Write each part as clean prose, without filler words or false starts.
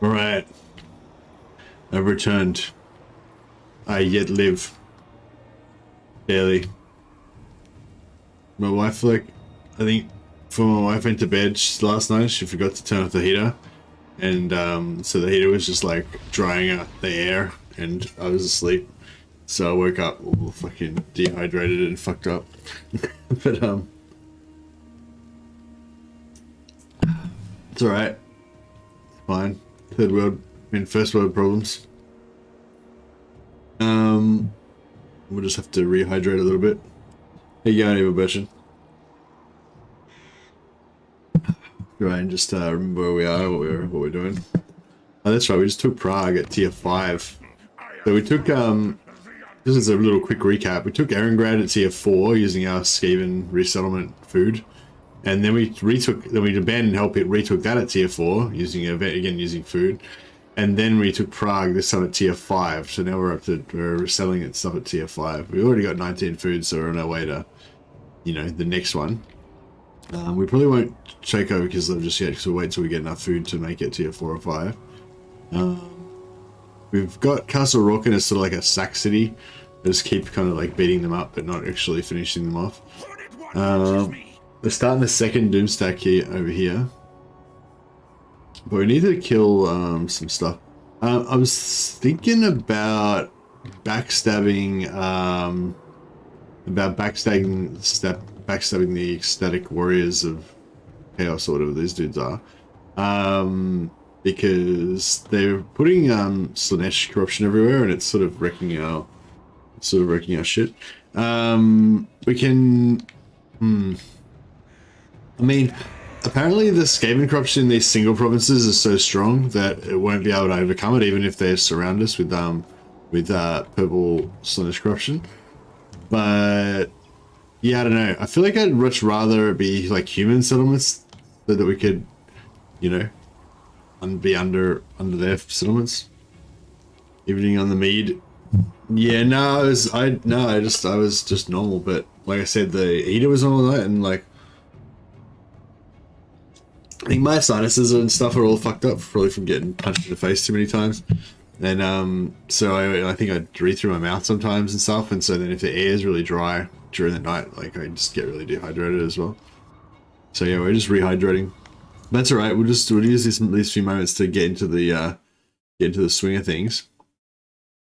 Alright. I've returned. I yet live. Barely. My wife, like, I think before my wife went to bed last night, she forgot to turn off the heater. And so the heater was just like drying out the air and I was asleep. So I woke up all fucking dehydrated and fucked up. But it's alright. Fine. Third world, first world problems. We'll just have to rehydrate a little bit. How you going, Eva Bertrand? Right, and just remember where we are, what we're doing. Oh, that's right. We just took Prague at tier 5. So we took this is a little quick recap. We took Erengrad at tier 4 using our Skaven resettlement food, and then we abandoned help. It retook that at tier 4 using using food, and then we took Prague this time at tier 5. So now we're selling it stuff at tier 5. We already got 19 food, so we're on our way to, you know, the next one. We probably won't take over because they'll just yet, because we'll wait till we get enough food to make it tier 4 or 5. We've got Castle Rorken as sort of like a sack city. We just keep kind of like beating them up, but not actually finishing them off. We're starting the second Doomstack here over here, but we need to kill some stuff. I was thinking about backstabbing, backstabbing the ecstatic warriors of chaos, or whatever these dudes are, because they're putting Slaanesh corruption everywhere, and it's sort of wrecking our shit. We can, I mean, apparently the Skaven corruption in these single provinces is so strong that it won't be able to overcome it, even if they surround us with purple Slaanesh corruption. But yeah, I don't know. I feel like I'd much rather it be like human settlements so that we could, you know, be under their settlements. Evening on the Mead. Yeah, no, I was just normal, but like I said, the eater was all that, and like I think my sinuses and stuff are all fucked up, probably from getting punched in the face too many times. And so I think I breathe through my mouth sometimes and stuff, and so then if the air is really dry during the night, like I just get really dehydrated as well. So yeah, we're just rehydrating. That's alright. We'll use these few moments to get into the swing of things.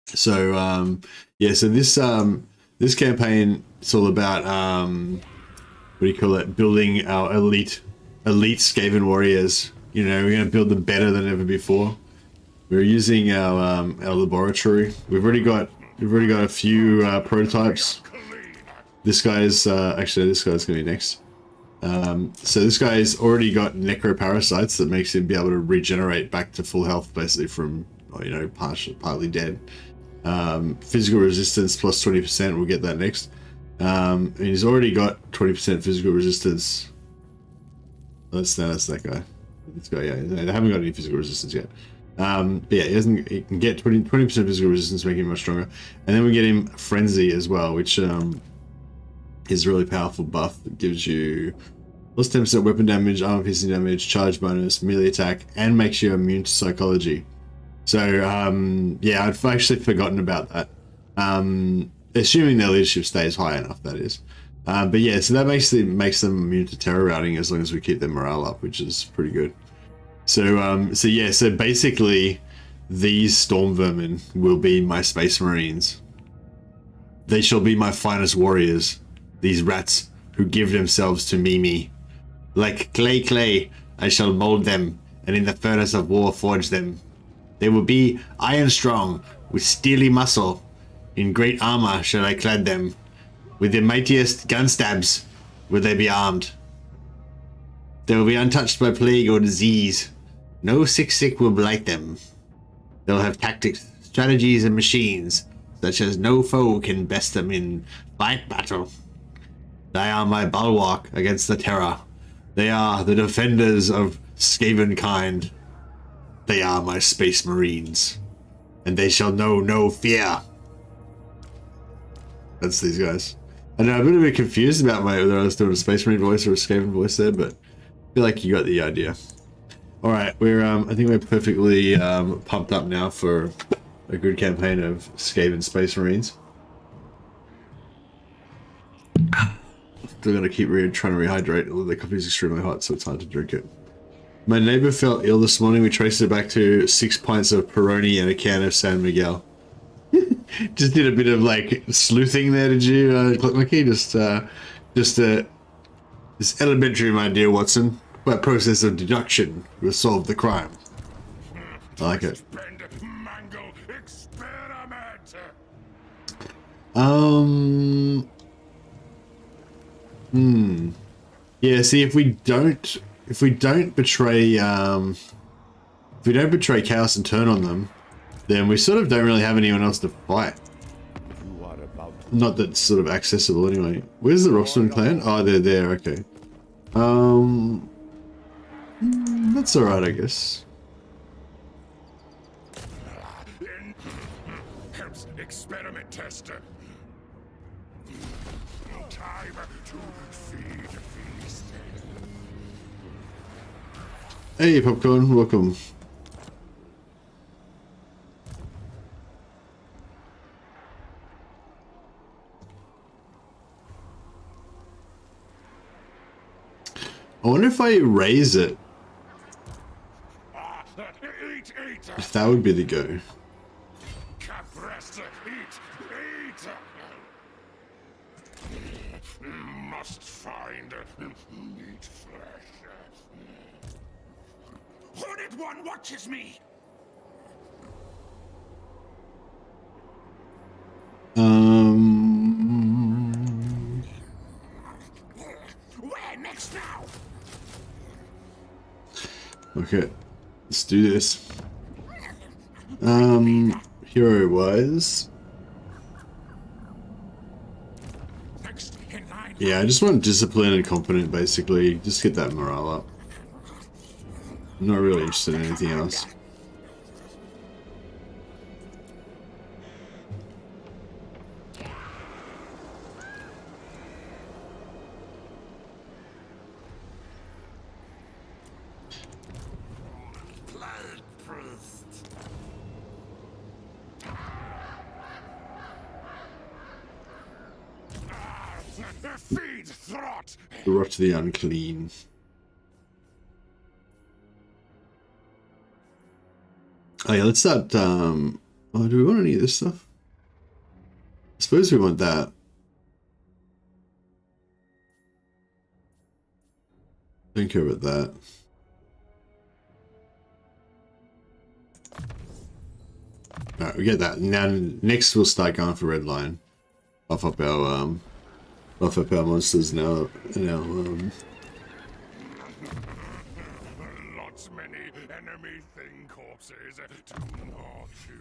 So yeah, so this campaign, it's all about what do you call it? Building our elite Skaven warriors. You know, we're gonna build them better than ever before. We're using our laboratory. We've already got a few prototypes. This guy's this guy's gonna be next. So this guy's already got necroparasites that makes him be able to regenerate back to full health, basically from, you know, partly dead. Physical resistance plus 20%. We'll get that next. And he's already got 20% physical resistance. That's that guy. This guy, yeah. They haven't got any physical resistance yet. But yeah, he can get 20% physical resistance, making him much stronger. And then we get him Frenzy as well, which is a really powerful buff that gives you plus 10% weapon damage, armor piercing damage, charge bonus, melee attack, and makes you immune to psychology. So yeah, I've actually forgotten about that. Assuming their leadership stays high enough, that is. But yeah, so that makes them immune to terror routing as long as we keep their morale up, which is pretty good. So so basically these storm vermin will be my space marines. They shall be my finest warriors, these rats who give themselves to me. Like clay, I shall mold them, and in the furnace of war forge them. They will be iron strong, with steely muscle. In great armor shall I clad them. With the mightiest gun stabs will they be armed. They will be untouched by plague or disease. No sick will blight them. They'll have tactics, strategies, and machines, such as no foe can best them in fight battle. They are my bulwark against the terror. They are the defenders of Skaven kind. They are my space marines, and they shall know no fear. That's these guys. I know, I'm a bit confused about whether I was doing a space marine voice or a Skaven voice there, but I feel like you got the idea. All right, we're I think we're perfectly pumped up now for a good campaign of Skaven Space Marines. Still gonna keep trying to rehydrate. Although the coffee's extremely hot, so it's hard to drink it. My neighbor felt ill this morning. We traced it back to 6 pints of Peroni and a can of San Miguel. Just did a bit of like sleuthing there, did you, Clickmucky? Just this elementary, my dear Watson. By process of deduction, will solve the crime. I like it. Yeah, see, if we don't betray chaos and turn on them, then we sort of don't really have anyone else to fight. Not that it's sort of accessible anyway. Where's the Roxman clan? Oh, they're there, okay. That's alright, I guess. Experiment tester. Time to feed the feast. Hey, Popcorn, welcome. I wonder if I raise it. If that would be the go. Must find meat flesh. Hooded one watches me. Where next now? Okay, let's do this. Hero wise. Yeah, I just want discipline and competent, basically. Just get that morale up. I'm not really interested in anything else. Feed Thrott. Rot the Unclean. Oh yeah, let's start, oh, do we want any of this stuff? I suppose we want that. Don't care about that. Alright, we get that. Now, next we'll start going for red line. Buff up our monsters now. Lots many enemy thing corpses to gnaw to.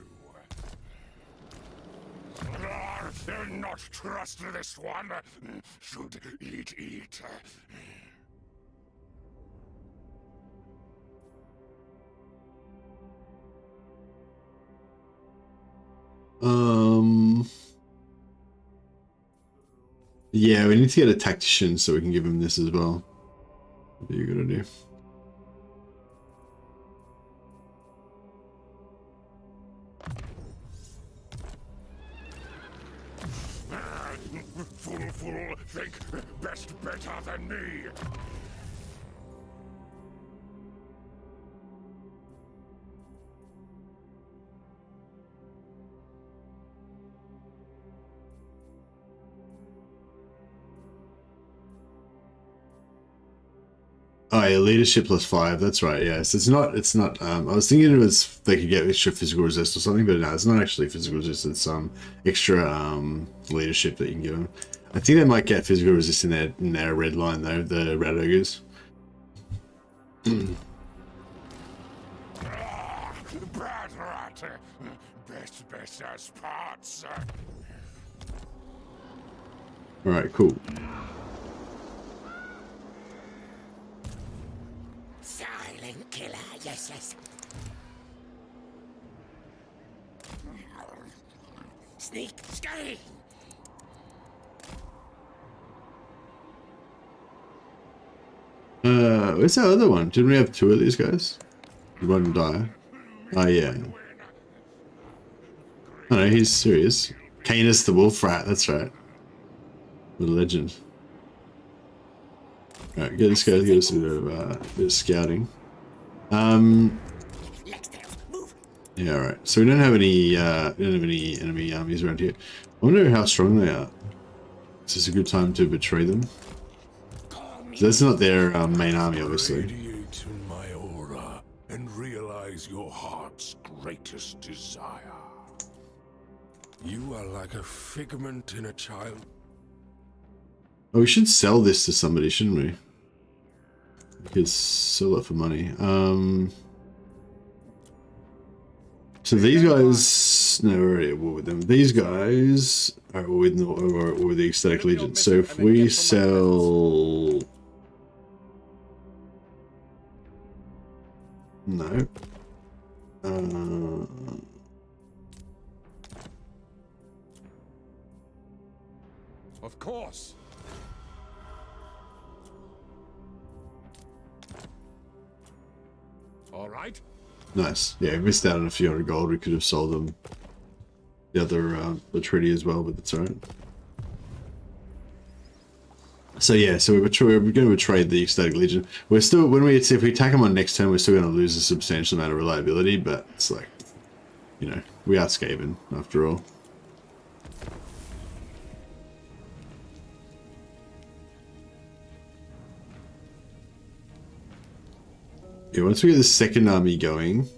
Not trust this one. Should eat. Yeah, we need to get a tactician so we can give him this as well. What are you gonna do? Fool, think best better than me. Oh yeah, leadership +5. That's right. Yes, it's not. I was thinking it was they could get extra physical resist or something, but no, it's not actually physical resist. It's extra leadership that you can give them. I think they might get physical resist in their red line though. The red ogres. Bad rat. Best as parts. All right, cool. Silent killer, yes. Sneak, scurry. Where's that other one? Didn't we have 2 of these guys? He won't die. Oh yeah. Oh no, he's serious. Canis the Wolf Rat, that's right. The legend. Alright, get this guy, get us a bit of scouting. Yeah, alright. So we don't have any enemy armies around here. I wonder how strong they are. Is this a good time to betray them? That's not their main army, obviously. Radiate in my aura and realize your heart's greatest desire. You are like a figment in a child. Oh, we should sell this to somebody, shouldn't we? We could sell it for money. So these guys, no, we're already at war with them. These guys are at war with the Ecstatic Legion. So if we sell, no, Of course. All right. nice. Yeah, we missed out on a few hundred gold. We could have sold them the other the treaty as well, but that's alright. So yeah, so we're going to trade the Ecstatic Legion. We're still, if we attack them on next turn, we're still going to lose a substantial amount of reliability, but it's like, you know, we are Skaven after all. Yeah, once we get the second army going,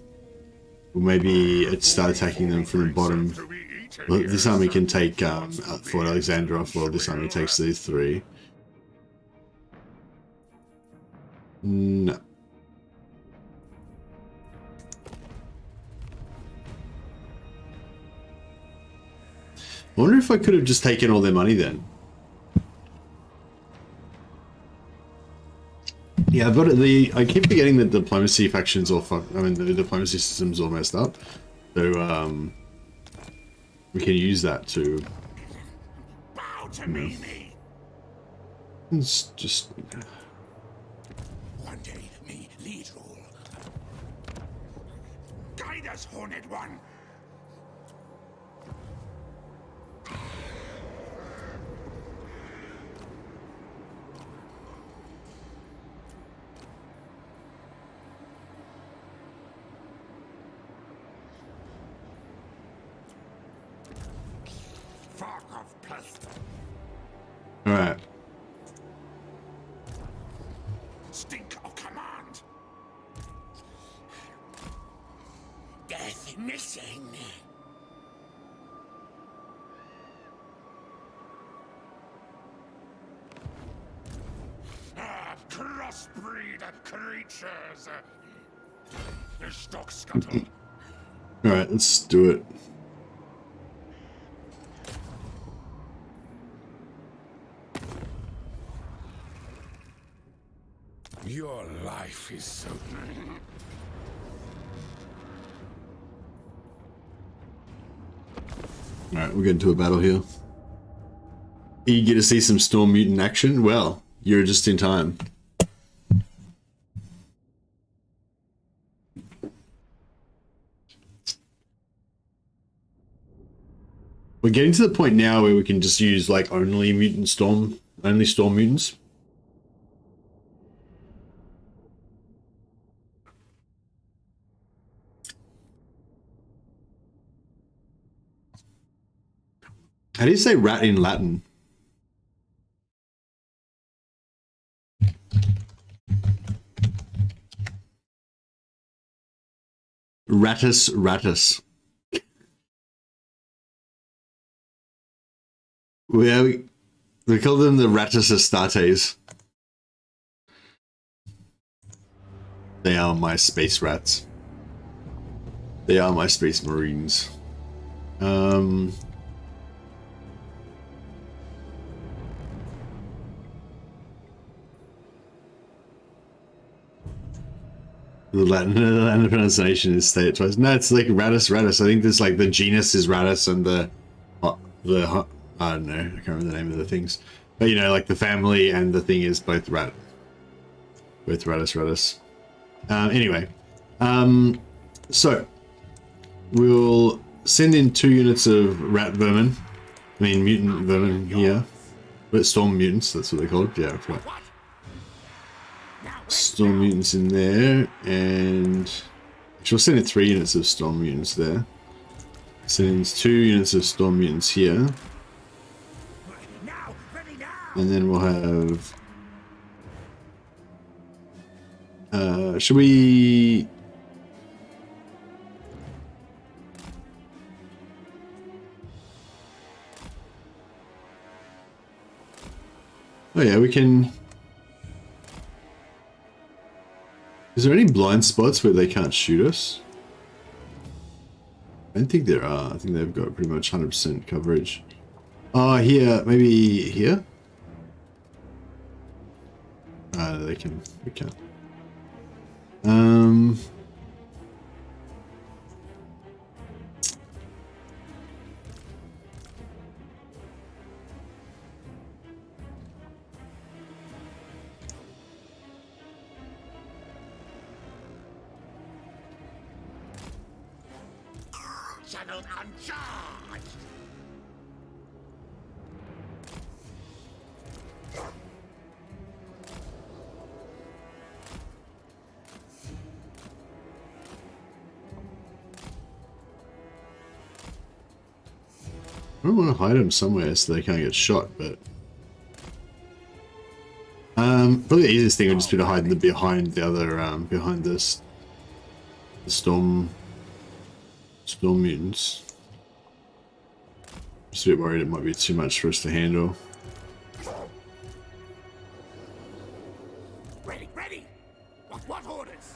we'll maybe start attacking them from the bottom. Well, this army can take Fort Alexander off, while this army takes these three. No. I wonder if I could have just taken all their money then. Yeah, I've got it. I keep forgetting that diplomacy factions all the diplomacy system's all messed up. So we can use that to. Bow to me. It's just. One day, me lead rule. Guide us, Horned One. Fuck of pest. All right. Stink of command. Death missing. Crossbreed creatures. The stock scuttle. All right, let's do it. Your life is so. Alright, we're getting to a battle here. Eager to see some Storm Mutant action? Well, you're just in time. We're getting to the point now where we can just use like only Storm Mutants. How do you say rat in Latin? Ratus ratus. We call them the Ratus Astartes. They are my space rats. They are my space marines. The Latin pronunciation is say it twice. No, it's like Ratus ratus. I think there's like the genus is Ratus and the I don't know. I can't remember the name of the things. But you know, like the family and the thing is both Ratus ratus. Anyway, So we'll send in 2 units of rat vermin. I mean mutant vermin here. But storm mutants, that's what they're called. Yeah, right. Storm mutants in there, and she'll send in 3 units of storm mutants there. Send in 2 units of storm mutants here. And then we'll have... should we... Oh yeah, we can... Is there any blind spots where they can't shoot us? I don't think there are. I think they've got pretty much 100% coverage. Oh, here. Maybe here? They can. We can. Channeled uncharged. I don't want to hide them somewhere so they can't get shot, but probably the easiest thing would just be to hide them behind the other behind this the storm mutants. Just a bit worried it might be too much for us to handle. Ready. What orders?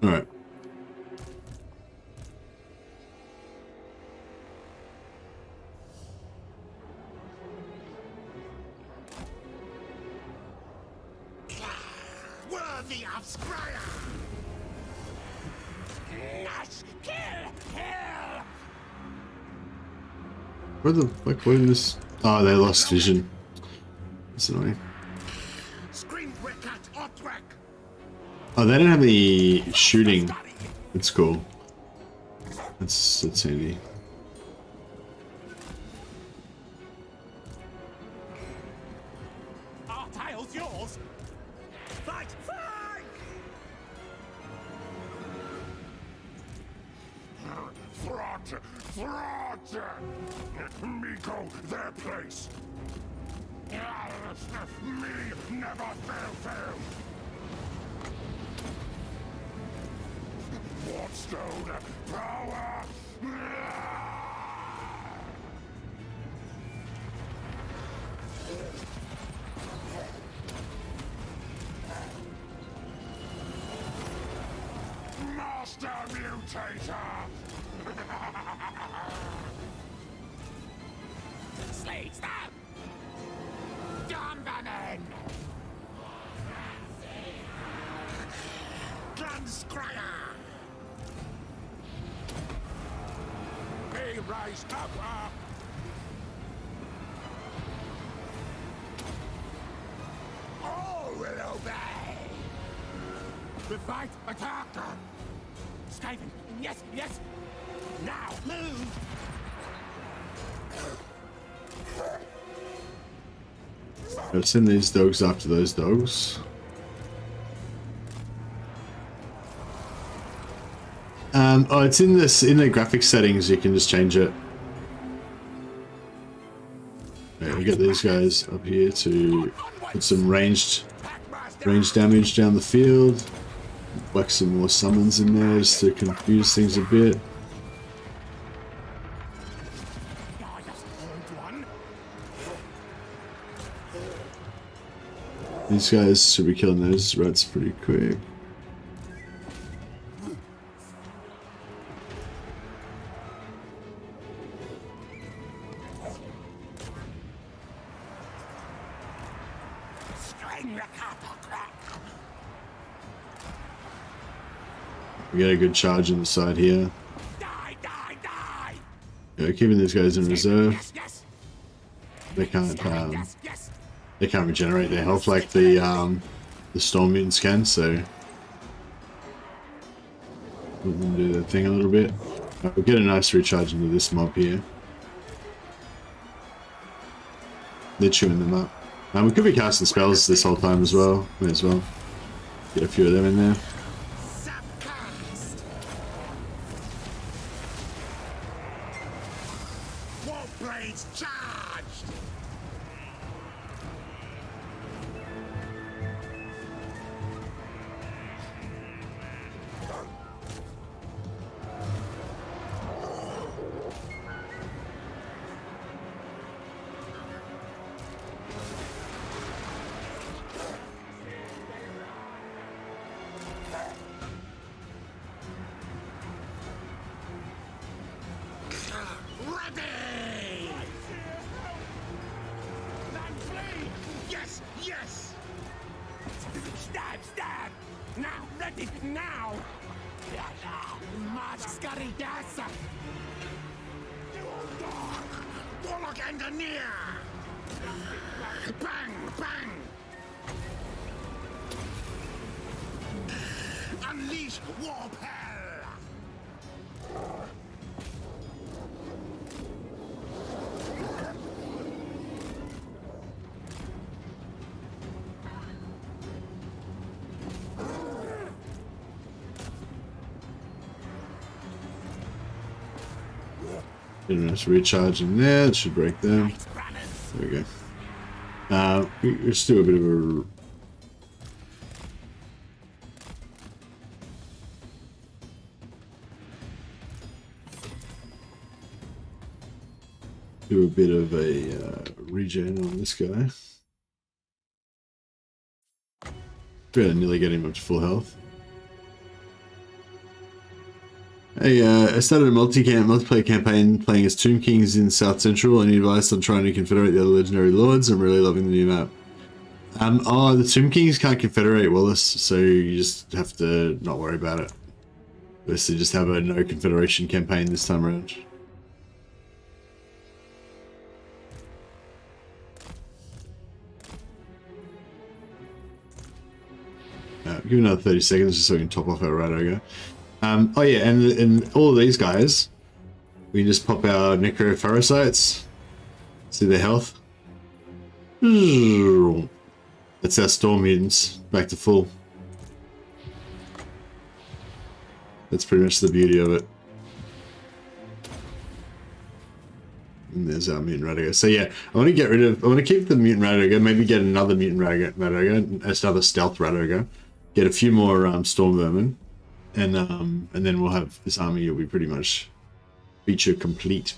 All right. Worthy of Scryer. Nash, kill. Where the fuck? What is this? Oh, they lost vision. That's annoying. Scream Recat Otwek. Oh, they don't have any shooting. That's cool. That's handy. Our tile's yours. Fight! Thrott! Miko, their place. Me never fail. Wardstone power. Master Mutator! Slaves them! Gunvermin! Gunscryer! Be raised up! All will obey! The fight attack! Skaven, yes! Now, move! I'll send these dogs after those dogs. Oh, it's in the graphics settings. You can just change it. Okay, we got these guys up here to put some ranged damage down the field. Whack some more summons in there just to confuse things a bit. These guys should be killing those rats pretty quick. We got a good charge on the side here. Die! Keeping these guys in reserve. They can't regenerate their health like the storm mutants can, so let them do their thing a little bit. We'll get a nice recharge into this mob here. They're chewing them up. We could be casting spells this whole time as well. May as well get a few of them in there. Get a nice recharge in there. It should break them. There we go. Let's do a bit of a... do a bit of a regen on this guy. Better nearly get him up to full health. Hey, I started a multiplayer campaign playing as Tomb Kings in South Central. Any advice on trying to confederate the other legendary lords? I'm really loving the new map. The Tomb Kings can't confederate, Wallace, so you just have to not worry about it. Basically just have a no confederation campaign this time around. Give another 30 seconds just so we can top off our Ratoga. Oh yeah, and all of these guys, we can just pop our Necropharocytes. See their health. That's our Storm Mutants, back to full. That's pretty much the beauty of it. And there's our Mutant Ratoga. So yeah, I want to keep the Mutant Ratoga, maybe get another Mutant Ratoga, another Stealth Ratoga, get a few more Storm Vermin. And then we'll have this army will be pretty much feature complete.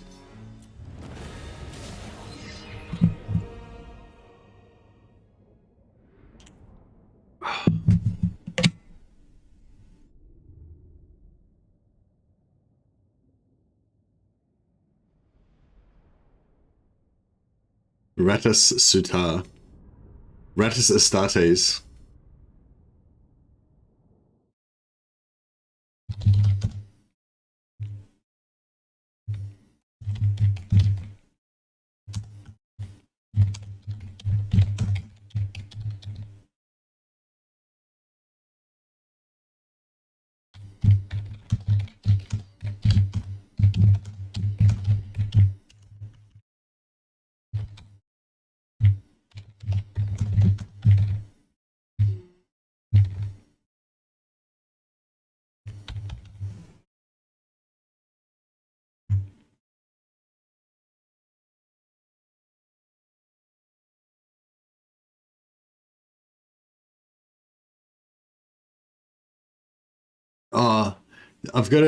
Ratus Sutar. Ratus Astartes.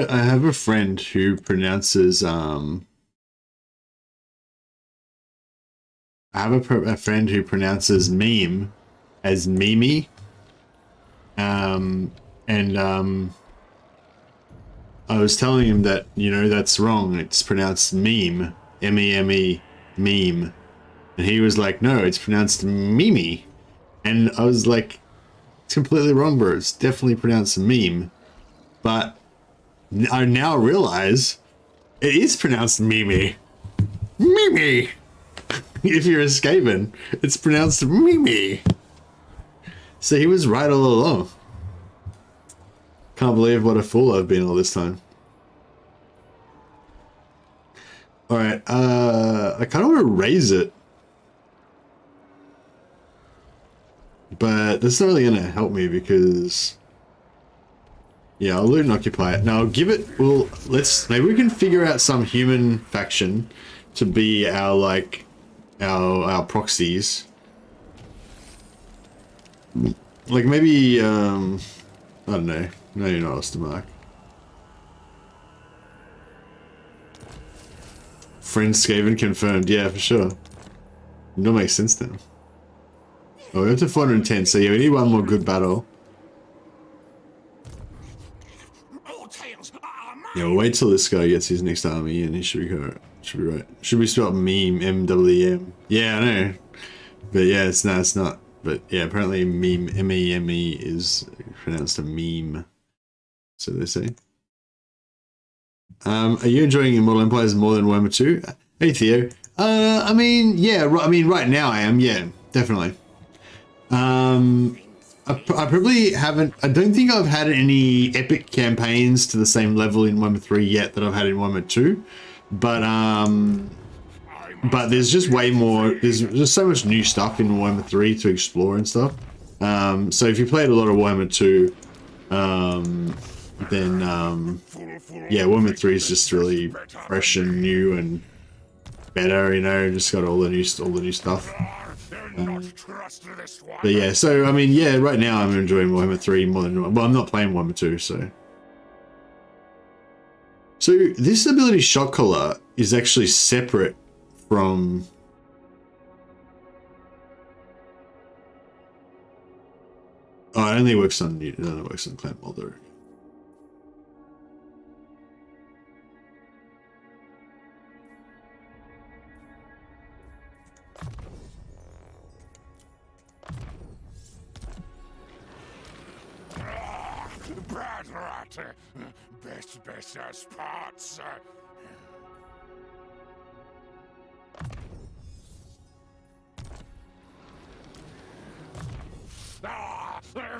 I have a friend who pronounces, a friend who pronounces meme as Mimi. I was telling him that, that's wrong. It's pronounced meme, M-E-M-E, meme. And he was like, no, it's pronounced Mimi. And I was like, it's completely wrong, bro. It's definitely pronounced meme. But I now realize It is pronounced Mimi. Mimi! If you're a Skaven, it's pronounced Mimi. So he was right all along. Can't believe what a fool I've been all this time. Alright, I kind of want to raise it. But that's not really going to help me because... Yeah, I'll loot and occupy it. Now, I'll give it... Well, maybe we can figure out some human faction to be our, like... Our proxies. Like, maybe, I don't know. No, you're not Ostermark. Friend Skaven confirmed. Yeah, for sure. It all makes sense then. Oh, we're up to 410, so yeah, we need one more good battle. Yeah, we'll wait till this guy gets his next army and he should be correct. Should be right. Should be spelled meme, M-W-E-M. Yeah, I know. But yeah, it's not. But yeah, apparently meme, M-E-M-E is pronounced a meme. So they say. Are you enjoying Immortal Empires more than Warhammer 2? Hey Theo. I mean, yeah, right now I am, yeah, definitely. I probably haven't, I don't think I've had any epic campaigns to the same level in Warhammer 3 yet that I've had in Warhammer 2. But there's just way more, there's just so much new stuff in Warhammer 3 to explore and stuff. So if you played a lot of Warhammer 2, then yeah, Warhammer 3 is just really fresh and new and better, you know, just got all the new stuff. But yeah, so I mean, yeah, right now I'm enjoying Warhammer 3 more than, well, I'm not playing Warhammer 2, so. So this ability Shock Collar is actually separate from... Oh, it only works on Clan Moulder. Bad rat, best as parts.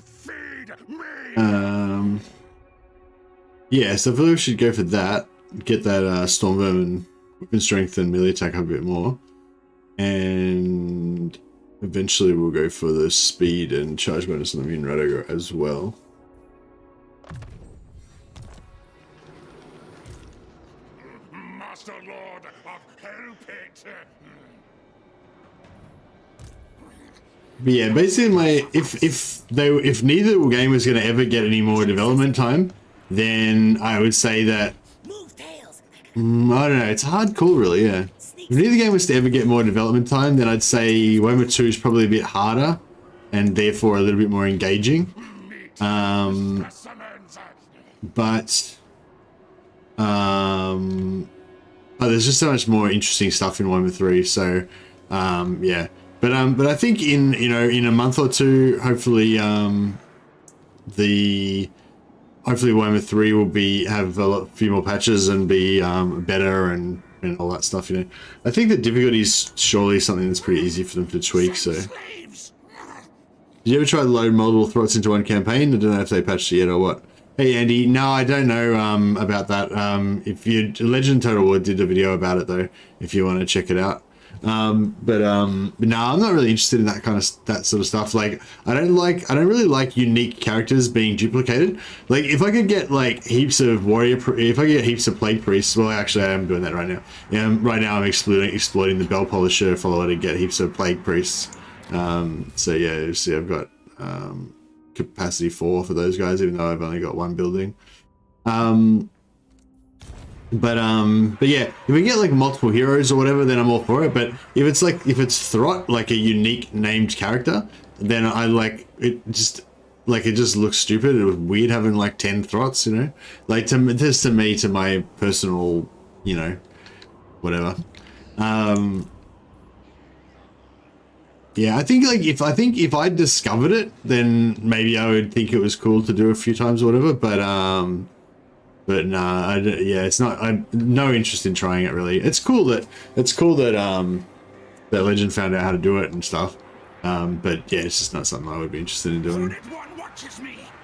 Feed me. Yeah, so I feel like we should go for that. Get that Stormvermin and weapon strength and melee attack up a bit more, and eventually we'll go for the speed and charge bonus on the mutant radigo as well. Master Lord of Hellpit. But yeah, basically if neither game was going to ever get any more development time, then I would say that I don't know, it's a hard call really, yeah. If neither game was to ever get more development time, then I'd say Warhammer 2 is probably a bit harder and therefore a little bit more engaging. But there's just so much more interesting stuff in Warhammer 3, so yeah. But I think in a month or two, hopefully Warhammer 3 will have a few more patches and be better and all that stuff. You know, I think the difficulty is surely something that's pretty easy for them to tweak. So, did you ever try to load multiple Throtts into one campaign? I don't know if they patched it yet or what. Hey Andy, no, I don't know about that. If you Legend Total War did a video about it though, if you want to check it out. But no, I'm not really interested in that sort of stuff. Like, I don't really like unique characters being duplicated. Like, if I could get like heaps of if I get heaps of plague priests, well, actually, I am doing that right now. Yeah, right now I'm exploiting the bell polisher follower to get heaps of plague priests. So yeah, you see, I've got capacity 4 for those guys, even though I've only got one building. But yeah, if we get like multiple heroes or whatever, then I'm all for it. But if it's Thrott, like a unique named character, then I like it. Just like it just looks stupid. It was weird having like 10 Throtts, you know. Like to my personal, you know, whatever. Yeah, I think if I discovered it, then maybe I would think it was cool to do a few times or whatever. But But nah, yeah, it's not. I'm no interest in trying it really. It's cool that that Legend found out how to do it and stuff. But yeah, it's just not something I would be interested in doing.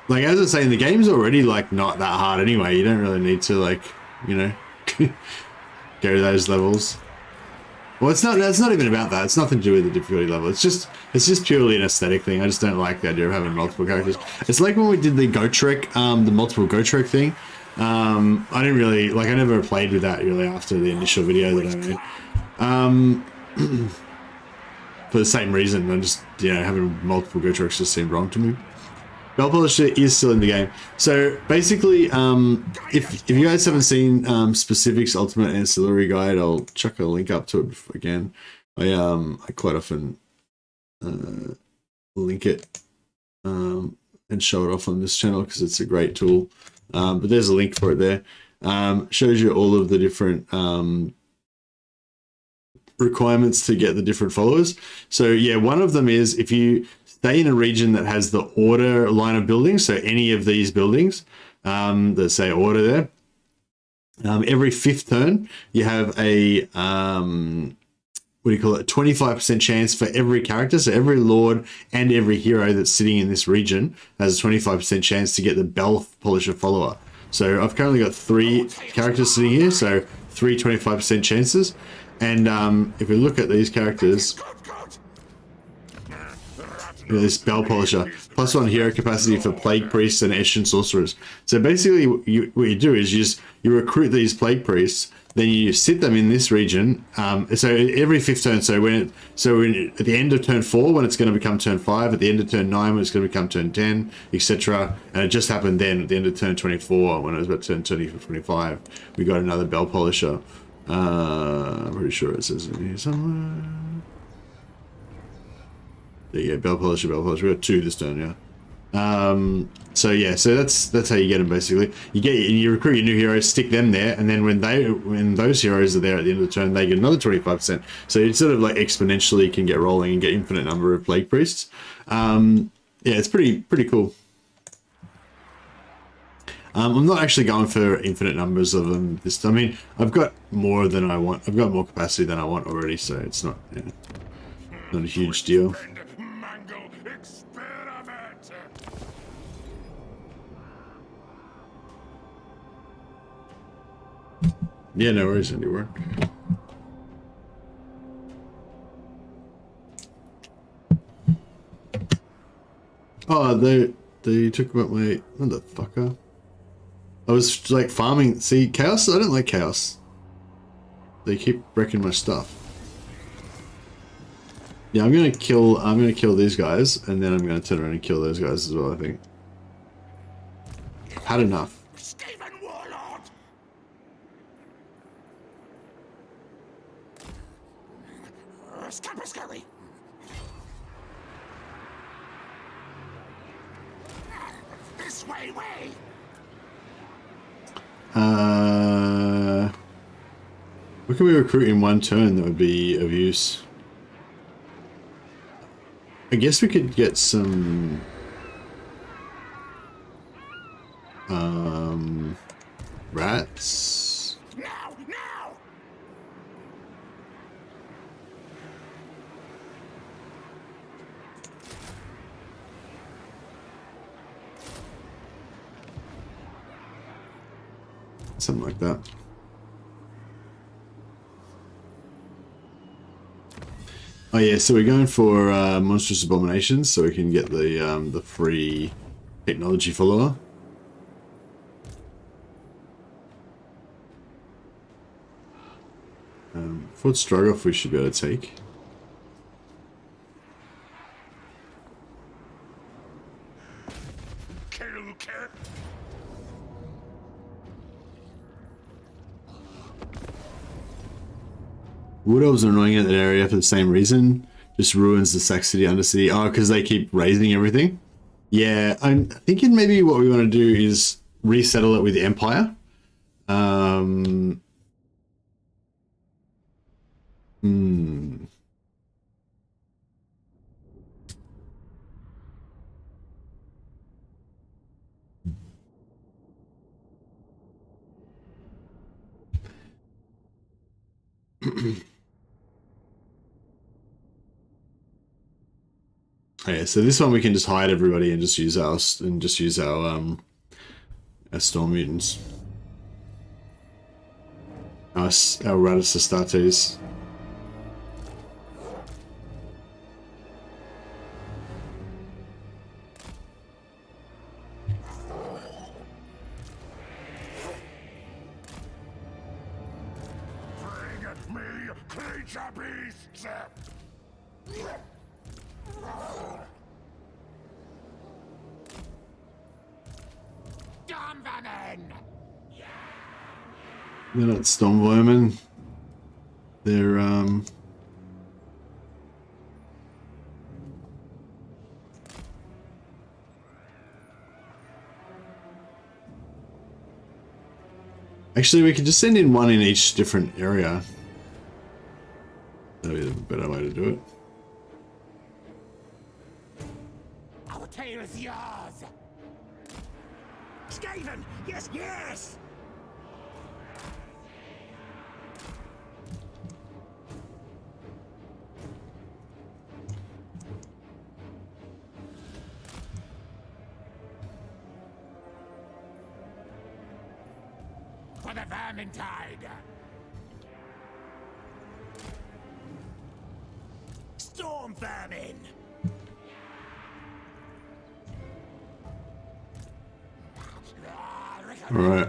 Like as I was saying, the game's already like not that hard anyway. You don't really need to like, you know, go those levels. Well, it's not. It's not even about that. It's nothing to do with the difficulty level. It's just purely an aesthetic thing. I just don't like the idea of having multiple characters. It's like when we did the Gotrek, the multiple Gotrek thing. I didn't really like. I never played with that really after the initial video that I made. For the same reason, I just having multiple Gotreks just seemed wrong to me. Bell Polisher is still in the game. So basically, if you guys haven't seen Specifics Ultimate Ancillary Guide, I'll chuck a link up to it again. I quite often link it and show it off on this channel because it's a great tool. But there's a link for it there. Shows you all of the different requirements to get the different followers. So yeah, one of them is if you stay in a region that has the order line of buildings, so any of these buildings that say order there, every 5th turn you have a 25% chance for every character. So every lord and every hero that's sitting in this region has a 25% chance to get the Bell Polisher follower. So I've currently got 3 characters sitting here, so 3 25% chances. And if we look at these characters, this Bell Polisher, +1 hero capacity for Plague Priests and Eshin Sorcerers. So basically what you do is you recruit these Plague Priests, then you sit them in this region. So every 5th turn, at the end of turn 4 when it's going to become turn 5, at the end of turn 9 when it's going to become turn 10, etc. And it just happened then at the end of turn 24 when it was about turn 25, we got another Bell Polisher. I'm pretty sure it says in here somewhere. There you go, Bell Polisher, Bell Polisher. We got 2 this turn, yeah. So yeah, so that's how you get them basically. You recruit your new heroes, stick them there, and then when those heroes are there at the end of the turn, they get another 25%. So you sort of like exponentially can get rolling and get infinite number of Plague Priests. Yeah, it's pretty cool. I'm not actually going for infinite numbers of them this time. I mean, I've got more than I want. I've got more capacity than I want already, so it's not not a huge deal. Yeah, no worries, anywhere. Oh, they took about my motherfucker. I was like farming. See, chaos. I don't like chaos. They keep wrecking my stuff. Yeah, I'm gonna kill these guys, and then I'm gonna turn around and kill those guys as well. I think. I've had enough. Skaven warlord. Scary. This way. What can we recruit in 1 turn that would be of use? I guess we could get some rats. Now! Something like that. Oh yeah, so we're going for monstrous abominations, so we can get the free technology follower. Fort Strogoff we should be able to take. Wood Elves are annoying in that area for the same reason. Just ruins the Saxony Undercity. Oh, because they keep raising everything? Yeah, I'm thinking maybe what we want to do is resettle it with the Empire. Okay, so this one we can just hide everybody and just use our storm mutants. Our Ratus Astartes. Bring at me, creature beasts! They're not storm vermin. They're actually, we could just send in one in each different area. That'd be a better way to do it. Our tale is yours. Skaven, yes, yes. For the Vermintide! Storm Vermin! Alright.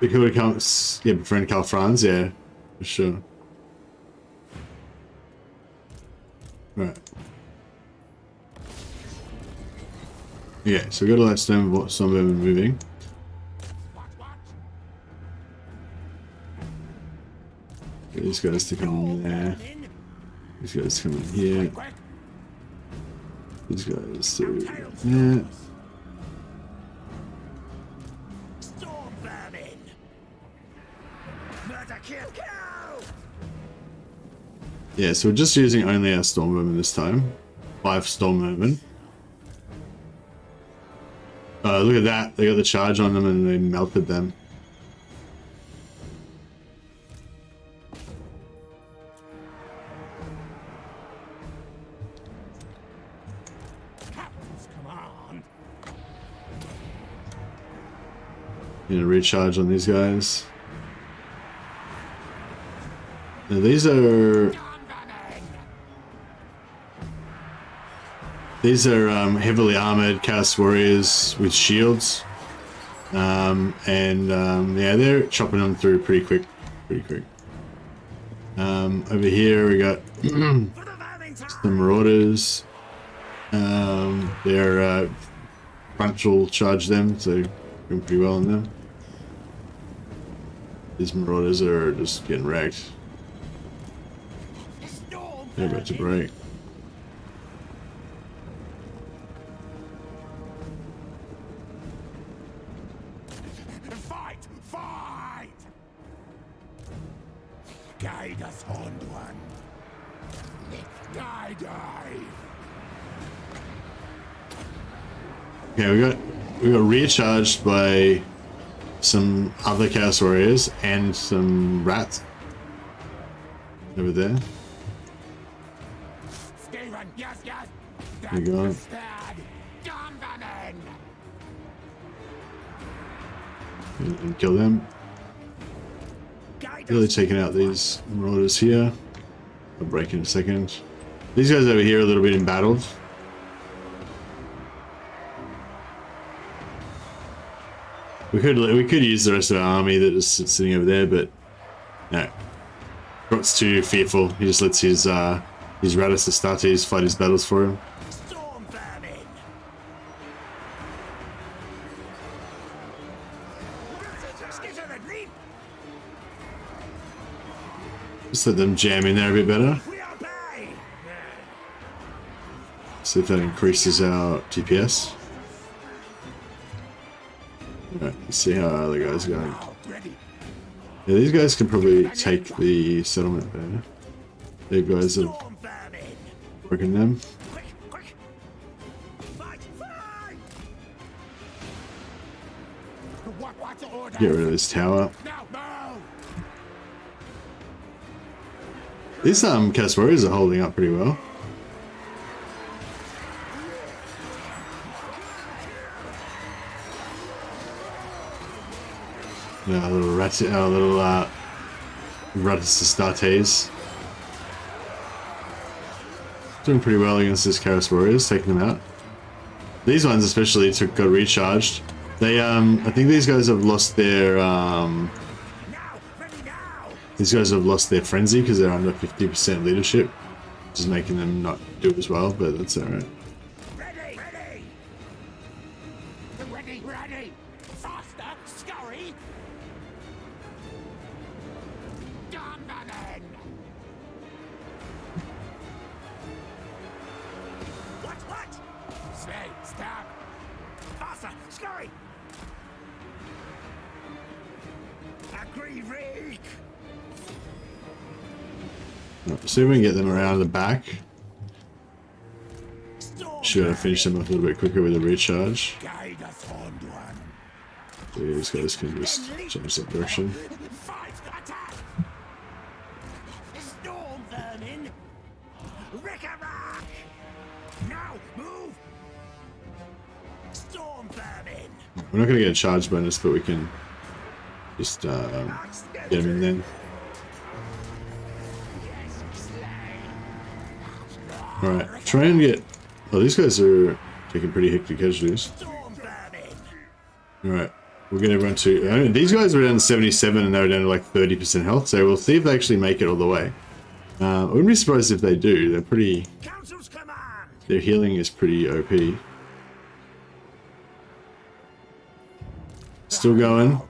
We could come, yeah, befriend Carl Franz, yeah, for sure. Right. Okay, so we got all that storm vermin moving. Get these guys to come in there. These guys come in here. These guys to there. Storm Vermin! Murder, kill, kill! Yeah, so we're just using only our storm vermin this time. 5 storm vermin. Look at that. They got the charge on them and they melted them. Captain's command! Need to recharge on these guys. Now these are heavily armored cast warriors with shields, yeah, they're chopping them through pretty quick. Over here we got some marauders. Their crunch will charge them, so doing pretty well on them. These marauders are just getting wrecked. They're about to break. Fight! Fight! Guide us, Horned One. Guide I. Okay, we got recharged by some other Chaos Warriors and some rats over there. Skaven, yes, yes. You got it. Storm Vermin! And kill them. Really taking out these marauders here. I'll break in a second. These guys over here are a little bit embattled. We could use the rest of our army that is sitting over there, but no. Thrott's too fearful. He just lets his Ratus Astartes fight his battles for him. Storm Vermin! Skitter leap! Just let them jam in there a bit better. We obey! See if that increases our DPS. Alright, let's see how other guys are going. Ready! Yeah, these guys can probably take the settlement there. The guys have Storm Vermin! broken them. Quick, quick! Fight, fight! What's the order? Get rid of this tower. Now, no! These Chaos Warriors are holding up pretty well. little Ratus Astartes. Doing pretty well against this Chaos Warriors, taking them out. These ones especially got recharged. They I think these guys have lost their frenzy because they're under 50% leadership, which is making them not do as well, but that's alright. Ready! Ready! Faster! Scurry! Done then! What? Stay! Stab! Faster! Scurry! Agree, Reek! See if we can get them around the back. Should be able to finish them off a little bit quicker with a recharge. Guide us, Horned One. So these guys can just change that direction. Fight! Attack! Storm vermin! Rick-a-rack! Now, move! Storm vermin! We're not going to get a charge bonus, but we can just get them in then. Alright, try and get... Oh, these guys are taking pretty hectic casualties. Alright, we'll get everyone to... I mean, these guys were down to 77 and they were down to like 30% health, so we'll see if they actually make it all the way. I wouldn't be surprised if they do. They're pretty... Their healing is pretty OP. Still going.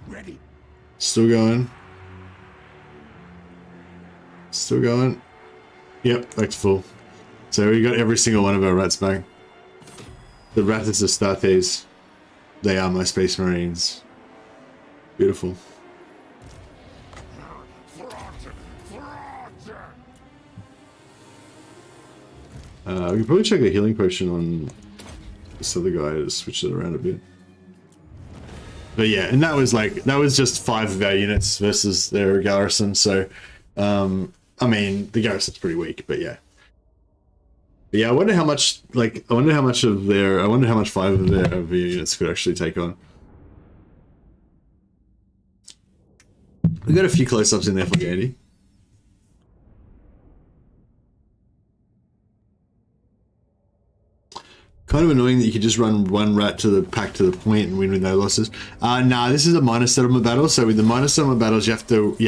Still going. Still going. Yep, back to full. So we got every single one of our rats back. The Ratus Astartes. They are my Space Marines. Beautiful. We can probably check the healing potion on this other guy to switch it around a bit. But yeah, and that was just 5 of our units versus their garrison, so I mean the garrison's pretty weak, but yeah. But yeah, I wonder how much 5 of their units could actually take on. We got a few close-ups in there for Andy. Kind of annoying that you could just run one rat to the pack to the point and win with no losses. Nah, this is a minor settlement battle. So with the minor settlement battles, you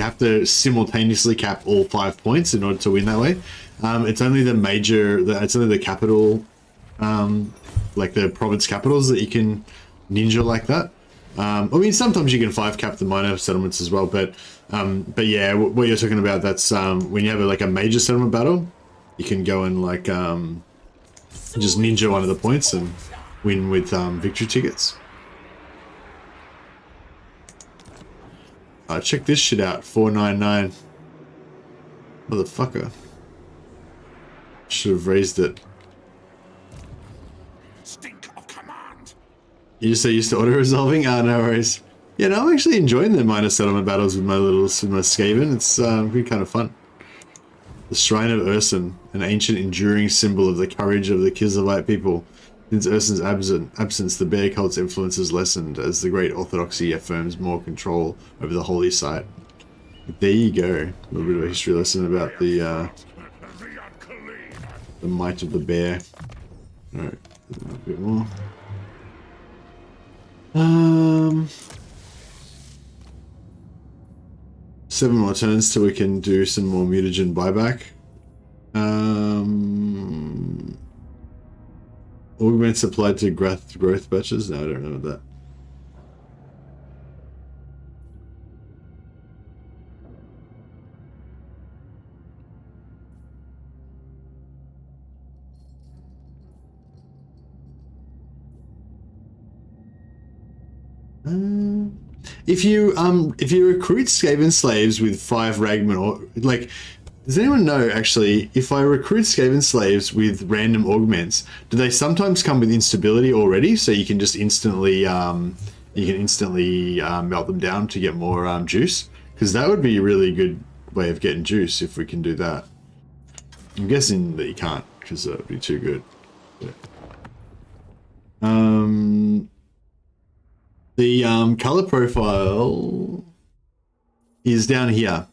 have to simultaneously cap all 5 points in order to win that way. It's only it's only the capital, like the province capitals that you can ninja like that. I mean, sometimes you can 5 cap the minor settlements as well, but yeah, what you're talking about, that's when you have a major settlement battle, you can go and just ninja one of the points and win with victory tickets. Check this shit out, 499. Motherfucker. Should have raised it. Stink of command. You just so used to auto-resolving? Ah, no worries. Yeah, no, I'm actually enjoying the minor settlement battles with my Skaven. It's been kind of fun. The Shrine of Urson, an ancient enduring symbol of the courage of the Kizilite people. Since Urson's absence, the bear cult's influence has lessened as the Great Orthodoxy affirms more control over the holy site. There you go. A little bit of a history lesson about the might of the bear. Alright, a bit more. 7 more turns till we can do some more mutagen buyback. Augments applied to growth batches? No, I don't know about that. If you recruit Skaven slaves with 5 ragmen, or does anyone know actually if I recruit Skaven slaves with random augments, do they sometimes come with instability already, so you can just instantly melt them down to get more juice? Because that would be a really good way of getting juice if we can do that. I'm guessing that you can't because that would be too good. Yeah. The color profile, is down here.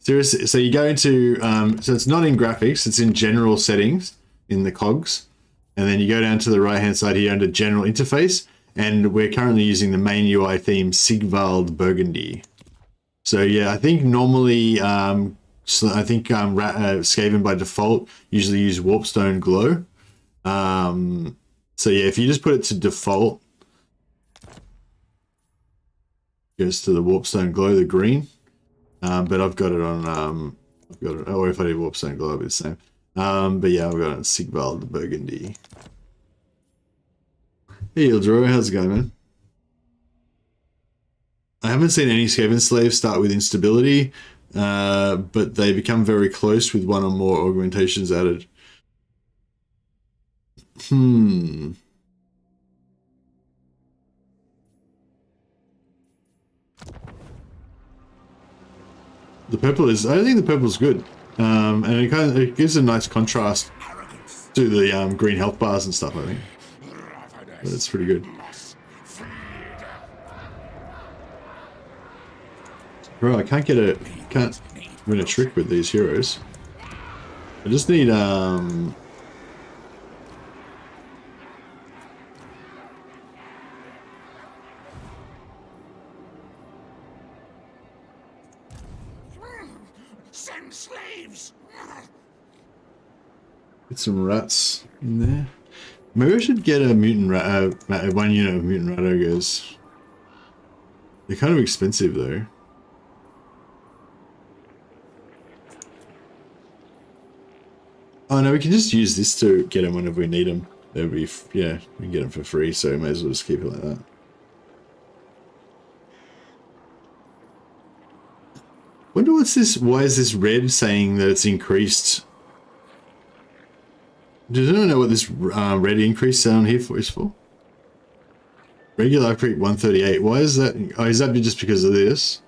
So you go into, so it's not in graphics, it's in general settings in the cogs. And then you go down to the right hand side here under general interface. And we're currently using the main UI theme Sigvald Burgundy. So yeah, I think normally, Skaven by default usually use Warpstone Glow. So yeah, if you just put it to default, it goes to the Warpstone Glow, the green. But I've got it on, if I do Warpstone Glow, it'll be the same. But yeah, I've got it on Sigvald Burgundy. Hey, Ildro, how's it going, man? I haven't seen any Skaven slaves start with instability, but they become very close with one or more augmentations added. The purple is, I think the purple's good. And it gives a nice contrast to the green health bars and stuff, I think. But it's pretty good. Bro, I can't win a trick with these heroes. I just need Send slaves. get some rats in there. Maybe I should get a mutant rat, one unit of mutant rat ogres. They're kind of expensive though. Oh no, we can just use this to get them whenever we need them. That'd be, yeah, we can get them for free, so may as well just keep it like that. Wonder what's this, why is this red saying that it's increased? Does anyone know what this red increase down here is for? Regular upgrade 138. Why is that? Oh, is that just because of this?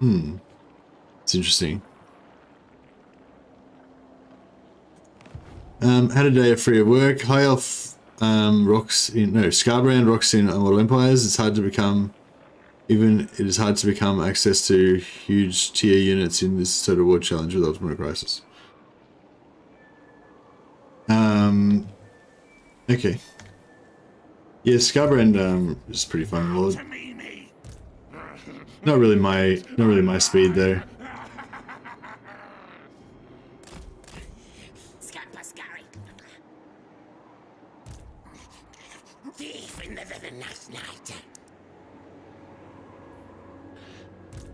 It's interesting. Had a day of free of work. High elf rocks in Scarbrand rocks in Immortal Empires. It's hard to become. Even it is hard to become access to huge tier units in this Total War challenge with Ultimate Crisis. Okay. Yeah, Scarbrand is pretty fun. Lord. Not really my speed though.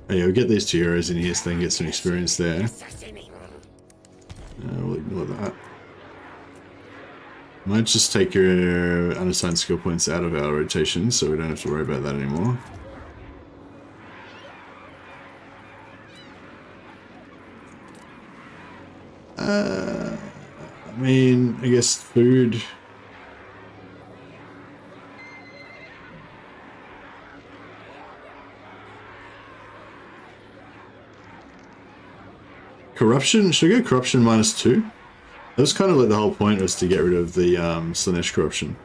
Oh, yeah, we'll get these two heroes in here so they can get some experience there. We'll ignore that. Might just take your unassigned skill points out of our rotation so we don't have to worry about that anymore. I mean, I guess food. Corruption? Should I go corruption -2? That was kind of like the whole point, was to get rid of the Slanesh corruption.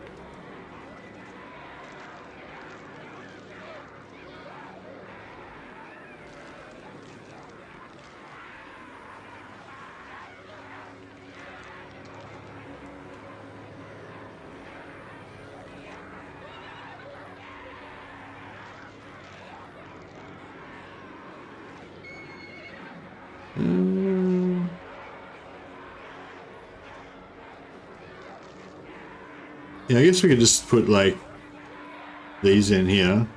Yeah, I guess we could just put like these in here,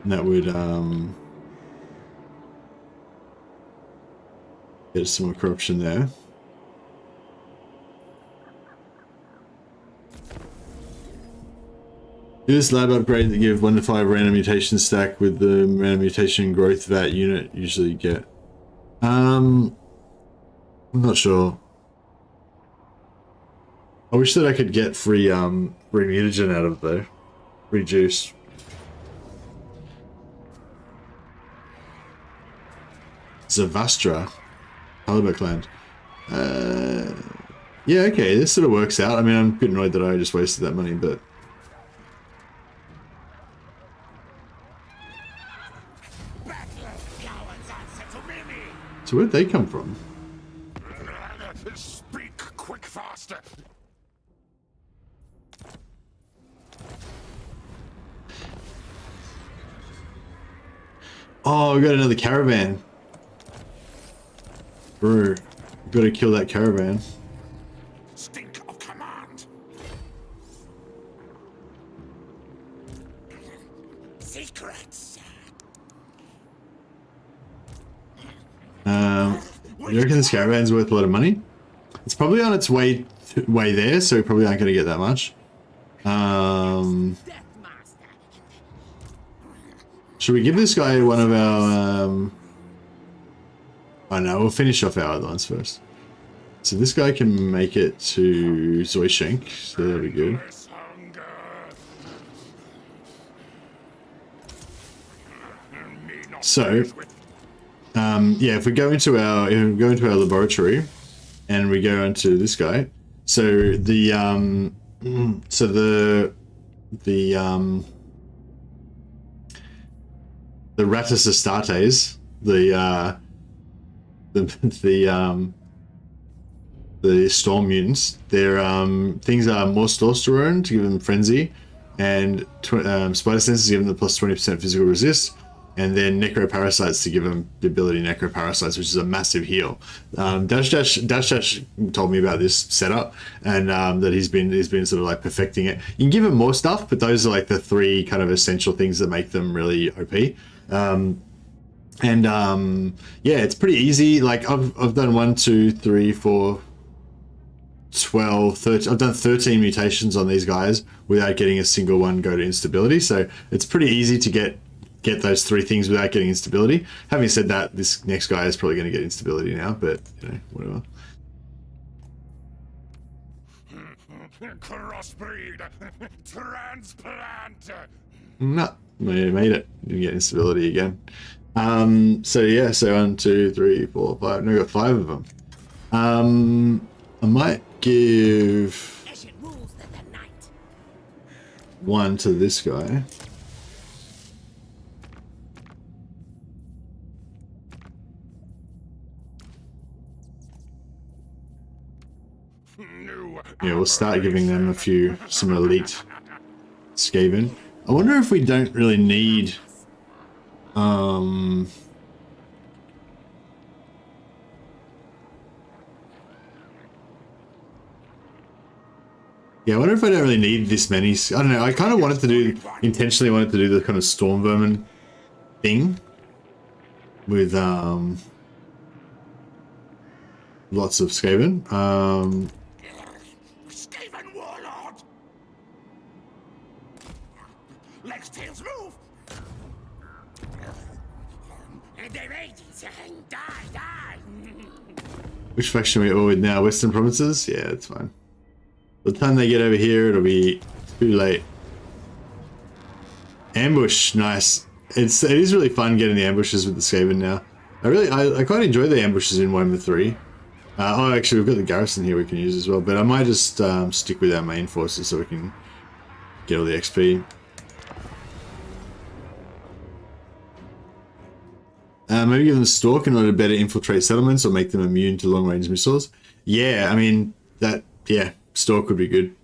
and that would get some more corruption there. Do this lab upgrade that give 1 to 5 random mutation stack with the random mutation growth vat unit usually get. I'm not sure. I wish that I could get free mutagen out of though. Free juice. Zavastra. Halibut land. Yeah, okay, this sort of works out. I mean, I'm a bit annoyed that I just wasted that money, but... So where'd they come from? Speak quick, faster. Oh, we got another caravan. Bro, gotta kill that caravan. Stink of command. Secrets. You reckon this caravan's worth a lot of money? It's probably on its way there, so we probably aren't gonna get that much. Death Master. Should we give this guy one of our, oh no, we'll finish off our other ones first. So this guy can make it to Zoishenk, so that'll be good. Less hunger. Me not So, pleased with yeah, if we go into our laboratory and we go into this guy, so the Rattus Astartes, the storm mutants, their things are more testosterone to give them frenzy, and spider senses give them the plus 20% physical resist, and then necroparasites to give them the ability necroparasites, which is a massive heal. Dash Dash told me about this setup, and that he's been sort of like perfecting it. You can give him more stuff, but those are like the three kind of essential things that make them really OP. Yeah, it's pretty easy. Like I've done 1, 2, 3, 4, 12, 13. I've done 13 mutations on these guys without getting a single one go to instability. So it's pretty easy to get those three things without getting instability. Having said that, this next guy is probably going to get instability now, but you know, whatever. crossbreed, transplant. No, we made it. Didn't get instability again. So yeah, so 1, 2, 3, 4, 5. No, I got 5 of them. I might give As it rules the night. 1 to this guy. Yeah, we'll start giving them some elite Skaven. I wonder if we don't really need yeah, I wonder if I don't really need this many. I don't know, I kind of intentionally wanted to do the kind of storm vermin thing with lots of Skaven. Skaven warlord. Legs, tails, move. And they're 80s. Die. Which faction are we all with now? Western Provinces? Yeah, it's fine. By the time they get over here, it'll be too late. Ambush, nice. It is really fun getting the ambushes with the Skaven now. I quite enjoy the ambushes in Warhammer 3. Oh, actually, we've got the garrison here we can use as well, but I might just stick with our main forces so we can get all the XP. Maybe give them Stalk in order to better infiltrate settlements or make them immune to long-range missiles. Yeah, I mean, Stalk would be good.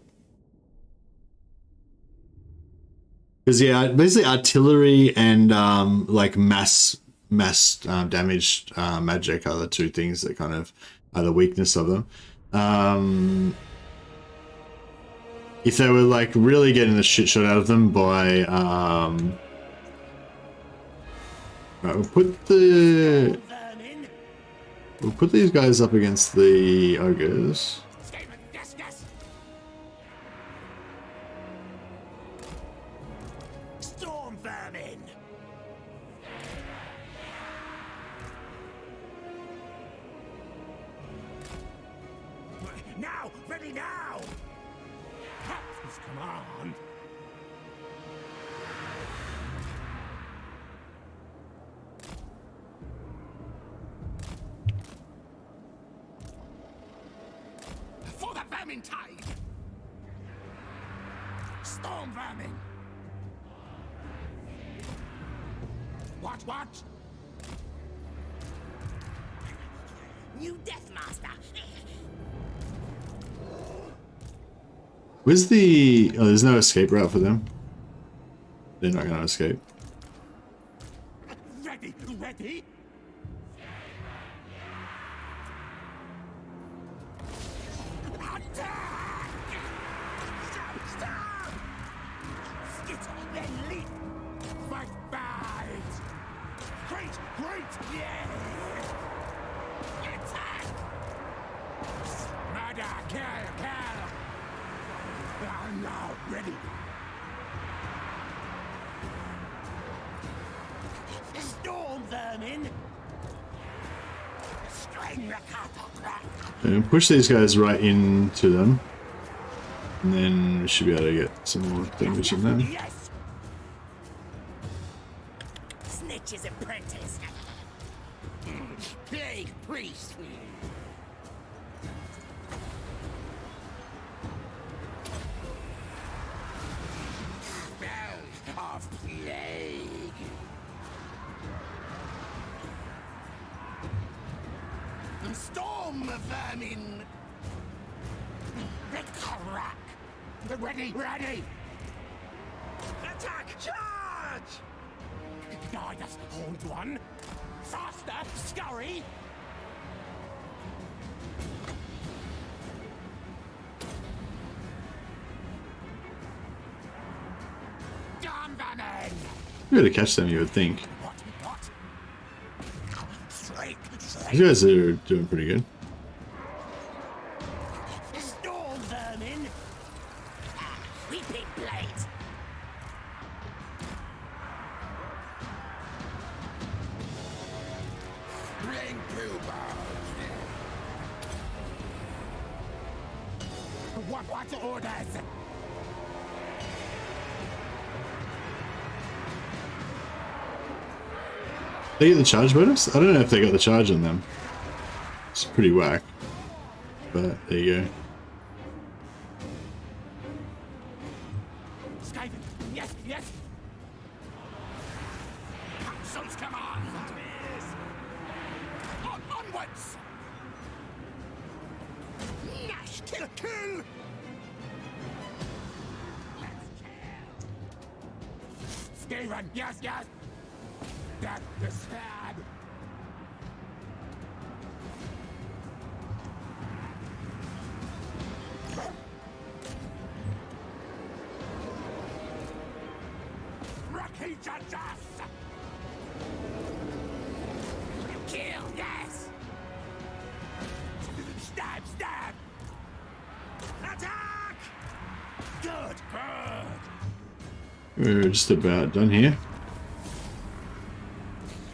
Because, yeah, basically artillery and, like, mass damage magic are the two things that kind of are the weakness of them. If they were, like, really getting the shit shot out of them by, right, we'll put these guys up against the ogres. Yes. Storm vermin. Now, ready now. Captain's command. For vermin tide! Storm vermin! What? New Death Master! Where's the... Oh, there's no escape route for them. They're not gonna escape. Ready? Attack! Stop! Skittle, then leap! Bite! Great! Yeah! Attack! Murder! Kill! I'm now ready! Storm vermin! String Rakato crack! And push these guys right into them. And then we should be able to get some more damage in them. Yes! Snitch's apprentice! Plague priest! Spell of plague! Storm vermin! The crack! Ready! Attack! Charge! Guide us, Horned One! Faster! Scurry! Storm vermin! You're gonna catch them, you would think. What? These guys are doing pretty good. Storm vermin! Weeping blades! Bring What orders? They get the charge bonus? I don't know if they got the charge on them. It's pretty whack. But there you go. Skaven, yes! Council's command! Onwards! Nash, kill! Let's kill! Skaven, yes! Death is bad! Rocky Judges! Kill, yes! Stab! Attack! Good! We're just about done here.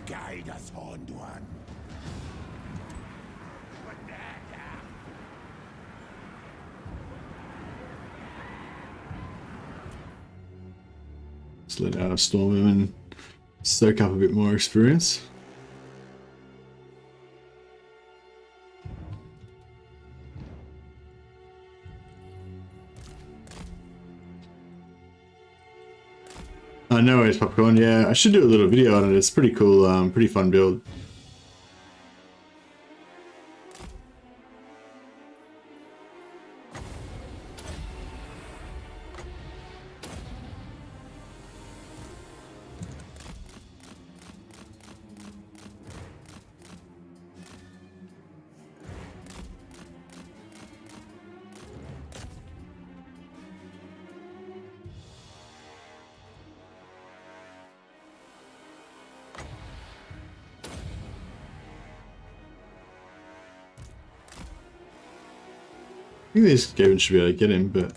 Guide us, Horned One. Let's let our Stormwomen soak up a bit more experience. No worries, Popcorn. Yeah, I should do a little video on it. It's pretty cool, pretty fun build. I think these Skaven should be able to get him, but...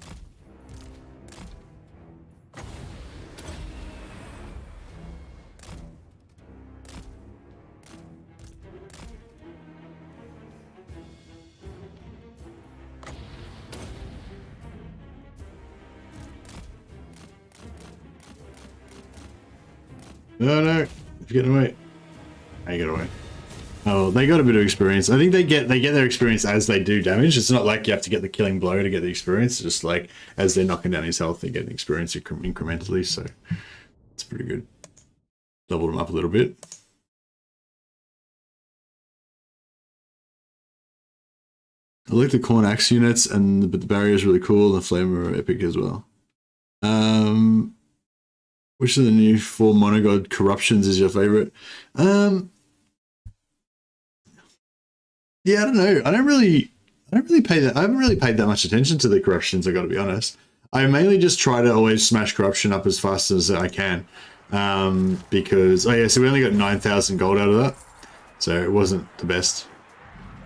No, you're getting away. I get away. Oh, they got a bit of experience. I think they get their experience as they do damage. It's not like you have to get the killing blow to get the experience. It's just like as they're knocking down his health, they get an experience incrementally. So it's pretty good. Leveled them up a little bit. I like the corn axe units, and the barrier is really cool. The flamer are epic as well. Which of the new 4 monogod corruptions is your favorite? Yeah, I don't know. I don't really pay that. I haven't really paid that much attention to the corruptions. I got to be honest. I mainly just try to always smash corruption up as fast as I can, because so we only got 9,000 gold out of that, so it wasn't the best.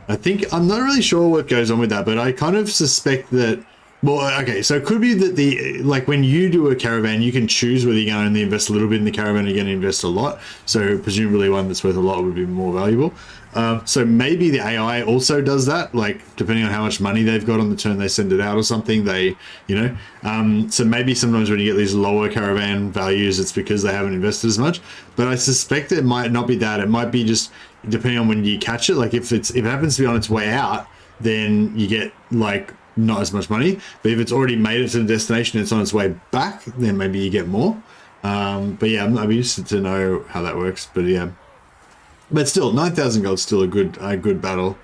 I'm not really sure what goes on with that, but I kind of suspect that. Well, okay, so it could be that when you do a caravan, you can choose whether you're going to only invest a little bit in the caravan or you're going to invest a lot. So presumably one that's worth a lot would be more valuable. So maybe the AI also does that, like depending on how much money they've got on the turn they send it out or something. So maybe sometimes when you get these lower caravan values, it's because they haven't invested as much. But I suspect it might not be that. It might be just depending on when you catch it. Like if it happens to be on its way out, then you get not as much money, but if it's already made it to the destination and it's on its way back, then maybe you get more. But yeah, I'd be interested to know how that works. But yeah, but still, 9,000 gold's still a good battle,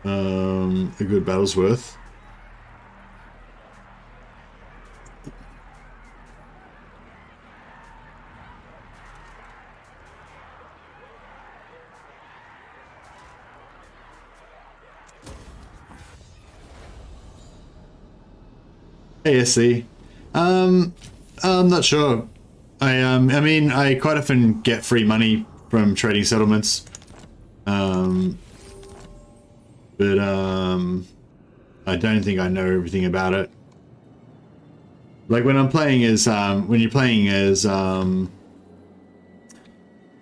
a good battle's worth. ASC. I'm not sure. I mean, I quite often get free money from trading settlements. But I don't think I know everything about it. Like when I'm playing as, when you're playing as,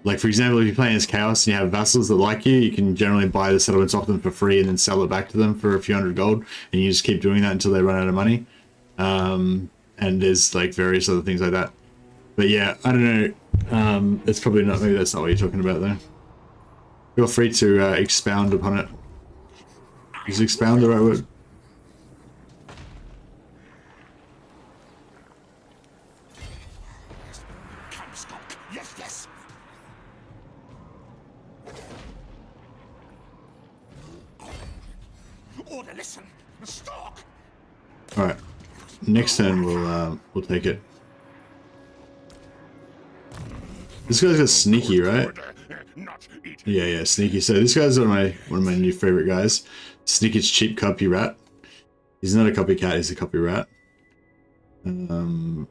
like for example, if you're playing as Chaos and you have vassals that like you can generally buy the settlements off them for free and then sell it back to them for a few hundred gold, and you just keep doing that until they run out of money. And there's like various other things like that. But yeah, I don't know. It's probably not, maybe that's not what you're talking about though. Feel free to expound upon it. Is expound the right word? Yes. Order, listen, stalk. All right. Next turn we'll take it. This guy's got sneaky, right? Yeah, sneaky. So this guy's one of my new favorite guys. Sneaky's cheap copy rat. He's not a copycat, he's a copy rat. And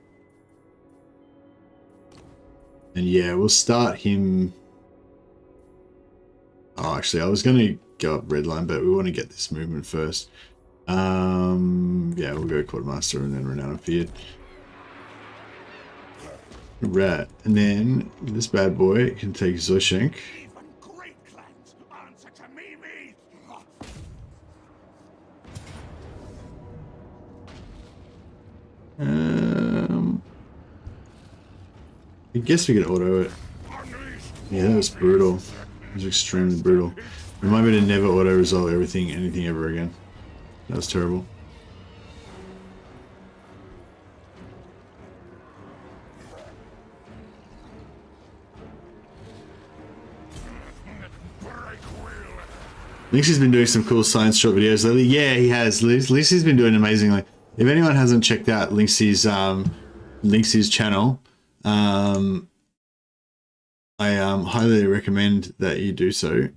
yeah, we'll start him. Oh, actually, I was gonna go up red line, but we want to get this movement first. Yeah, we'll go Quartermaster and then Renown Feared. Rat, and then this bad boy can take Zoshenk. Even great clans answer to me. I guess we could auto it. Yeah, that was brutal. It was extremely brutal. Remind me to never auto resolve anything ever again. That was terrible. Linksy's been doing some cool science short videos lately. Yeah, he has. Linksy's been doing amazingly. If anyone hasn't checked out Linksy's channel, I highly recommend that you do so.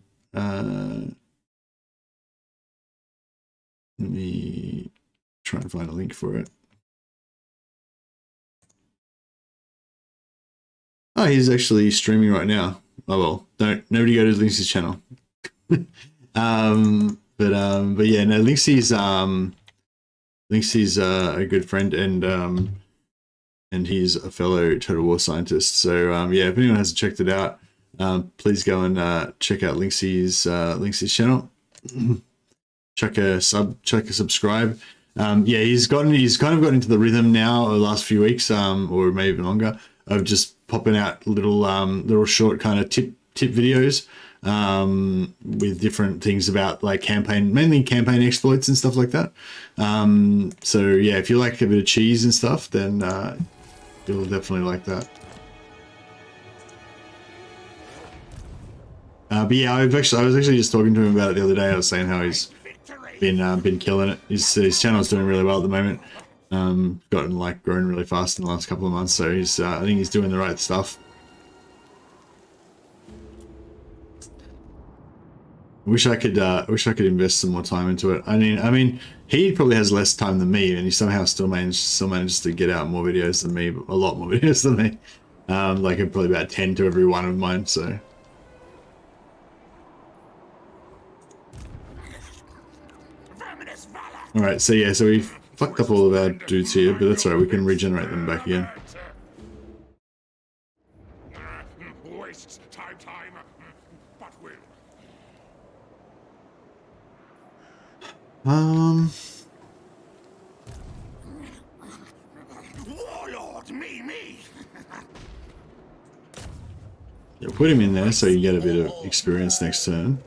Let me try and find a link for it. Oh, he's actually streaming right now. Oh well, nobody go to Linksy's channel. But yeah, no, Linksy's a good friend, and he's a fellow Total War scientist. So yeah, if anyone hasn't checked it out, please go and check out Linksy's channel. Chuck a subscribe. Yeah, he's kind of gotten into the rhythm now the last few weeks, or maybe even longer, of just popping out little short kind of tip videos with different things about like mainly campaign exploits and stuff like that. So yeah, if you like a bit of cheese and stuff, then you'll definitely like that. But yeah, I was actually just talking to him about it the other day. I was saying how he's been killing it. His channel's doing really well at the moment. Gotten like grown really fast in the last couple of months, so he's I think he's doing the right stuff. Wish I could invest some more time into it. I mean, he probably has less time than me, and he somehow still manages to get out more videos than me, a lot more videos than me. Like probably about 10 to every one of mine. So. All right, so yeah, so we fucked up all of our dudes here, but that's alright. We can regenerate them back again. Wastes time, but will. Warlord, me. Yeah, put him in there so you get a bit of experience next turn.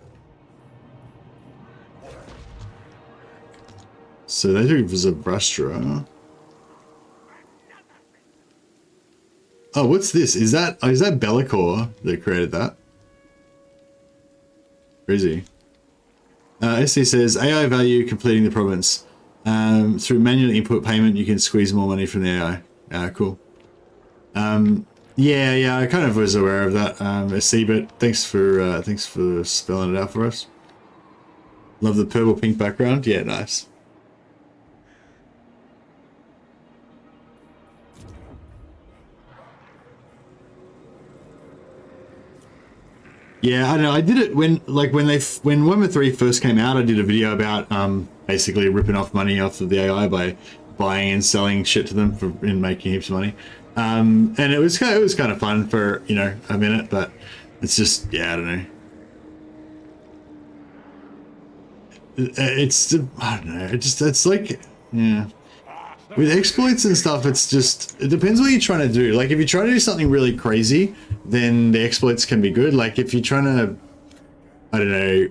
So they took Zabrastra. Oh, what's this? Is that Bellicor that created that? Crazy. SC says AI value completing the province. Through manual input payment, you can squeeze more money from the AI. Cool. Yeah, I kind of was aware of that. SC, but thanks for spelling it out for us. Love the purple pink background. Yeah, nice. Yeah, I know. I did it when Warhammer 3 first came out. I did a video about basically ripping off money off of the AI by buying and selling shit to them and making heaps of money. And it was kind of fun for a minute, but it's just I don't know. I don't know. It's like with exploits and stuff, it depends what you're trying to do. Like if you're trying to do something really crazy, then the exploits can be good. Like if you're trying to, I don't know,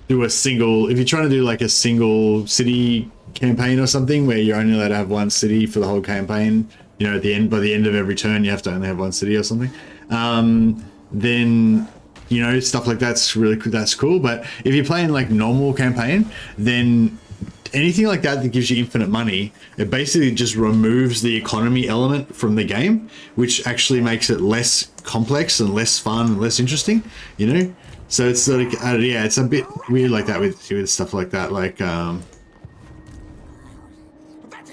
if you're trying to do like a single city campaign or something where you're only allowed to have one city for the whole campaign, by the end of every turn, you have to only have one city or something. Then, stuff like that's cool. But if you're playing like normal campaign, then anything like that gives you infinite money, it basically just removes the economy element from the game, which actually makes it less complex and less fun and less interesting, So it's like, it's a bit weird like that with stuff like that. Like, That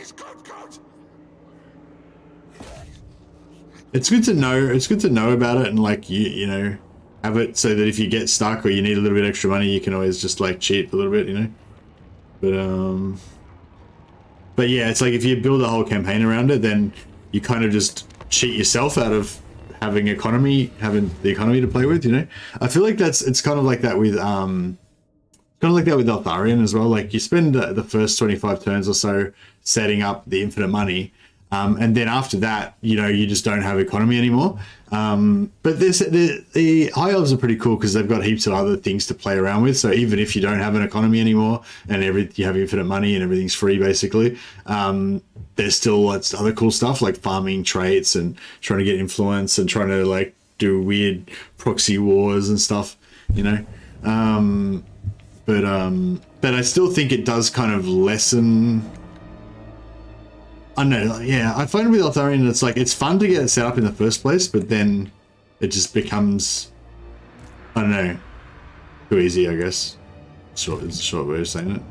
is good. it's good to know. It's good to know about it and like you have it so that if you get stuck or you need a little bit extra money, you can always just like cheat a little bit, But yeah, it's like if you build a whole campaign around it, then you kind of just cheat yourself out of having the economy to play with, I feel like it's kind of like that with Eltharion as well. Like you spend the first 25 turns or so setting up the infinite money, and then after that, you just don't have economy anymore. But the high elves are pretty cool because they've got heaps of other things to play around with. So even if you don't have an economy anymore and you have infinite money and everything's free, basically, there's still lots of other cool stuff like farming traits and trying to get influence and trying to like do weird proxy wars and stuff, But I still think it does kind of lessen. I don't know, I find with Eltharion, it's like, it's fun to get it set up in the first place, but then it just becomes, I don't know, too easy, I guess. It's a short way of saying it.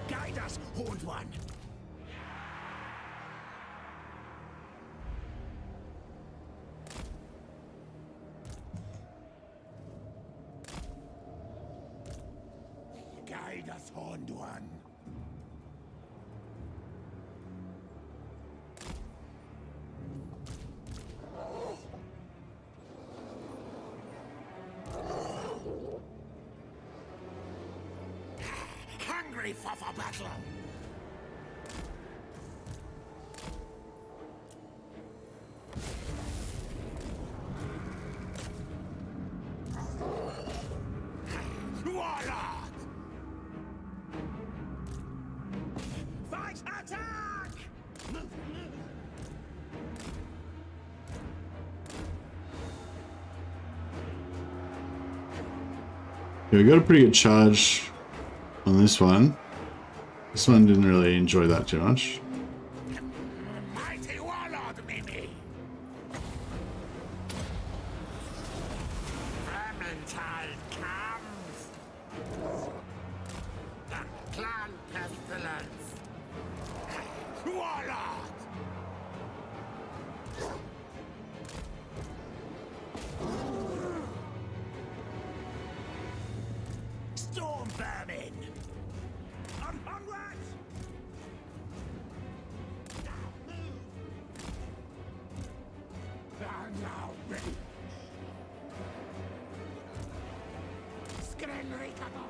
Guide us, Horned One. Guide us, Horned One. Hungry for battle. Yeah, we got a pretty good charge on this one. This one didn't really enjoy that too much. Mighty warlord, Mimi. Vermintide comes. The clan pestilence. Warlord. Storm vermin. Onwards. Now ready. Skrenrikado.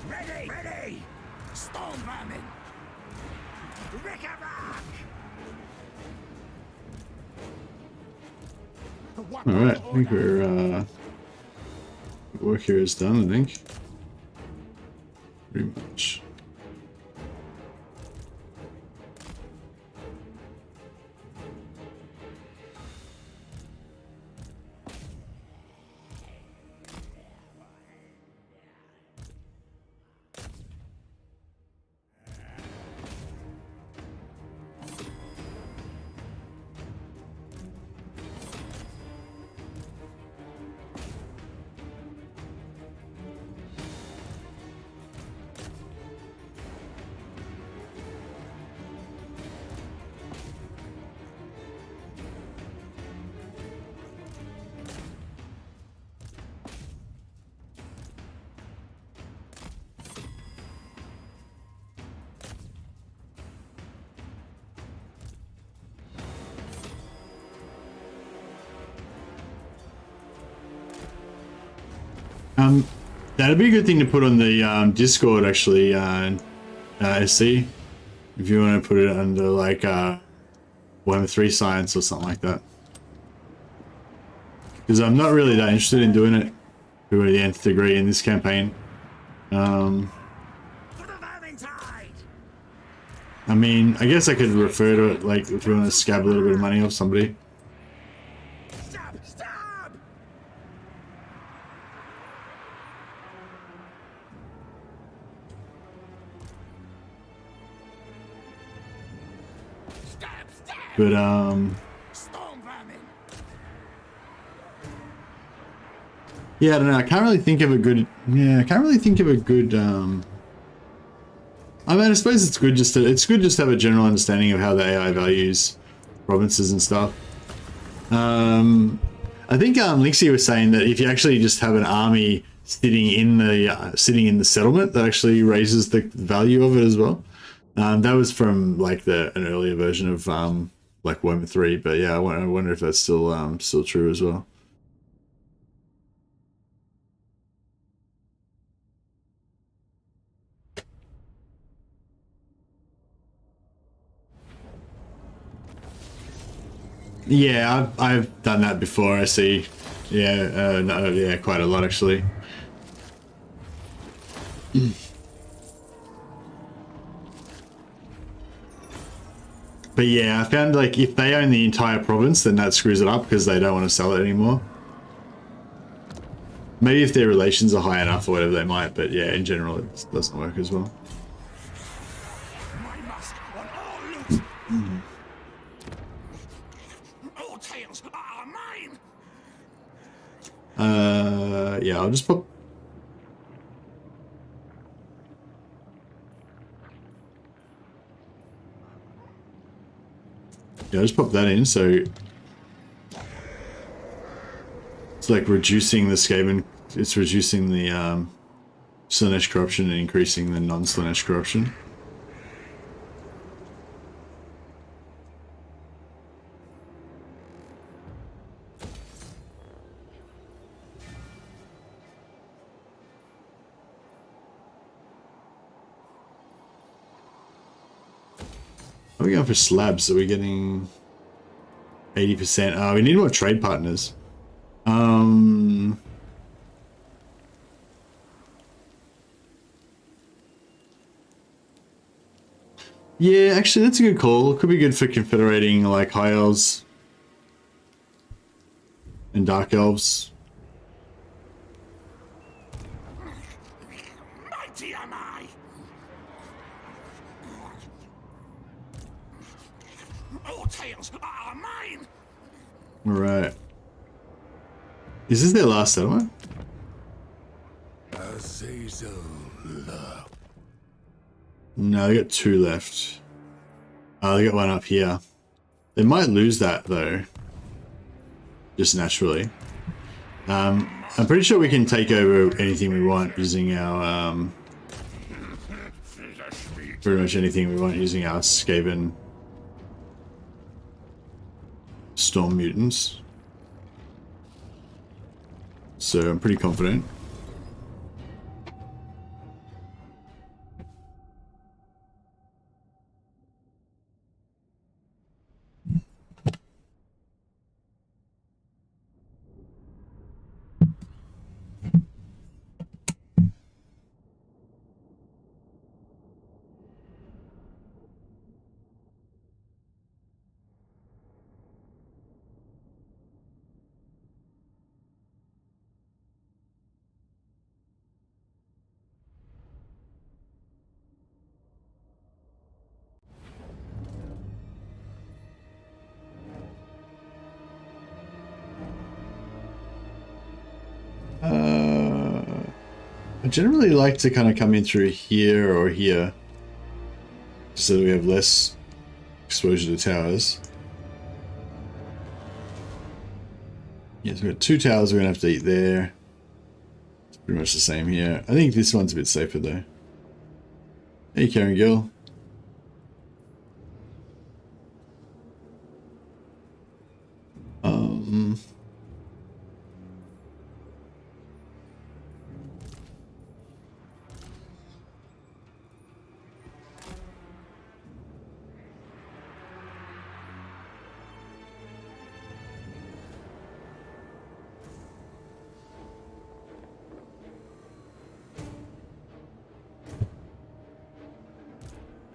Ready, ready. Storm vermin. Rickaback. Alright, I think we're work here is done, I think. Pretty much. That'd be a good thing to put on the Discord, actually, SC, if you want to put it under like Warhammer III science or something like that. Because I'm not really that interested in doing it to the nth degree in this campaign. I mean, I guess I could refer to it, like, if you want to scab a little bit of money off somebody. But yeah, I don't know. I can't really think of a good. Yeah, I can't really think of a good. I mean, I suppose it's good just to have a general understanding of how the AI values provinces and stuff. I think Lixie was saying that if you actually just have an army sitting in the settlement, that actually raises the value of it as well. That was from like an earlier version of like Warhammer 3, but yeah, I wonder if that's still true as well. Yeah, I've done that before. I see. Yeah, no, yeah, quite a lot actually. But yeah, I found like if they own the entire province, then that screws it up because they don't want to sell it anymore. Maybe if their relations are high enough or whatever, they might. But yeah, in general, it doesn't work as well. Yeah, I'll just pop. Yeah, I'll just pop that in, so it's like reducing the Skaven. It's reducing the Slaanesh corruption and increasing the non-Slaanesh corruption. Are we going for slabs? So we're getting 80%. We need more trade partners. Yeah, actually, that's a good call. Could be good for confederating like high elves and dark elves. Mighty am I! All tales are mine! Alright. Is this their last settlement? Azazel. No, they got 2 left. They got 1 up here. They might lose that though. Just naturally. I'm pretty sure we can take over anything we want using our pretty much anything we want using our Skaven Storm Mutants. So I'm pretty confident. I generally like to kind of come in through here or here, so that we have less exposure to towers. Yes, we've got 2 towers we're going to have to eat there. It's pretty much the same here. I think this one's a bit safer though. Hey, Karen Gill.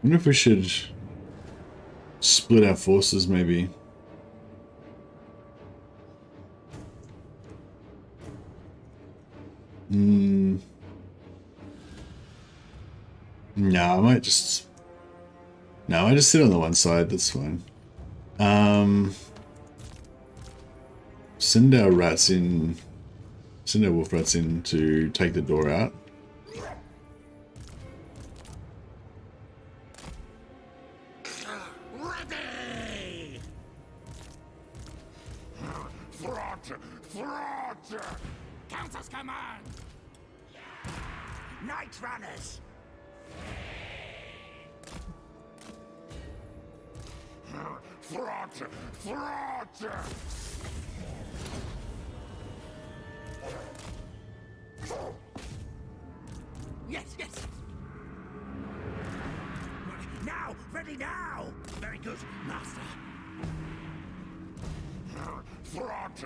I wonder if we should split our forces, maybe. No, I might just... No, I just sit on the one side, that's fine. Send our rats in... Send our wolf rats in to take the door out. Thrott! Countess command! Night runners! Thrott! Yes, yes! Now! Ready now! Very good, master! Thrott!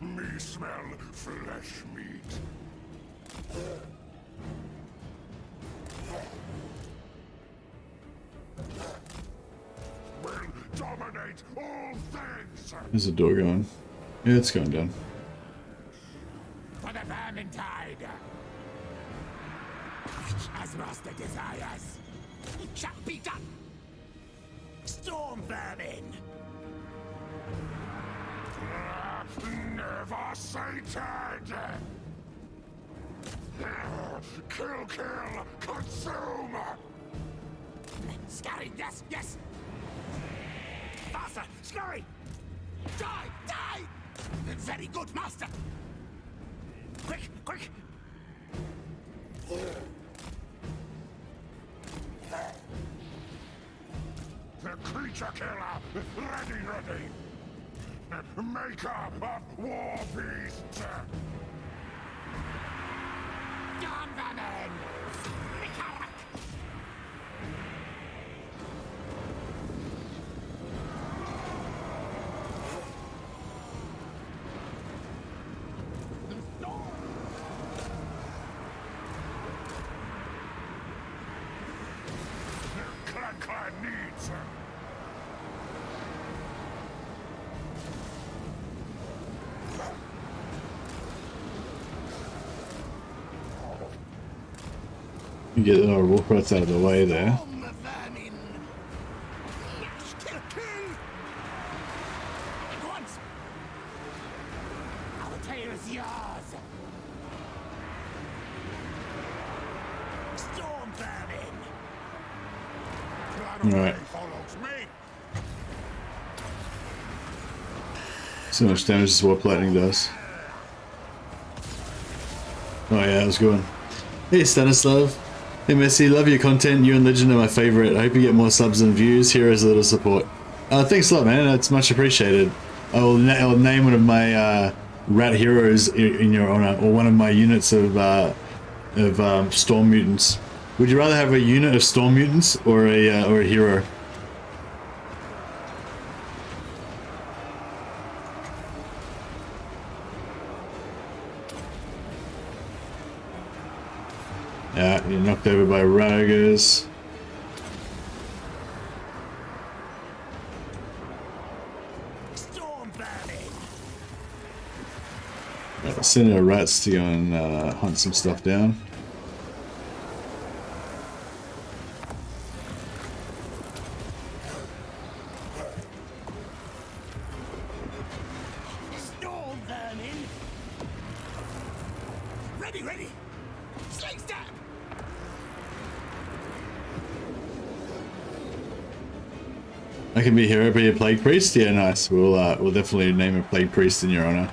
Me smell flesh meat. Will dominate all things. There's a door going. Yeah, it's going down. For the Vermintide. As master desires. It shall be done. Storm vermin. Never sated! Kill, consume! Scurry, yes, yes! Faster, scurry! Die! Very good, master! Quick! The creature killer, ready! Maker of war beasts! Dawn vermin! clan needs. You get our wolf rats out of the way there. Alright. So much damage this warp lightning does. Oh yeah, that was a good one. Hey Stanislav. Hey Messi, love your content. You and Legend are my favorite. I hope you get more subs and views. Here is a little support. Thanks a lot, man. It's much appreciated. I'll name one of my rat heroes in your honor, or one of my units of storm mutants. Would you rather have a unit of storm mutants or a hero? Yeah, you're knocked over by Ragers. Right, send our rats to go and hunt some stuff down. I can be hero, be a plague priest. Yeah, nice. We'll definitely name a plague priest in your honor.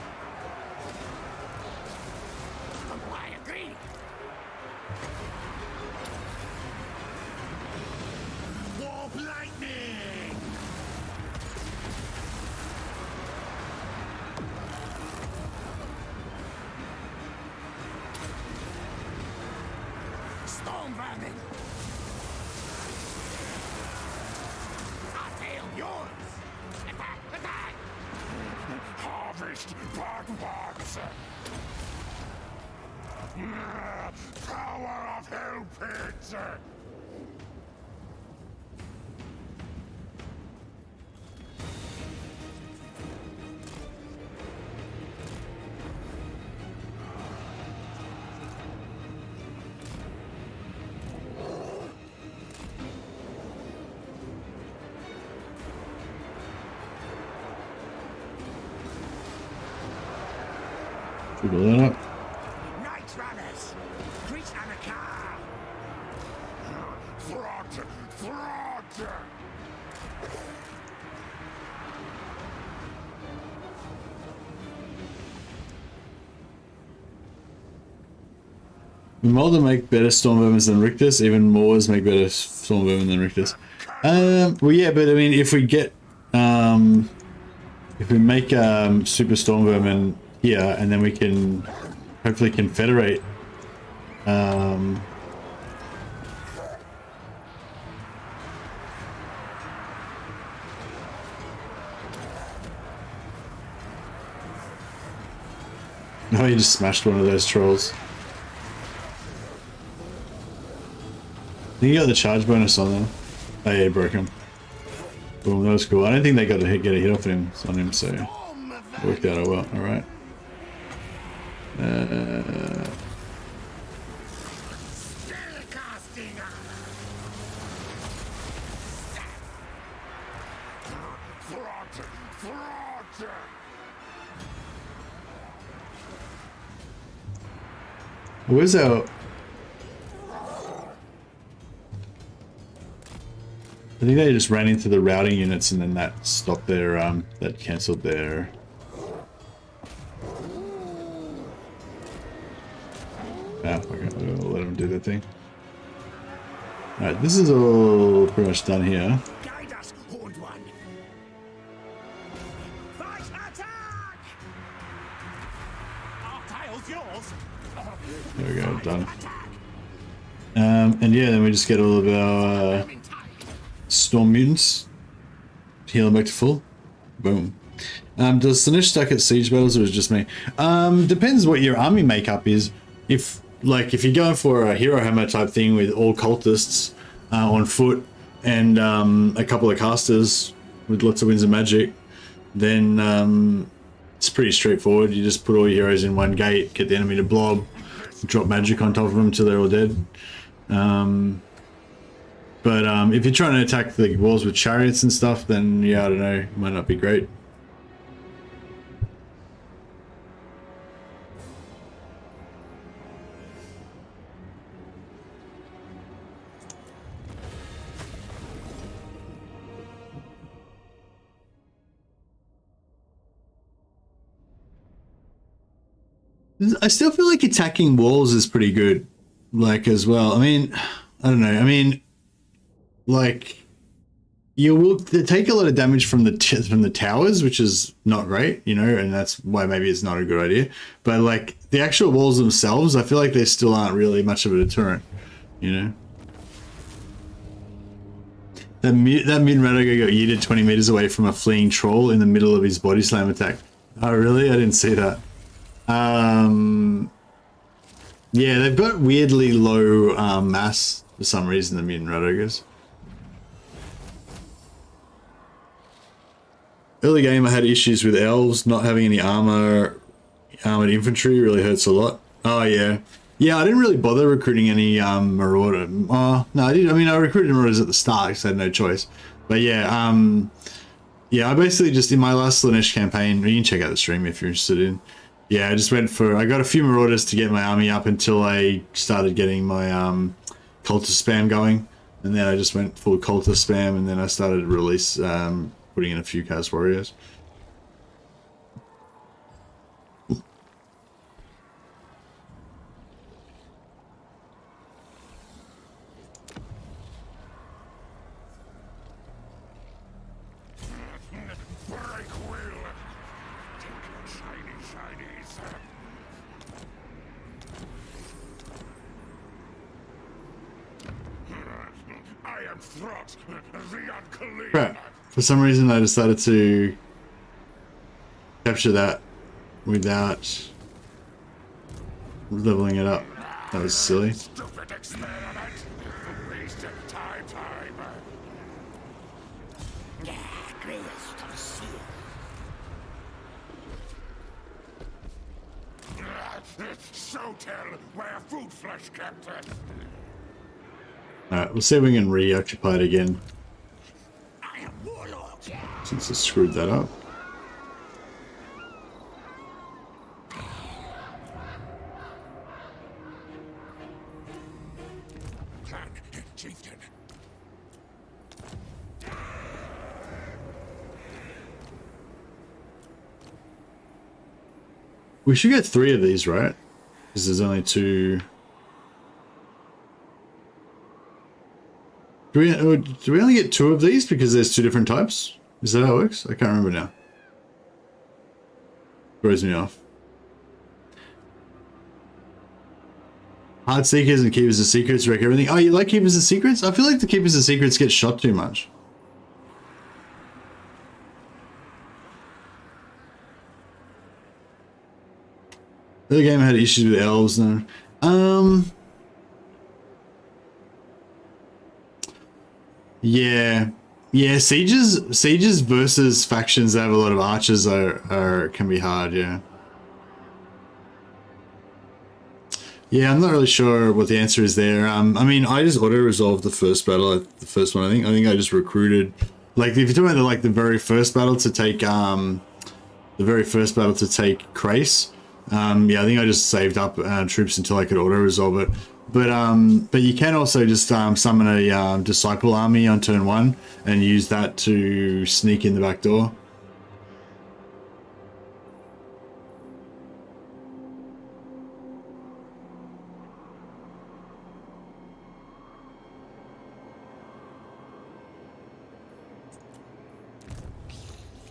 Figure that up. Night runners, greet Anaka. Thrott! Thrott! Will Moulder make better storm vermins than Rictus? Even Moors make better storm vermin than Rictus. Well, yeah, but I mean, if we get, if we make super storm vermin here, and then we can hopefully confederate. No, you just smashed one of those trolls. I think you got the charge bonus on them. Oh yeah, you broke him. Boom, that was cool. I don't think they got to get a hit off him on him, so it worked out well. All right. Where's our... I think they just ran into the routing units and then that stopped their, that cancelled their... Okay, we'll let them do their thing. Alright, this is all pretty much done here. Guide us, Horned One. Fight attack! Our tile's yours. There we go, done. And yeah, then we just get all of our storm mutants. Heal them back to full. Boom. Does Sinesh stack at siege battles or is it just me? Depends what your army makeup is. If you're going for a hero hammer type thing with all cultists on foot, and a couple of casters with lots of winds of magic, then it's pretty straightforward. You just put all your heroes in one gate, get the enemy to blob, drop magic on top of them till they're all dead. But if you're trying to attack the walls with chariots and stuff, then yeah, I don't know, it might not be great. I still feel like attacking walls is pretty good, like, as well. I mean, I don't know. I mean, like, you will take a lot of damage from the towers, which is not great, you know, and that's why maybe it's not a good idea. But like the actual walls themselves, I feel like they still aren't really much of a deterrent, you know. That mutant Radago got yeeted 20 meters away from a fleeing troll in the middle of his body slam attack. Oh, really? I didn't see that. Yeah, they've got weirdly low mass for some reason, the mutant Radagos. Early game, I had issues with elves not having any armored infantry. Really hurts a lot. Oh yeah, yeah. I didn't really bother recruiting any marauder. No, I did. I mean, I recruited marauders at the start because I had no choice. But yeah, yeah. I basically just in my last Slanesh campaign. You can check out the stream if you're interested in. Yeah, I just went for. I got a few marauders to get my army up until I started getting my cultist spam going, and then I just went full cultist spam, and then I started to release. Putting in a few Chaos Warriors. I am Thrott, the Unclean. Crap. For some reason, I decided to capture that without leveling it up. That was silly. Stupid experiment. Waste of time. So tell where food flesh kept it. Alright, we'll see if we can reoccupy it again. I am warlord. Since I screwed that up. Clan chieftain. We should get 3 of these, right? Because there's only 2. Do we only get 2 of these because there's 2 different types? Is that how it works? I can't remember now. Throws me off. Hard Seekers and Keepers of Secrets wreck everything. Oh, you like Keepers of Secrets? I feel like the Keepers of Secrets get shot too much. The game had issues with elves now. Yeah. Yeah, sieges versus factions that have a lot of archers can be hard, yeah. Yeah, I'm not really sure what the answer is there. I mean, I just auto-resolved the first battle, the first one, I think I just recruited, like, if you're talking about the very first battle to take, Krace, yeah, I think I just saved up troops until I could auto-resolve it. But you can also just summon a disciple army on turn 1 and use that to sneak in the back door.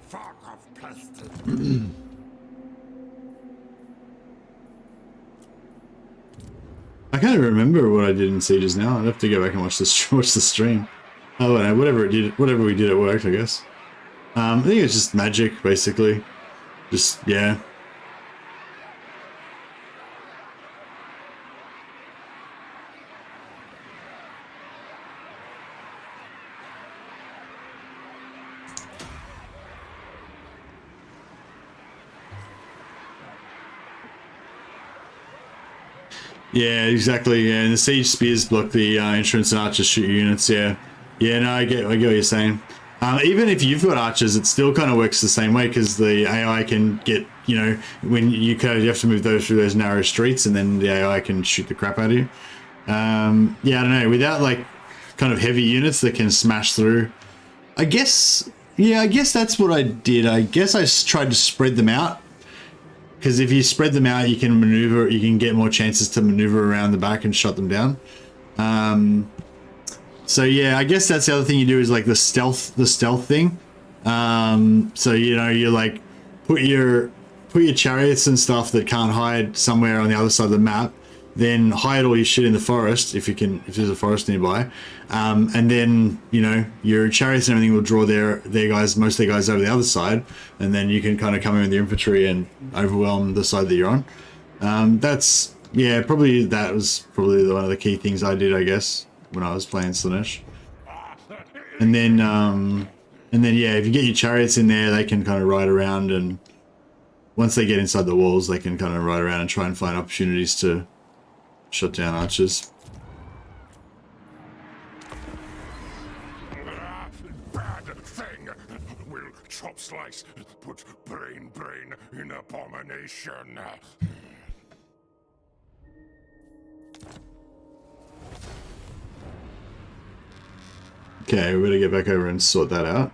Fuck off, pest. I can't remember what I did in Sieges now. I'd have to go back and watch the stream. Oh, well, whatever we did, it worked, I guess. I think it's just magic, basically. Just, yeah. Yeah, exactly. Yeah, and the siege spears block the entrance, and archers shoot units. Yeah, yeah. No, I get what you're saying. Even if you've got archers, it still kind of works the same way because the AI can get, you know, when you have to move those through those narrow streets, and then the AI can shoot the crap out of you. Yeah, I don't know. Without like kind of heavy units that can smash through, I guess. Yeah, I guess that's what I did. I guess I tried to spread them out. Because if you spread them out, you can maneuver. You can get more chances to maneuver around the back and shut them down. So yeah, I guess that's the other thing you do is like the stealth thing. So you know, you like put your chariots and stuff that can't hide somewhere on the other side of the map. Then hide all your shit in the forest if there's a forest nearby, and then you know your chariots and everything will draw their guys, most of their guys over the other side, and then you can kind of come in with the infantry and overwhelm the side that you're on. That's yeah, probably that was probably one of the key things I did, I guess, when I was playing Slaanesh. And then yeah, if you get your chariots in there, they can kind of ride around, and once they get inside the walls, they can kind of ride around and try and find opportunities to shut down archers. Bad thing. Will chop slice. Put brain in abomination. Okay, we better get back over and sort that out.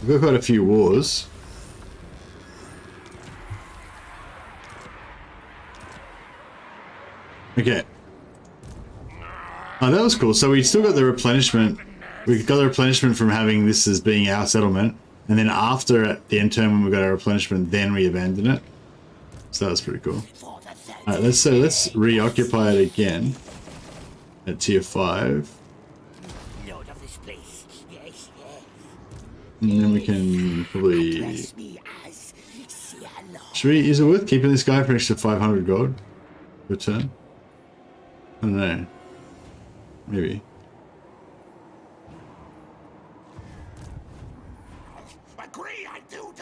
We've got quite a few wars. Okay. Oh, that was cool. So we still got the replenishment. We got the replenishment from having this as being our settlement. And then after, at the end term, when we got our replenishment, then we abandoned it. So that was pretty cool. Alright, let's reoccupy it again. At tier 5. And then we can probably... Is it worth keeping this guy for an extra 500 gold per turn? I don't know. Maybe. Agree, I do.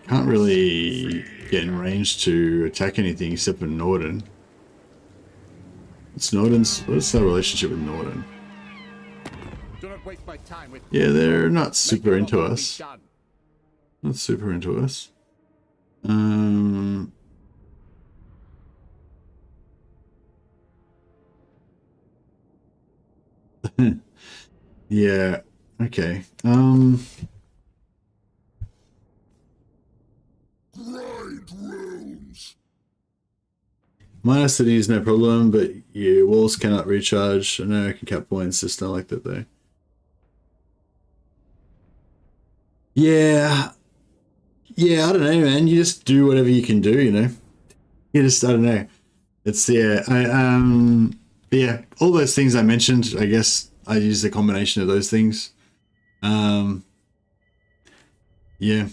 Can't really get in range to attack anything except for Norden. What's our relationship with Norden? Do not waste my time with Yeah, they're not super into us. Not super into us. Yeah, okay. Minus city is no problem, but your walls cannot recharge. I know I can cap points, just don't like that though. Yeah, I don't know, man. You just do whatever you can do, you know. You just, I don't know. It's yeah, yeah, all those things I mentioned. I guess I use a combination of those things. Yeah.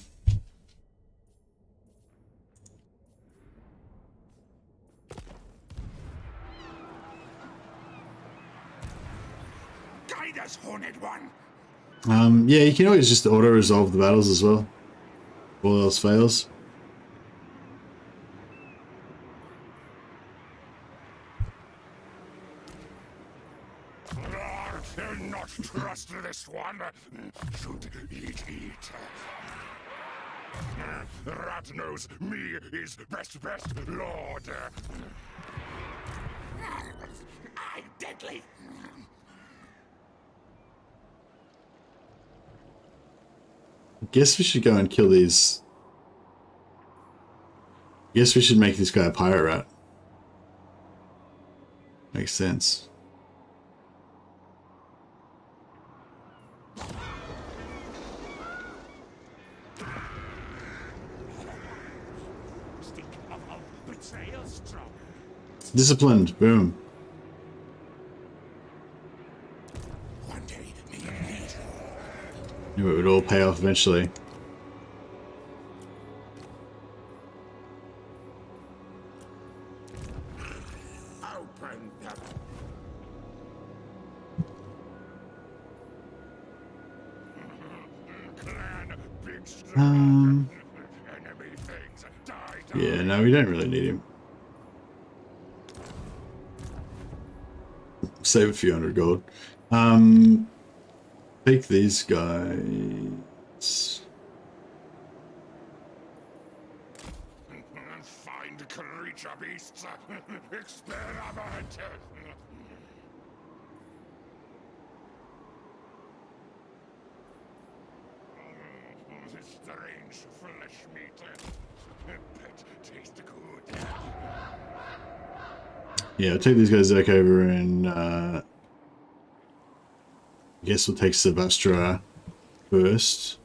Guide us, Horned One. Yeah, you can always just auto-resolve the battles as well. All else fails. Not trust this one. Should eat. Rat knows me is best, Lord. I'm deadly. I guess we should go and kill these. I guess we should make this guy a pirate rat. Makes sense. Stick of betrayal strike. Disciplined. Boom. One day, may you lead. Knew it would all pay off eventually. Open the clan. Big strong. Enemy things. Die. Yeah, no, we don't really need him. Save a few hundred gold. Take these guys. Find creature beasts. Experiment. This strange flesh meat. Pet tastes good. Yeah, I'll take these guys back over and I guess we'll take Sevastra first.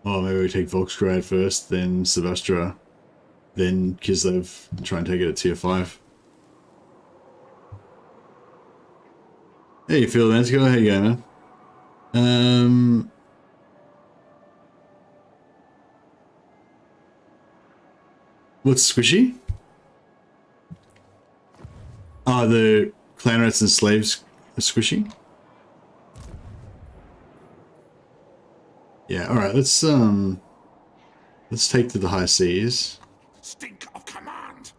Oh, maybe we take Volksgrad first, then Sevastra, then Kislev, and try and take it at tier 5. Hey, Phil Mantico, how you going, man? What's squishy? Oh, the clan rats and slaves are squishy? Yeah, alright, let's take to the high seas. Stink of command.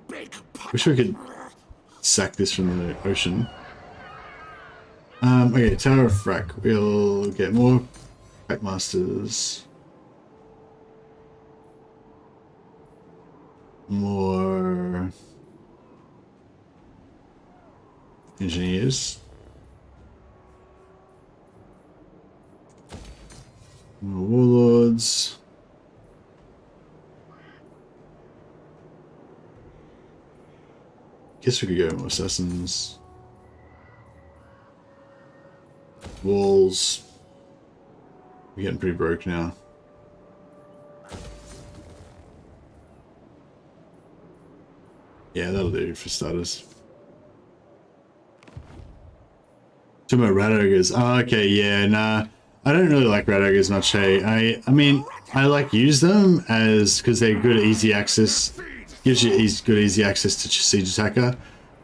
Big Wish we could sack this from the ocean. Okay, Tower of Frack. We'll get more Packmasters. More engineers. More warlords. Guess we could go more assassins. Walls. We're getting pretty broke now. Yeah, that'll do for starters. Talking about rat ogres. Oh, okay, yeah, nah. I don't really like rat ogres much, hey. I mean, I like use them as because they're good easy access. Gives you good easy access to siege attacker.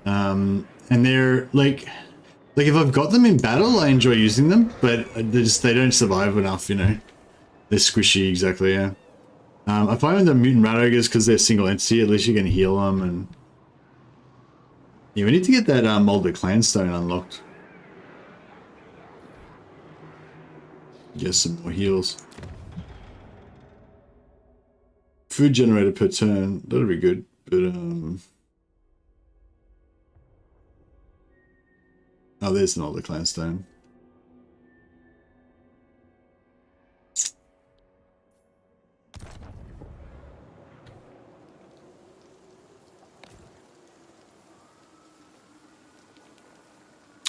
And they're like if I've got them in battle, I enjoy using them, but they don't survive enough, you know. They're squishy, exactly, yeah. I find with the mutant rat ogres because they're single entity, at least you can heal them and. Yeah, we need to get that Moulder clan stone unlocked. Get some more heals. Food generated per turn, that'll be good, but oh, there's an Moulder clan stone.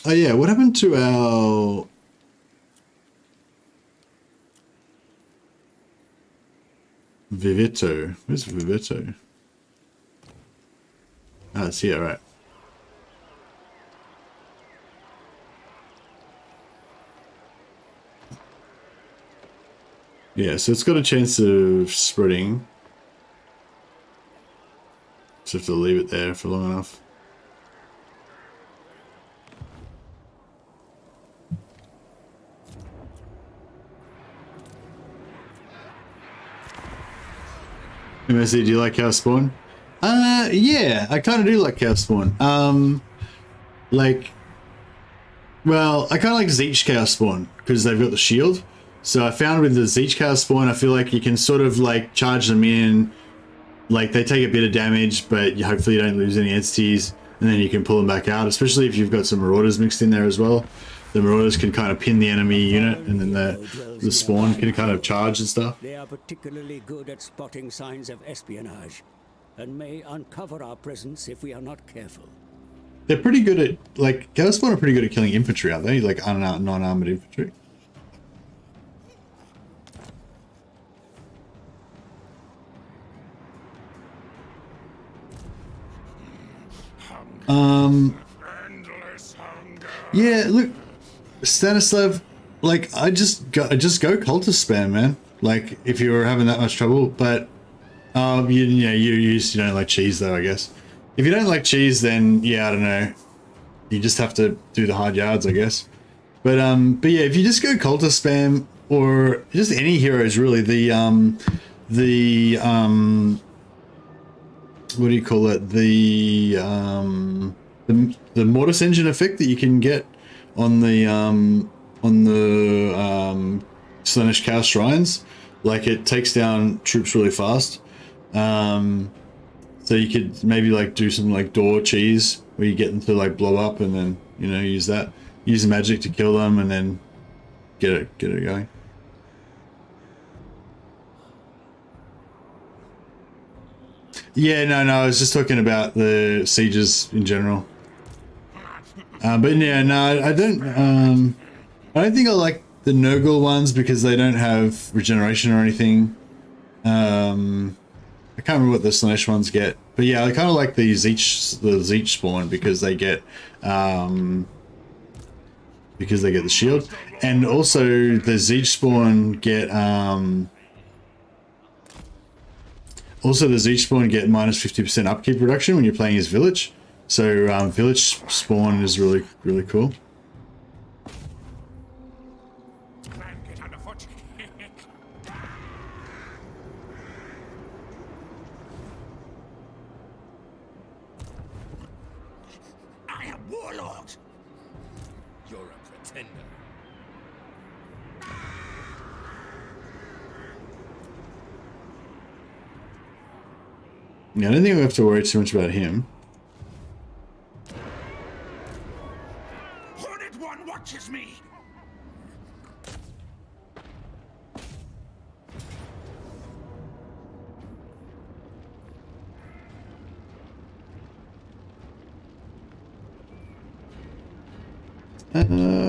Oh yeah, what happened to our Vivetto? Where's Vivetto? Ah, it's here, right. Yeah, so it's got a chance of spreading. Just have to leave it there for long enough. MSC, do you like Chaos Spawn? Yeah, I kind of do like Chaos Spawn. Well, I kind of like Zeech Chaos Spawn because they've got the shield. So I found with the Zeech Chaos Spawn, I feel like you can sort of like charge them in, like they take a bit of damage, but hopefully you don't lose any entities, and then you can pull them back out, especially if you've got some Marauders mixed in there as well. The Marauders can kind of pin the enemy unit, and then the spawn can kind of charge and stuff. They are particularly good at spotting signs of espionage, and may uncover our presence if we are not careful. They're pretty good at, like, Chaos Spawn are pretty good at killing infantry, aren't they? Like, non-armored infantry. Endless hunger. Yeah, look, Stanislav, like I just go cultist spam, man. Like if you were having that much trouble, but you don't like cheese though, I guess. If you don't like cheese, then yeah, I don't know. You just have to do the hard yards, I guess. But yeah, if you just go cultist spam or just any heroes really, the what do you call it? The mortis engine effect that you can get on the Slaanesh Chaos Shrines, like it takes down troops really fast. So you could maybe like do some like door cheese where you get them to like blow up and then, you know, use the magic to kill them and then get it going. Yeah, no, I was just talking about the sieges in general. But yeah, no, I don't think I like the Nurgle ones because they don't have regeneration or anything. I can't remember what the Slaanesh ones get, but yeah, I kind of like the Zeech spawn because they get the shield, and also the Zeech spawn get minus 50% upkeep reduction when you're playing as village. So village spawn is really cool. Get underfoot. I am warlord. You're a pretender. Yeah, I don't think we have to worry too much about him. Horned one watches me.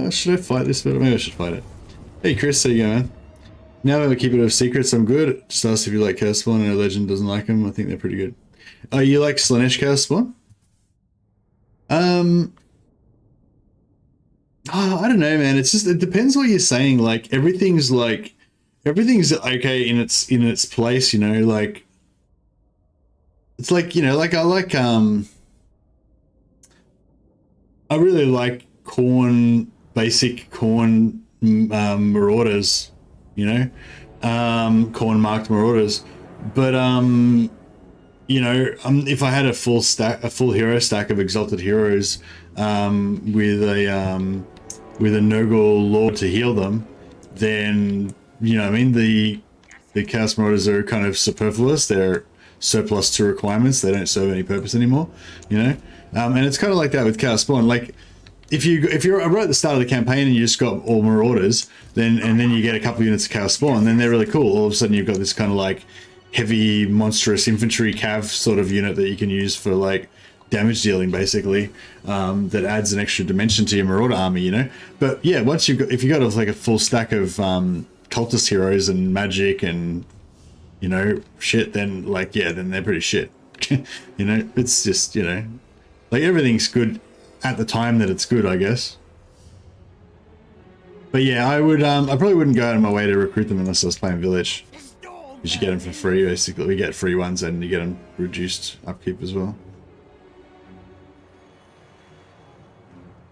Should I fight this? But maybe I should fight it. Hey Chris, how you going, man? Now that I keep it of secrets, I'm good. Just asked if you like Chaos Spawn, and a legend doesn't like them. I think they're pretty good. Oh, you like Slaanesh Chaos Spawn? I don't know, man. It depends what you're saying. Like everything's okay in its place, you know. Like it's like, you know, like I really like basic Khorne Marauders, you know, Khorne marked Marauders, but you know, if I had a full hero stack of exalted heroes with a Nurgle Lord to heal them, then, you know what I mean, the Chaos Marauders are kind of superfluous. They're surplus to requirements. They don't serve any purpose anymore, you know. And it's kind of like that with Chaos Spawn. Like if you're right at the start of the campaign and you just got all Marauders, then you get a couple units of Chaos Spawn, then they're really cool. All of a sudden you've got this kind of like heavy monstrous infantry cav sort of unit that you can use for like damage dealing, basically, that adds an extra dimension to your Marauder army, you know. But yeah, if you got like a full stack of cultist heroes and magic and, you know, shit, then like, yeah, then they're pretty shit. You know, it's just, you know, like everything's good at the time that it's good, I guess. But yeah, I probably wouldn't go out of my way to recruit them unless I was playing Village. Because you get them for free, basically. We get free ones and you get them reduced upkeep as well.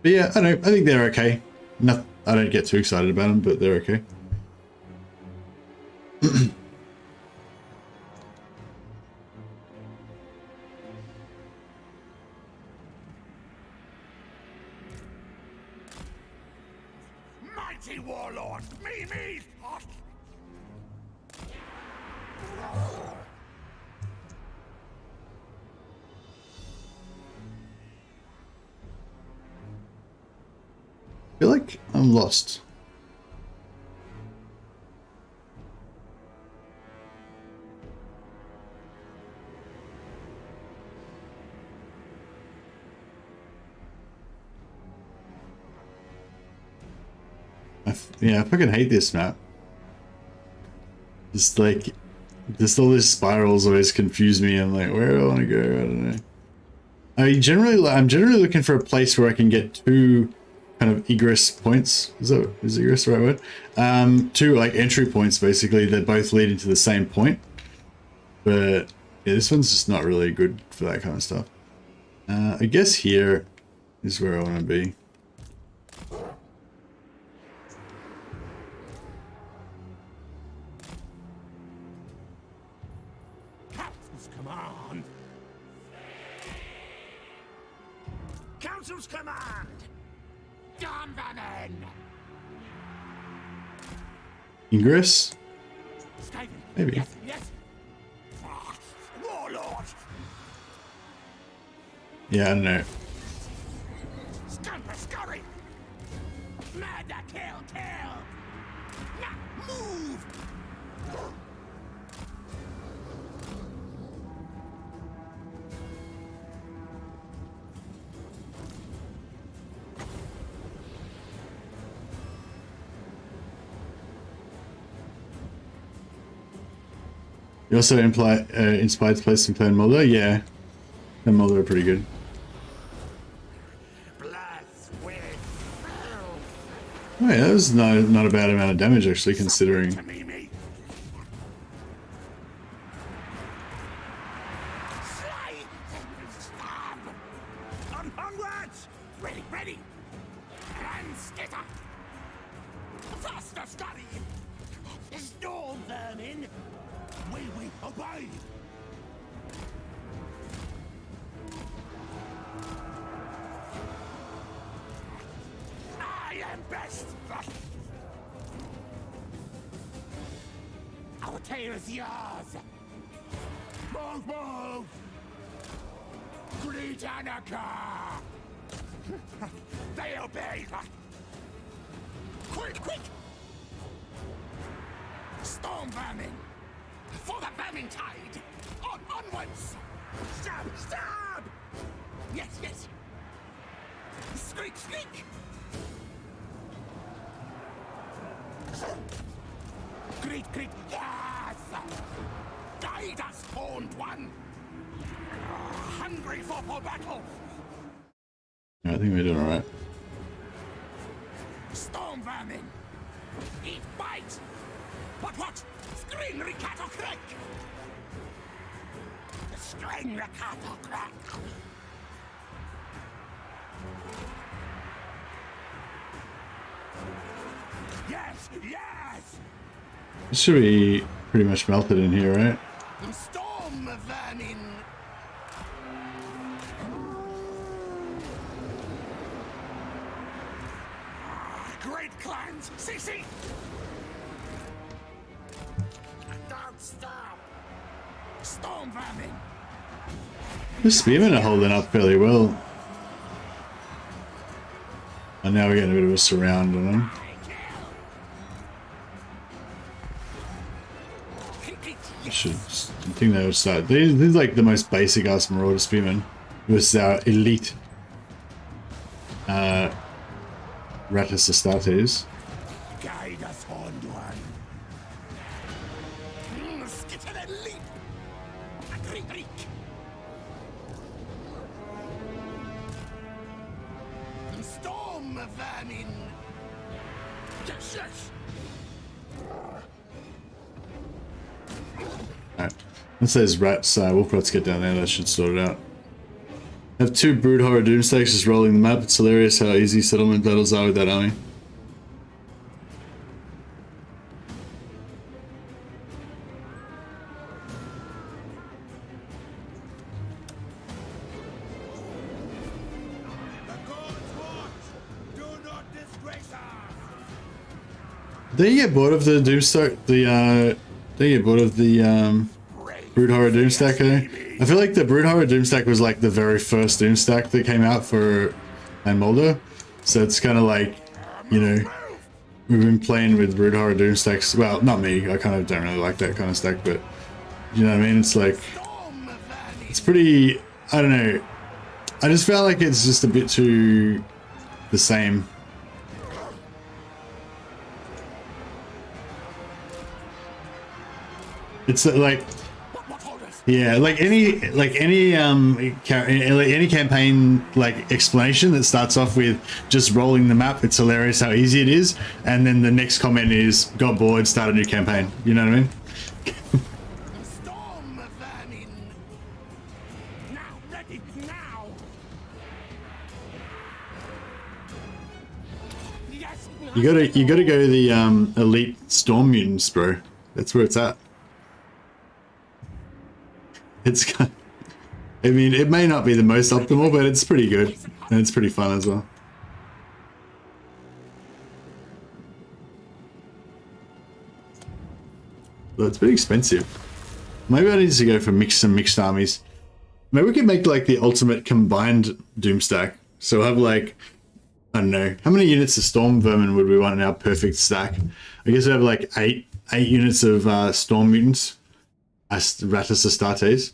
But yeah, I think they're okay. I don't get too excited about them, but they're okay. Mighty warlord, me. I feel like I'm lost. I fucking hate this map. Just like, all these spirals always confuse me. I'm like, where do I want to go? I don't know. I'm generally looking for a place where I can get 2 kind of egress points. Is egress the right word? 2 like entry points basically that both lead into the same point. But yeah, this one's just not really good for that kind of stuff. I guess here is where I want to be. Captain's command. Council's command. Damn Vannon. Ingress? Skaven. Maybe. Yes, yes. Warlord. Yeah, I don't know. Scamper scurry. Murder, kill. Now, move. You also inspired to play some play in Moulder? Yeah. And Moulder are pretty good. Blood, sweat, filth. Oh yeah, that was not a bad amount of damage actually, considering. To me. Slay. Stab. Onwards. Ready. And skitter. Faster, study. Storm vermin. We obey. I am best. Our tale is yours. Move. Great Anarcha. They obey. Quick. Storm vermin. For the vermin tide. Onwards. Stab. Yes. Squeak. Great. Yes. Guide us, horned one. Hungry for battle. Yeah, I think we're doing alright. Storm vermin. Eat bite. What? Screen Ricato crack. Screen Ricato crack. Yes. This should be pretty much melted in here, right? Storm vermin. Great clans. See. Don't stop. Storm vermin. The spearmen are holding up fairly well. And now we're getting a bit of a surround on them. I think they would start. These are like the most basic ass Marauder spearmen. It was our elite Ratus Astartes. Guide us, horned one. Skitter and leap. Creak. Storm vermin. Yes. Alright. Once those rats, wolf rats get down there, that should sort it out. Have 2 Brood Horror Doomstacks just rolling the map. It's hilarious how easy settlement battles are with that army. They get bored of the Doomstack, they get bored of the Brood Horror Doomstack, eh? I feel like the Brood Horror Doomstack was like the very first Doomstack that came out for Moulder. So it's kind of like, you know, we've been playing with Brood Horror Doomstacks. Well, not me, I kind of don't really like that kind of stack, but you know what I mean? It's like, it's pretty, I don't know. I just felt like it's just a bit too the same. It's like, Yeah, like any campaign like explanation that starts off with just rolling the map, it's hilarious how easy it is, and then the next comment is got bored, start a new campaign. You know what I mean? Storm vermin. Now, ready, now. Yes. You gotta go to the elite storm mutants, bro. That's where it's at. It's I mean, it may not be the most optimal, but it's pretty good and it's pretty fun as well. But it's pretty expensive. Maybe I need to go for some mixed armies. Maybe we could make like the ultimate combined doom stack. So we'll have like, I don't know, how many units of storm vermin would we want in our perfect stack? I guess we have like eight units of storm mutants, Ratus Astartes,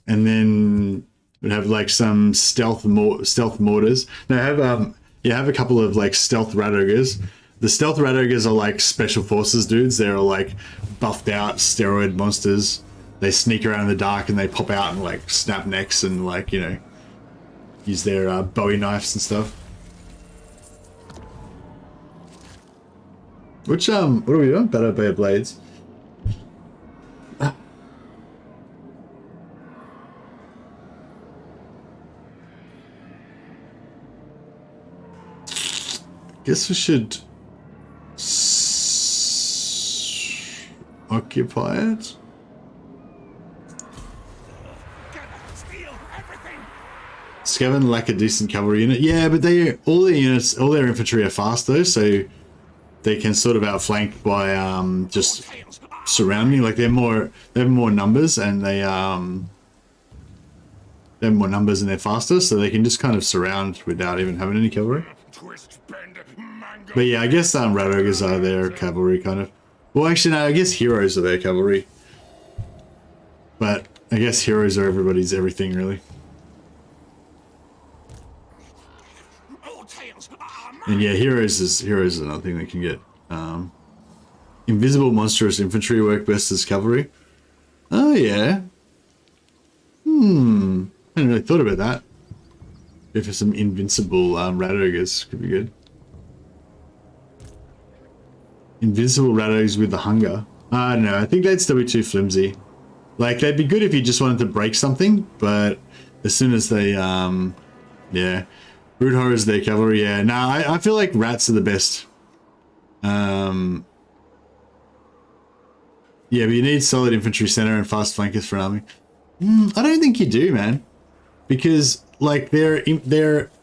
and then we'd have like some stealth mortars. Now have a couple of like stealth rat ogres. The stealth rat ogres are like special forces dudes. They're like buffed out steroid monsters. They sneak around in the dark and they pop out and like snap necks and like, you know, use their Bowie knives and stuff. Which what are we doing? Battle Bear Blades. Guess we should occupy it. Skaven lack a decent cavalry unit. Yeah, but all their infantry are fast though, so they can sort of outflank by just surrounding. Like they have more numbers and they have more numbers and they're faster, so they can just kind of surround without even having any cavalry. But yeah, I guess rat ogres are their cavalry kind of. Well, actually no, I guess heroes are their cavalry. But I guess heroes are everybody's everything really. And yeah, heroes is another thing that can get invisible monstrous infantry work best as cavalry. Oh yeah. I hadn't really thought about that. If some invincible rat ogres could be good. Invincible rat ogres with the hunger. I don't know. I think they'd still be too flimsy. Like they'd be good if you just wanted to break something, but as soon as they yeah. Brood horrors, their cavalry, yeah. Nah, I feel like rats are the best. Yeah, but you need solid infantry center and fast flankers for an army. I don't think you do, man. Because, like, their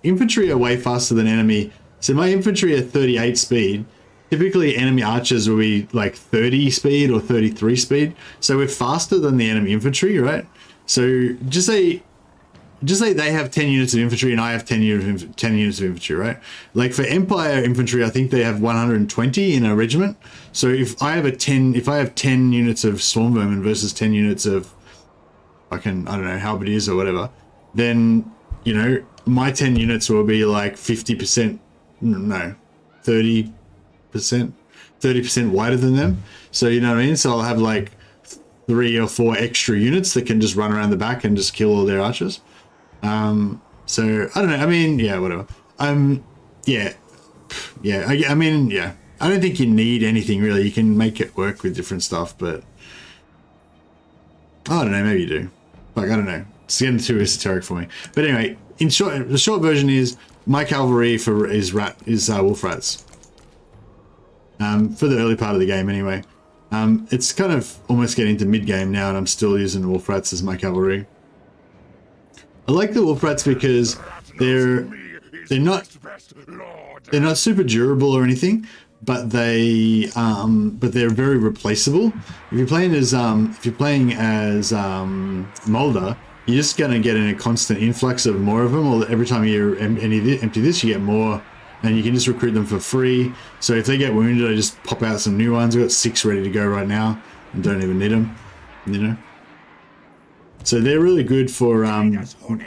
infantry are way faster than enemy. So my infantry are 38 speed. Typically, enemy archers will be, like, 30 speed or 33 speed. So we're faster than the enemy infantry, right? So just say they have 10 units of infantry and I have 10 units of infantry, right? Like for Empire infantry, I think they have 120 in a regiment. So if I have 10 units of Swarm Vermin versus 10 units of I don't know, halberdiers or whatever, then, you know, my 10 units will be like 50%, no, 30% wider than them. So, you know what I mean? So I'll have like 3 or 4 extra units that can just run around the back and just kill all their archers. So I don't know. I mean, yeah, whatever. Yeah. I mean, yeah. I don't think you need anything really. You can make it work with different stuff, but I don't know. Maybe you do. Like I don't know. It's getting too esoteric for me. But anyway, in short, the short version is my cavalry is wolf rats. For the early part of the game, anyway. It's kind of almost getting to mid game now, and I'm still using wolf rats as my cavalry. I like the wolf rats because they're not super durable or anything, but they're very replaceable. If you're playing as Moulder, you're just gonna get in a constant influx of more of them. Or every time you empty this, you get more, and you can just recruit them for free. So if they get wounded, I just pop out some new ones. I've got 6 ready to go right now, and don't even need them. You know. So they're really good for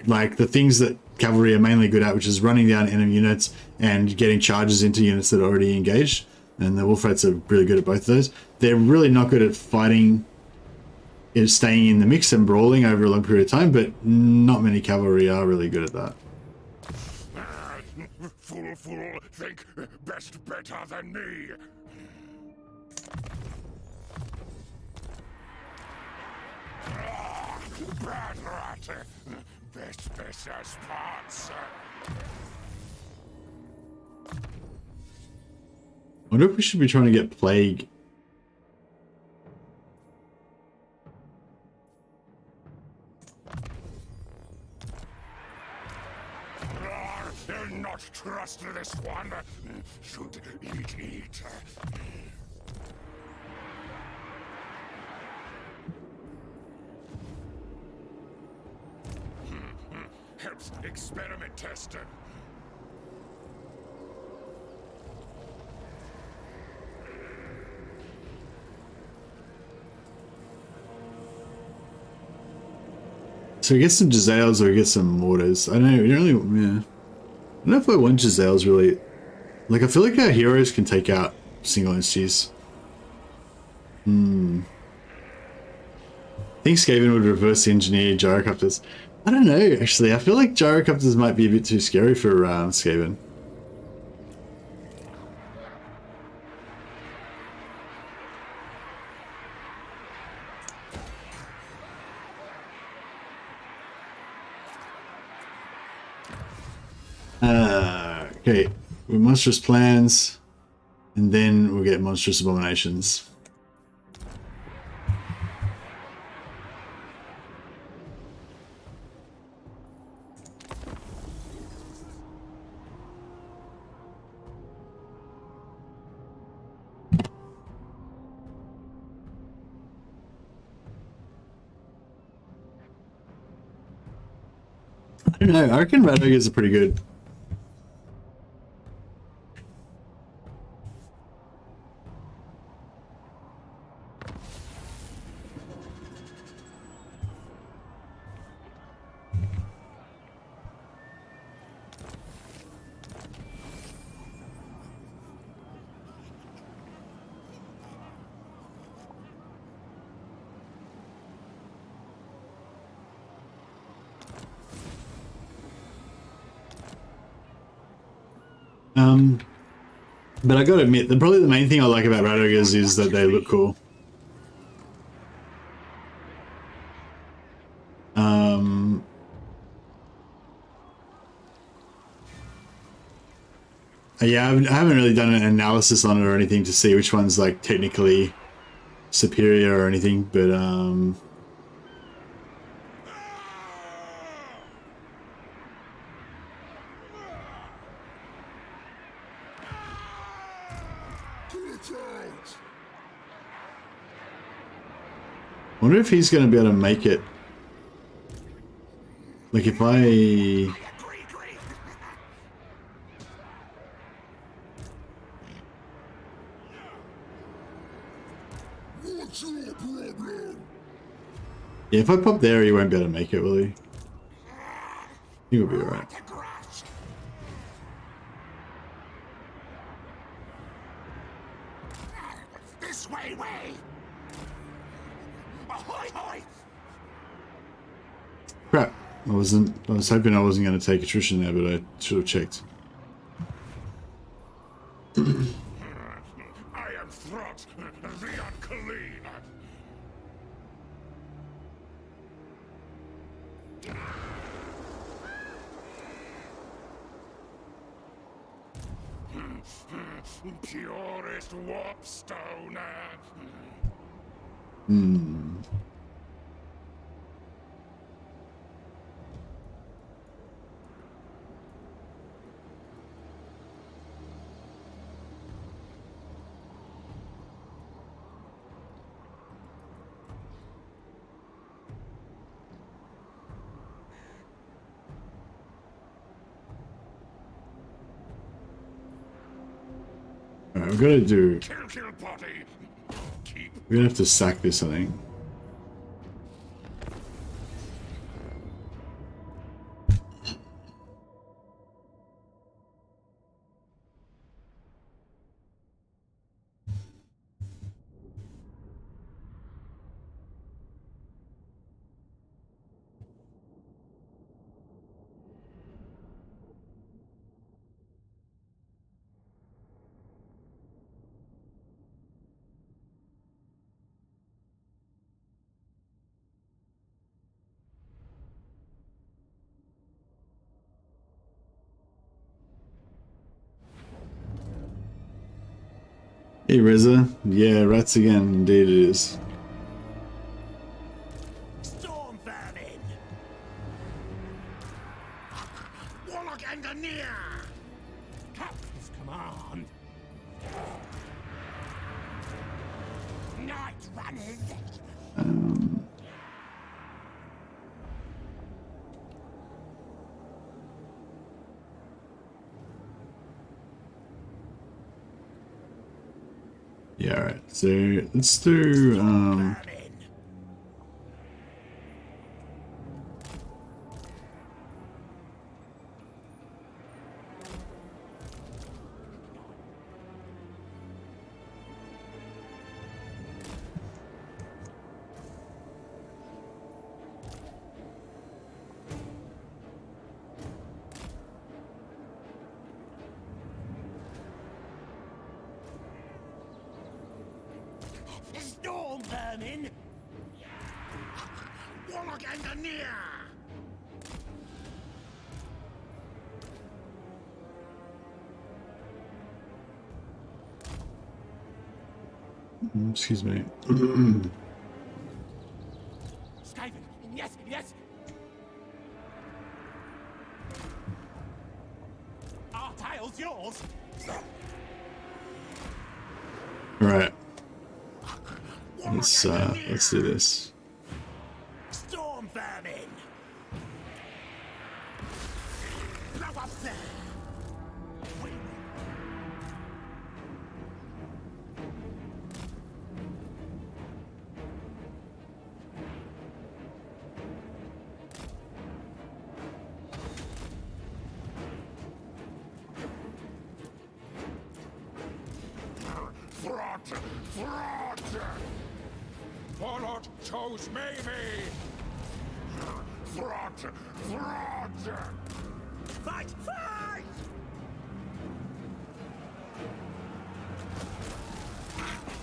like the things that cavalry are mainly good at, which is running down enemy units and getting charges into units that are already engaged. And the wolf rats are really good at both of those. They're really not good at fighting is staying in the mix and brawling over a long period of time, but not many cavalry are really good at that. Fool, think best better than me. Bad rat. Best as parts. I wonder if we should be trying to get plague. Not trust this one. Should eat. Helps experiment tester. So we get some Giselles or we get some Mortars. I don't know. We don't really. Yeah. I don't know if I want Giselles really. Like, I feel like our heroes can take out single entities. I think Skaven would reverse engineer gyrocopters. I don't know, actually. I feel like gyrocopters might be a bit too scary for Skaven. Okay, with monstrous plans, and then we'll get monstrous abominations. I don't know, I reckon Rat Ogres are pretty good. But I gotta admit, probably the main thing I like about Rat Ogres is that they look cool. Yeah, I haven't really done an analysis on it or anything to see which one's like technically superior or anything, but I wonder if he's going to be able to make it. Like if I... Yeah, if I pop there, he won't be able to make it, will he? He will be alright. This way. Ahoy, hoy! Crap. I was hoping I wasn't going to take attrition there, but I should have checked. I am Thrott, the Unclean. Purest warpstone. Alright, we're gonna do... Kill body. Keep. We're gonna have to sack this, I think. Hey Reza. Yeah, rats again. Indeed it is. Storm vermin. Warlock and near. Captain's command. Night runners. Yeah, alright. So let's do Vermin. Storm vermin. Warlock and near. excuse me. Skaven. Yes, yes. Our tile's yours. Alright. Let's do this. Storm vermin. Blow up there. Thrott! Thrott! Warlord chose Mamie! Thrott! Thrott! Fight! Fight!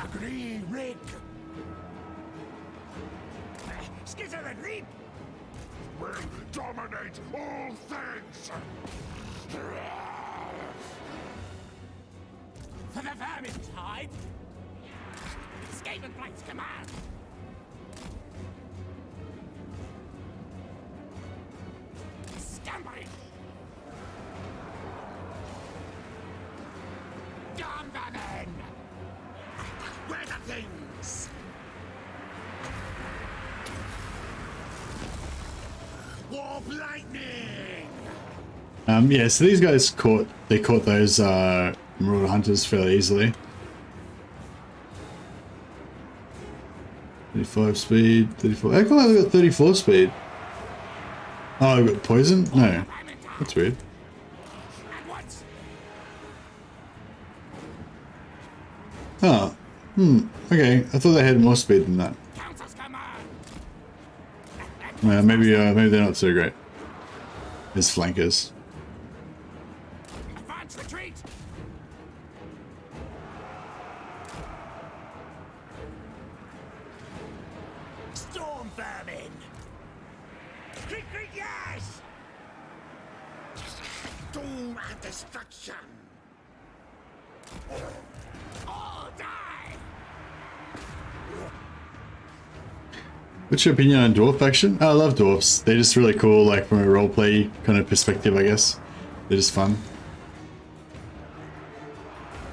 Agree, rig. Skitter and reap. We dominate all things! For the vermin tide. Skaven Flight's command. Scampery. Darn vermin. Where the things? Warp lightning. Yeah, so these guys caught those Marauder Hunters fairly easily. 35 speed, 34. How come I've got 34 speed? Oh, I've got poison? No. That's weird. At once. Oh. Okay. I thought they had more speed than that. Council's command. Maybe they're not so great. As flankers. Advance retreat. Storm vermin. Creep, creep, yes. Doom and destruction. All die. What's your opinion on dwarf faction? Oh, I love dwarfs. They're just really cool, like from a roleplay kind of perspective, I guess. They're just fun.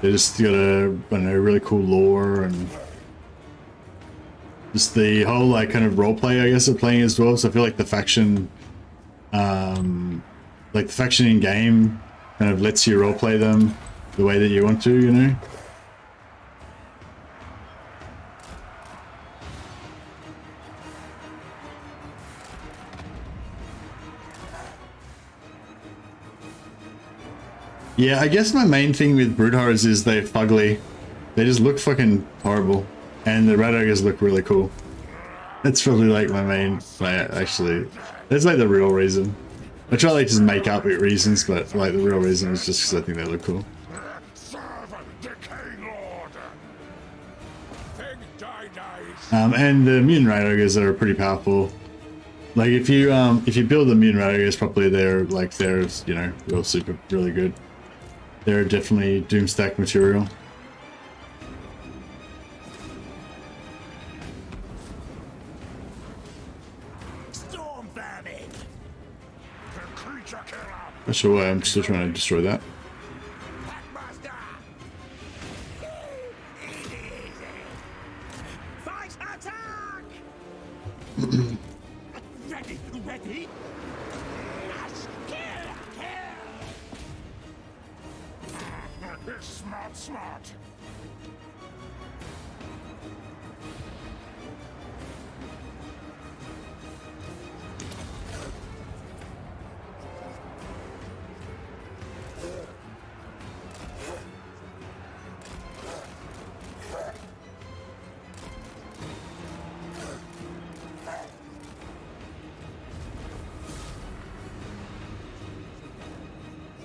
They just got a, I don't know, really cool lore and just the whole like kind of roleplay, I guess, of playing as dwarves. I feel like the faction, like the faction in game, kind of lets you roleplay them the way that you want to, you know. Yeah, I guess my main thing with Brood Horrors is they're fugly. They just look fucking horrible. And the Rat Ogres look really cool. That's probably like my main, actually, that's like the real reason. I try like just make up reasons, but like the real reason is just because I think they look cool. Serve Decay Lord! Thing dies! And the Mutant Rat Ogres are pretty powerful. Like if you build the Mutant Rat Ogres properly, they're you know, really good. They're definitely Doomstack material. Creature killer. Not sure why I'm still trying to destroy that. Packmaster! Easy, easy. Fight attack! Ready, ready? Yes, kill, kill! Smart, smart.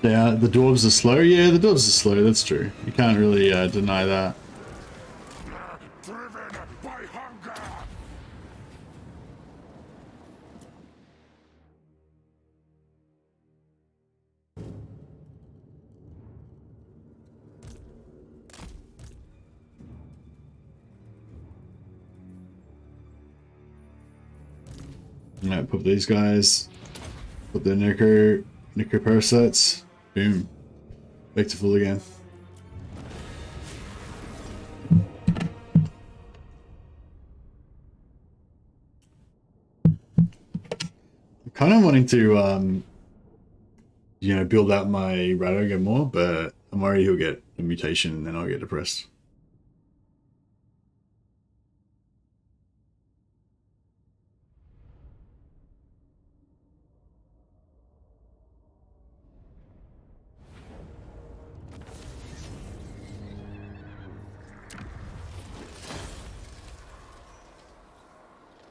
Yeah, the dwarves are slow. Yeah, the dwarves are slow. That's true. You can't really deny that. Driven by hunger. Alright, put these guys. Put the necro parasites. Boom. Back to full again. I'm kind of wanting to, you know, build out my Radogre more, but I'm worried he'll get a mutation and then I'll get depressed.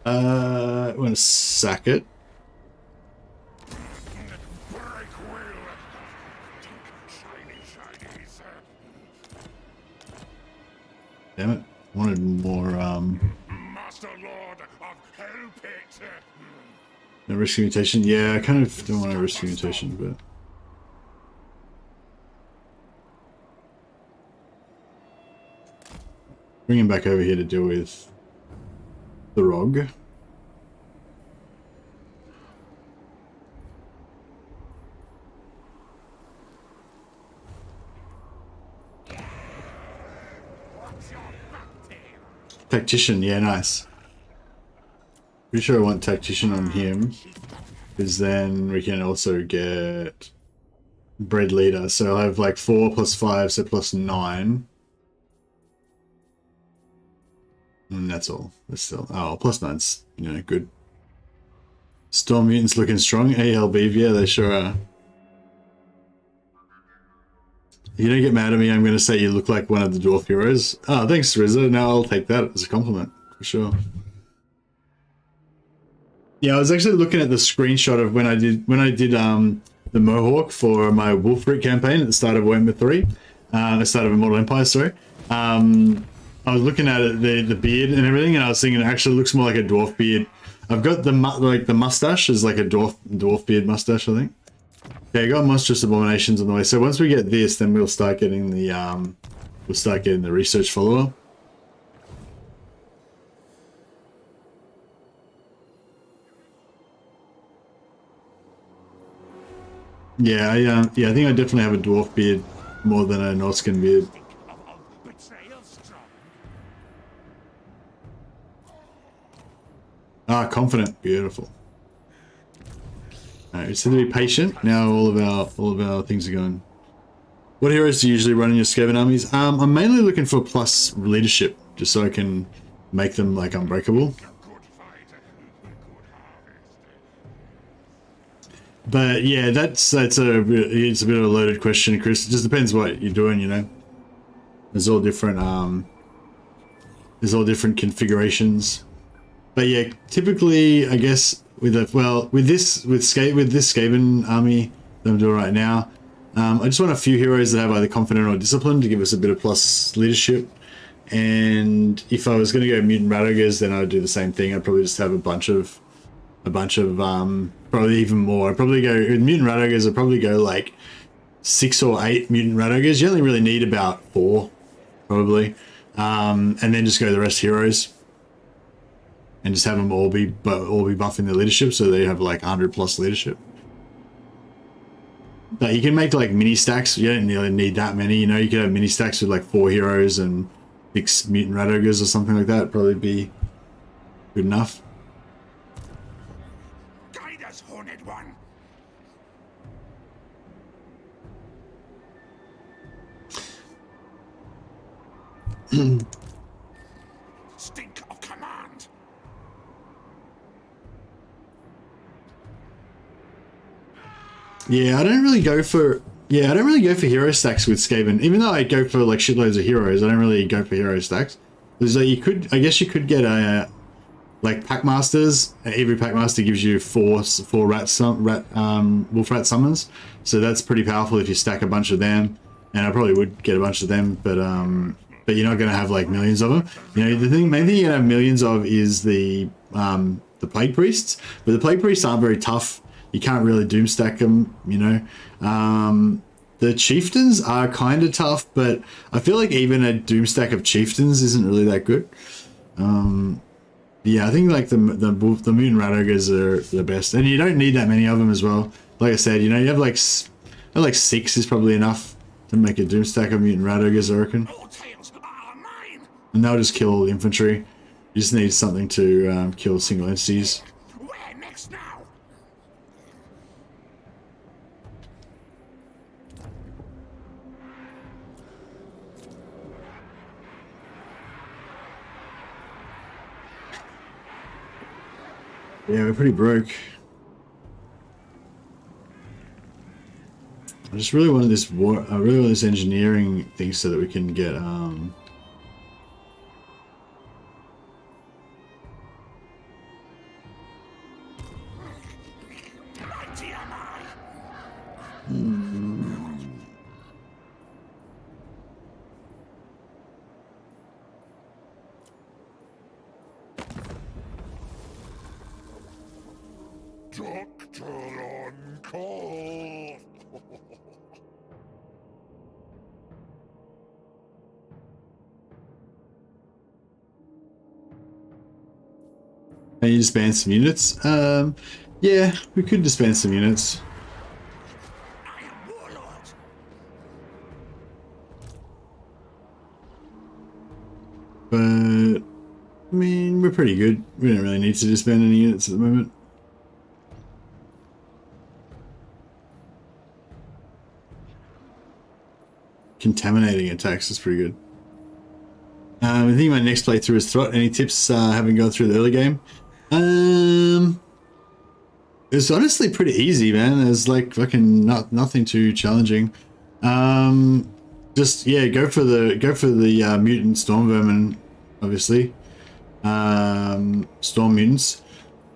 I'm gonna sack it. Break will. Shiny, shinies. Damn it. Wanted more, Master Lord of Hellpit. no risk mutation. Yeah, I kind of don't want a risk mutation, but bring him back over here to deal with the Rog. Tactician, yeah, nice. Pretty sure I want Tactician on him, because then we can also get Bread Leader. So I have like 4 plus 5, so plus 9. And that's all. That's still, oh, plus 9's, you know, good. Storm Mutants looking strong. ALB, yeah, they sure are. You don't get mad at me, I'm going to say you look like one of the dwarf heroes. Oh, thanks, Rizzo. Now I'll take that as a compliment, for sure. Yeah, I was actually looking at the screenshot of when I did the Mohawk for my Wolfric campaign at the start of Warhammer 3. The start of Immortal Empires, sorry. I was looking at it, the beard and everything, and I was thinking it actually looks more like a dwarf beard. I've got the mustache is like a dwarf beard mustache, I think. Okay, I got monstrous abominations on the way. So once we get this, then we'll start getting the research follower. Yeah, I think I definitely have a dwarf beard more than a Nordskin beard. Ah, confident, beautiful. Alright, we just need to be patient. Now all of our things are going. What heroes do you usually run in your Skaven armies? I'm mainly looking for plus leadership, just so I can make them like unbreakable. But yeah, it's a bit of a loaded question, Chris. It just depends what you're doing, you know. There's all different configurations. But yeah, typically I guess with this Skaven army that I'm doing right now, I just want a few heroes that have either confident or discipline to give us a bit of plus leadership. And if I was going to go mutant Radogres, then I'd do the same thing. I'd probably just have a bunch of probably even more. I'd probably go with mutant Radogres. I'd probably go like 6 or 8 mutant Radogres. You only really need about 4, probably, and then just go the rest heroes, and just have them all be buffing their leadership, so they have like 100 plus leadership. But you can make like mini stacks. You don't really need that many. You know, you could have mini stacks with like 4 heroes and 6 mutant rat ogres or something like that. It'd probably be good enough. Guide us, Horned One. Stink of command. Yeah, I don't really go for hero stacks with Skaven. Even though I go for like shitloads of heroes, I don't really go for hero stacks. There's like I guess you could get a like packmasters. Every packmaster gives you 4 wolf rat summons, so that's pretty powerful if you stack a bunch of them. And I probably would get a bunch of them, but you're not gonna have like millions of them. You know, the main thing you're gonna have millions of is the plague priests, but the plague priests aren't very tough. You can't really doom stack them, you know. The chieftains are kind of tough, but I feel like even a doom stack of chieftains isn't really that good. Yeah, I think like the mutant rat ogres are the best, and you don't need that many of them as well. Like I said, you know, you have like 6 is probably enough to make a doom stack of mutant rat ogres, I reckon. All tails are mine. And they'll just kill infantry. You just need something to kill single entities. Where next now? Yeah, we're pretty broke. I just really wanted this I really want this engineering thing so that we can get Mighty am I. Doctor on call. Can you disband some units? Yeah, we could disband some units. I am warlord. But I mean, we're pretty good. We don't really need to disband any units at the moment. Contaminating attacks is pretty good. I think my next playthrough is Thrott. Any tips having gone through the early game? It's honestly pretty easy, man. There's like fucking nothing too challenging. Just yeah, go for the mutant storm vermin, obviously. Storm mutants,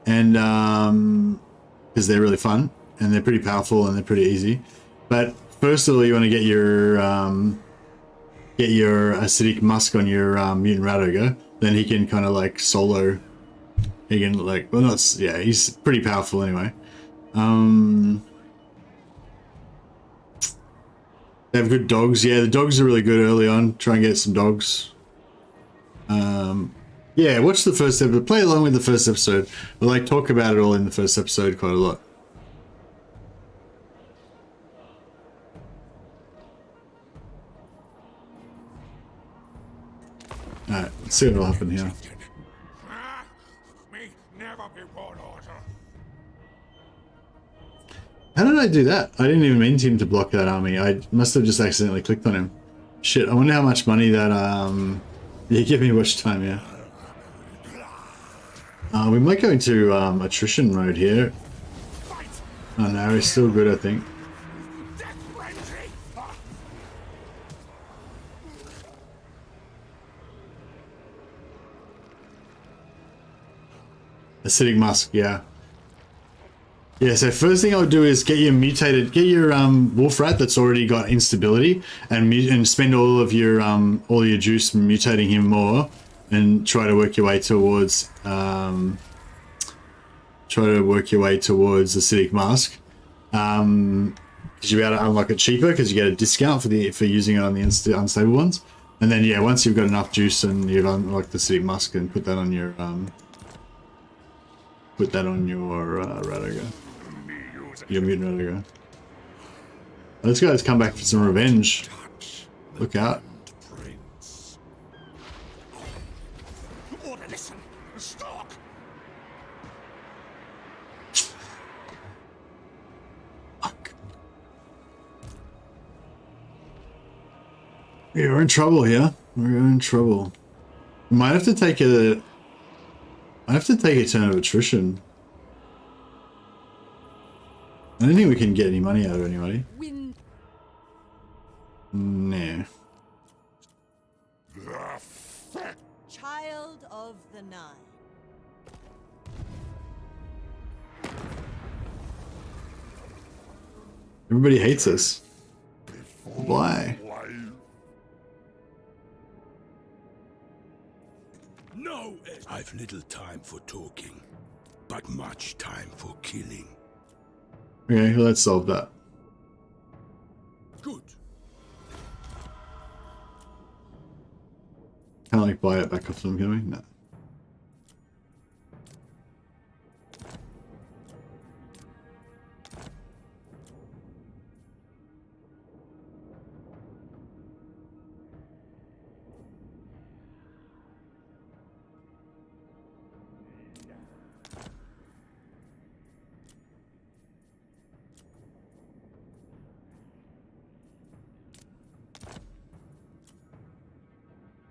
and because they're really fun and they're pretty powerful and they're pretty easy. But first of all, you want to get your acidic musk on your mutant rat ogre. Then he can kind of like solo. He can like, well, not, yeah, he's pretty powerful anyway. They have good dogs. Yeah, the dogs are really good early on. Try and get some dogs. Yeah, watch the first episode. Play along with the first episode. We'll like talk about it all in the first episode quite a lot. Alright, let's see what will happen here. Me never be warlord. How did I do that? I didn't even mean him to block that army. I must have just accidentally clicked on him. Shit, I wonder how much money that, yeah, give me watch time, yeah. We might go into, attrition mode here. Oh no, he's still good, I think. Acidic musk, yeah. Yeah, so first thing I would do is get your wolf rat that's already got instability and spend all your juice mutating him more and try to work your way towards acidic musk. Because you'll be able to unlock it cheaper because you get a discount for using it on the unstable ones. And then yeah, once you've got enough juice and you've unlocked the acidic musk, and put that on your rat ogre. Your mutant rat ogre. Those guys come back for some revenge. Look out. Prince. Order, listen. Stop. Fuck. Yeah, we're in trouble here. We're in trouble. We might have to take a... I have to take a turn of attrition. I don't think we can get any money out of anybody. Win. Nah. Child of the Nine. Everybody hates us. Why? No, I've little time for talking, but much time for killing. Okay, let's solve that. Good. Can't like buy it back off them, can we? No.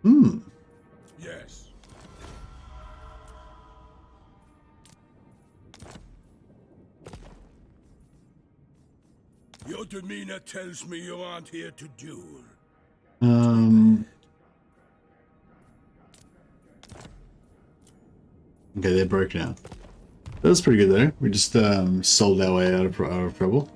Hmm. Yes. Your demeanor tells me you aren't here to duel. Okay, they're broke now. That was pretty good though. We just sold our way out of trouble.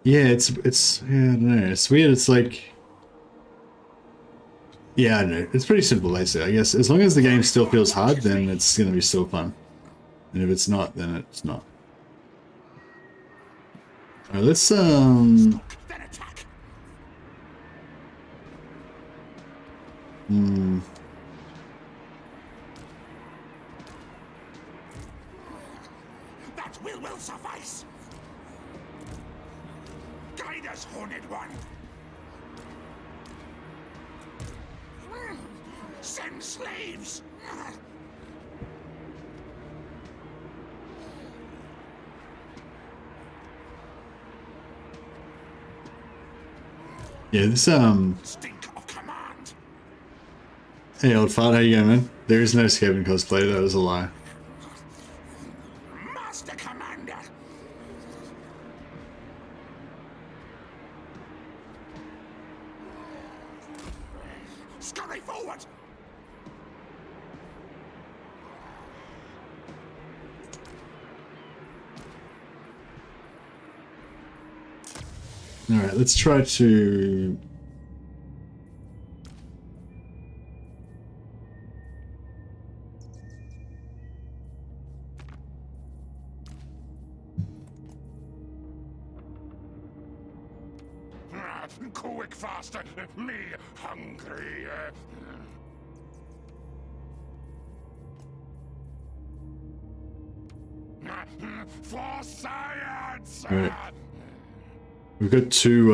Yeah, it's yeah, I don't know. It's weird. It's like, yeah, I don't know. It's pretty simple, basically. I guess as long as the game still feels hard, then it's gonna be still fun. And if it's not, then it's not. Alright, let's Then attack. That will suffice. Guide us, Horned One. Send slaves. yeah, this Stink of command. Hey old fart, how you going, man? There is no Skaven cosplay, that was a lie. Master Commander. Scurry forward. Alright, let's try to... Quick, faster. Me hungry. For science. Alright. We've got two,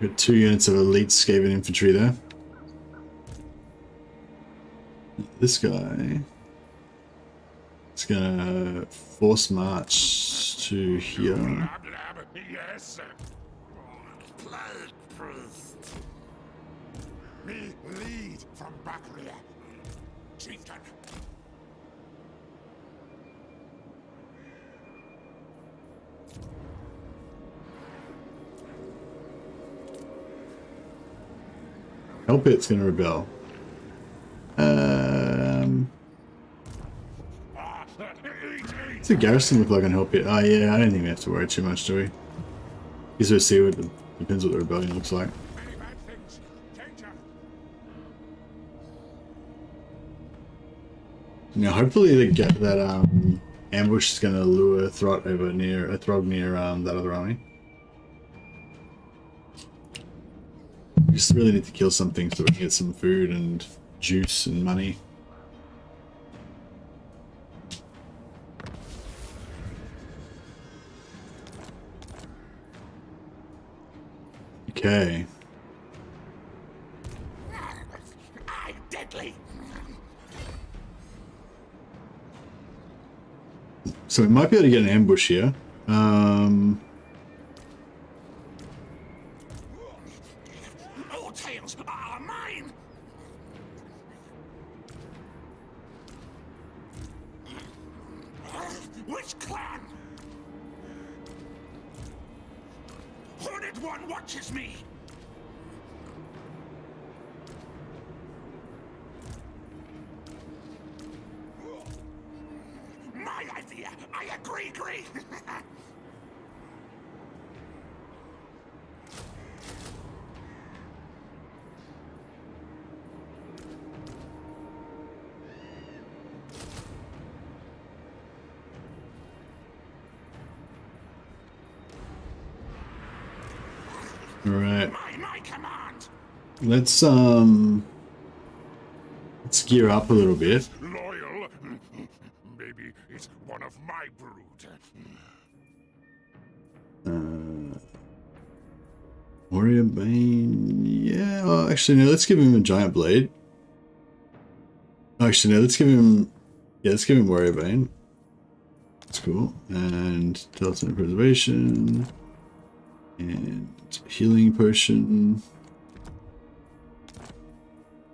we've got 2 units of elite Skaven infantry there. This guy is gonna force march to here. Blab, blab. Yes. Plague priest. Me lead from back rear. Chieftain. Hellpit's gonna rebel. What's the garrison look like on Hellpit? Oh yeah, I don't think we have to worry too much, do we? Guess we'll see what depends what the rebellion looks like. Many bad things. Danger. Now hopefully that ambush is gonna lure Thrott over near that other army. just really need to kill something so we can get some food and juice and money. Okay. I'm deadly. So we might be able to get an ambush here. All tales are mine. Which clan? Horned One watches me. My idea. I agree. All right. My command. Let's gear up a little bit. Loyal? Maybe it's one of my brood. Warrior Bane. Yeah. Well, actually, no. Let's give him a giant blade. Actually, no. Let's give him. Yeah, let's give him Warrior Bane. That's cool. And Talisman of Preservation. And healing potion.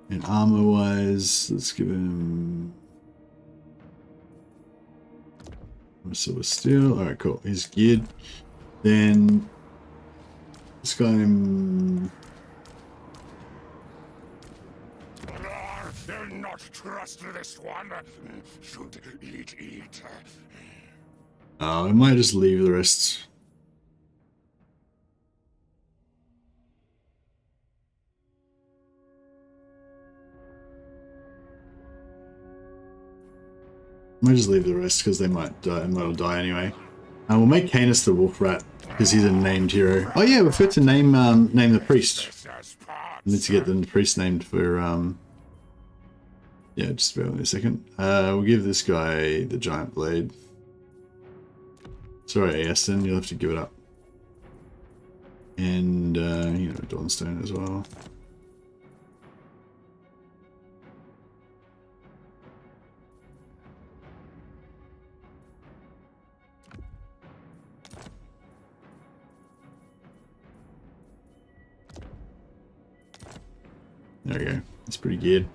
And armor wise, let's give him silver steel. Alright, cool. He's geared. Then this guy. They'll not trust this one. Should eat. I might just leave the rest. Might just leave the rest because they might die. Might die anyway. We'll make Canis the Wolf Rat because he's a named hero. Oh yeah, we forgot to name the priest. I need to get the priest named for yeah, just bear with me a second. We'll give this guy the giant blade. Sorry, Aston, you'll have to give it up. And you know, Dawnstone as well. There we go. That's pretty good.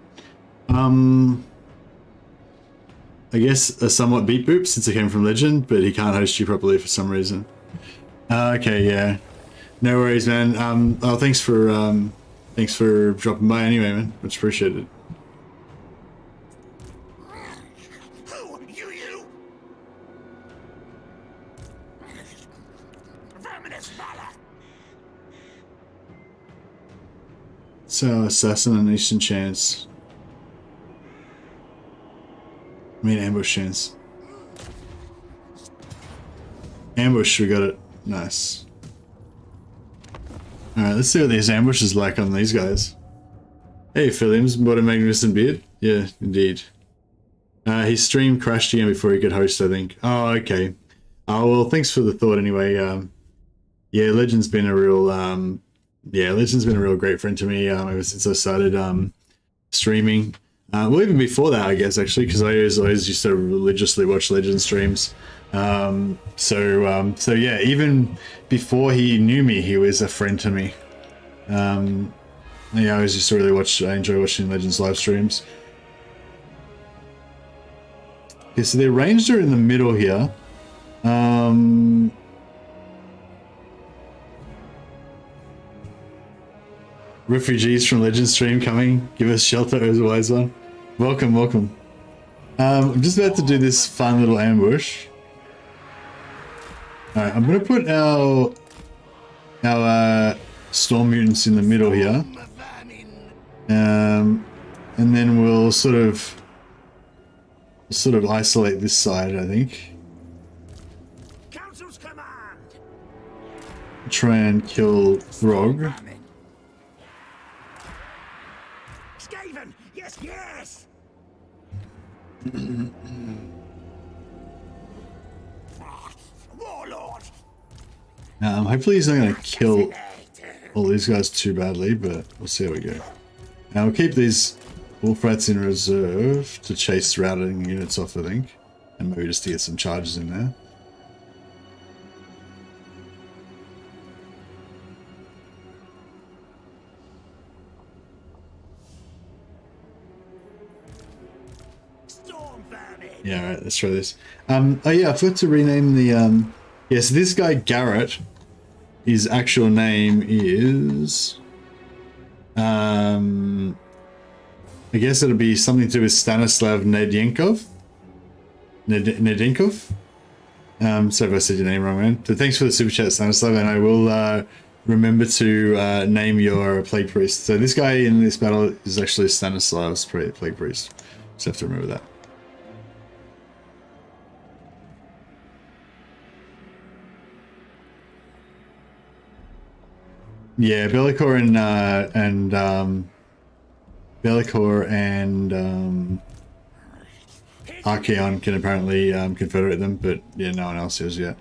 I guess a somewhat beat boop since it came from Legend, but he can't host you properly for some reason. Okay, yeah. No worries, man. Oh, thanks for dropping by anyway, man. Much appreciated. Who? You? Verminous valor. So, assassin and Eastern chance. I mean, ambush chance. Ambush, we got it. Nice. Alright, let's see what these ambushes like on these guys. Hey, Philims, what a magnificent beard. Yeah, indeed. His stream crashed again before he could host, I think. Oh, okay. Oh, well, thanks for the thought anyway. Yeah, Legend's been a real, Legend's been a real great friend to me ever since I started streaming. Well, even before that, I guess, actually, because I always used to religiously watch Legend streams. So yeah, even before he knew me, he was a friend to me. Yeah, I always used to really I enjoy watching Legends live streams. Okay, so their ranged are in the middle here. Refugees from Legend stream coming. Give us shelter as a wise one. Welcome, welcome. I'm just about to do this fun little ambush. Alright, I'm gonna put our storm mutants in the middle here. And then we'll sort of isolate this side, I think. Council's command. Try and kill Throg. Skaven! Yes, yes! Warlord! Hopefully he's not going to kill all these guys too badly, but we'll see how we go. Now we'll keep these wolf rats in reserve to chase routing units off, I think. And maybe just to get some charges in there. Yeah, alright, let's try this. Oh yeah, I forgot to rename the, yes, this guy Garrett, his actual name is, I guess it'll be something to do with Stanislav Nedenkov. Nedenkov? Sorry if I said your name wrong, man. But thanks for the super chat, Stanislav, and I will remember to name your Plague Priest. So this guy in this battle is actually Stanislav's Plague Priest. Just have to remember that. Yeah, Bellicor and Archaon can apparently confederate them, but yeah, no one else has yet.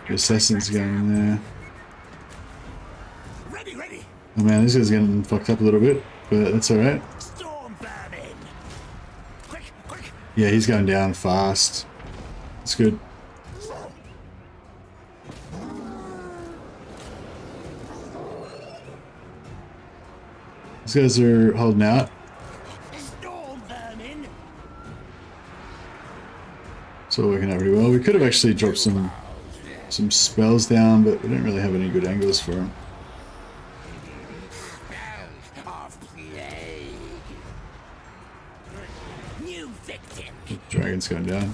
The assassin's going in there. Oh man, this guy's getting fucked up a little bit, but that's alright. Yeah, he's going down fast. It's good. These guys are holding out. It's all working out pretty well. We could have actually dropped some spells down, but we don't really have any good angles for them. Dragon's going down.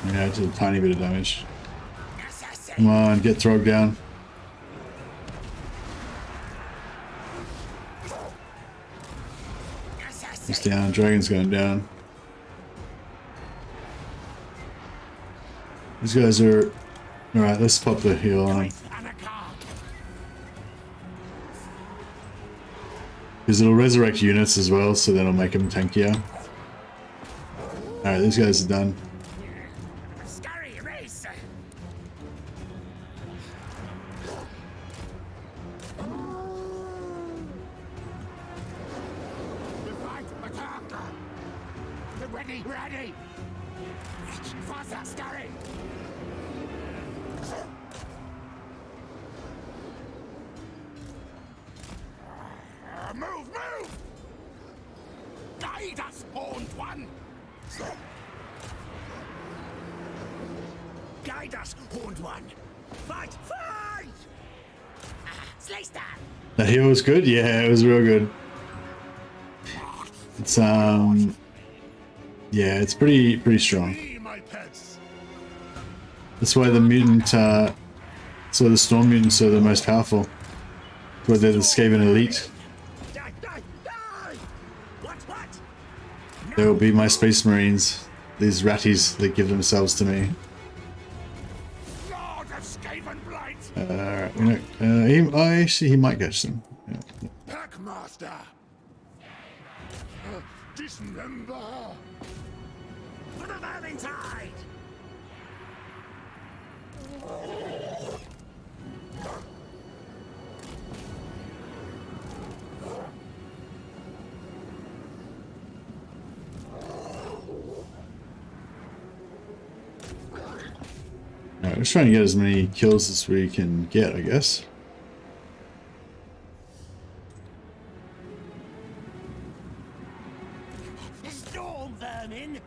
Yeah, just a tiny bit of damage. Come on, get Throg down. He's down, Dragon's going down. These guys are... Alright, let's pop the heal on him. Because it'll resurrect units as well, so that'll make them tankier. Alright, these guys are done. Ready! Faster, scurry! Move! Guide us, Horned One! Guide us, Horned One! Fight! Slay star! That heal was good? Yeah, it was real good. It's yeah, it's pretty strong. That's why the mutant, so the storm mutants are the most powerful. That's why they're the Skaven elite. They will be my space marines. These ratties that give themselves to me. He might catch them. Yeah. Packmaster! Dismember! For the Valentine! Alright, we're trying to get as many kills as we can get, I guess. Storm vermin!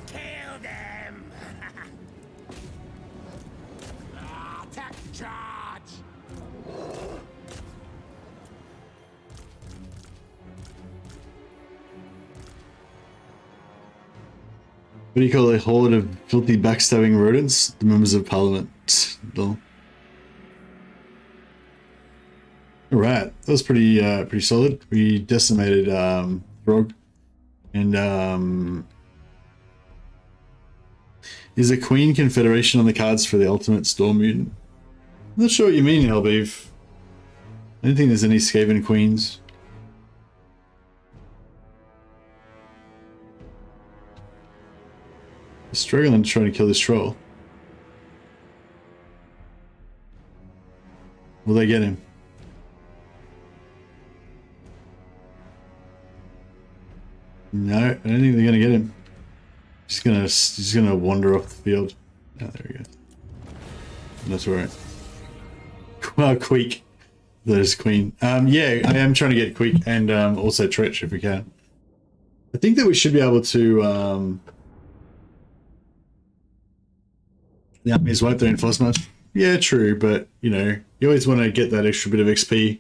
Kill them! Attack charge! do you call a horde of filthy backstabbing rodents? The members of parliament. Lol. Alright, that was pretty solid. We decimated Throg. And is a Queen Confederation on the cards for the ultimate Storm Mutant? I'm not sure what you mean, Hellbeef. I don't think there's any Skaven Queens. I'm struggling to try to kill this troll. Will they get him? No, I don't think they're gonna get him. He's gonna wander off the field. Oh, there we go. That's alright. Well, Queek. There's Queen. Yeah, I am trying to get Queek and also Tretch if we can. I think that we should be able to the armies won't reinforce much. Yeah, true, but you know, you always want to get that extra bit of XP,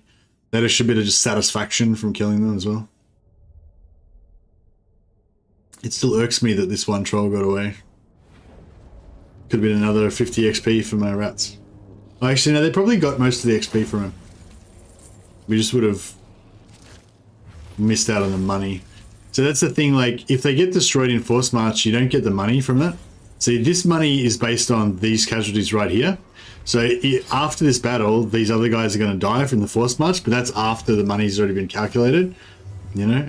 that extra bit of just satisfaction from killing them as well. It still irks me that this one troll got away. Could have been another 50 XP for my rats. Oh, actually, no, they probably got most of the XP from him. We just would have missed out on the money. So that's the thing, like, if they get destroyed in Force March, you don't get the money from that. See, this money is based on these casualties right here. So after this battle, these other guys are going to die from the Force March, but that's after the money's already been calculated, you know,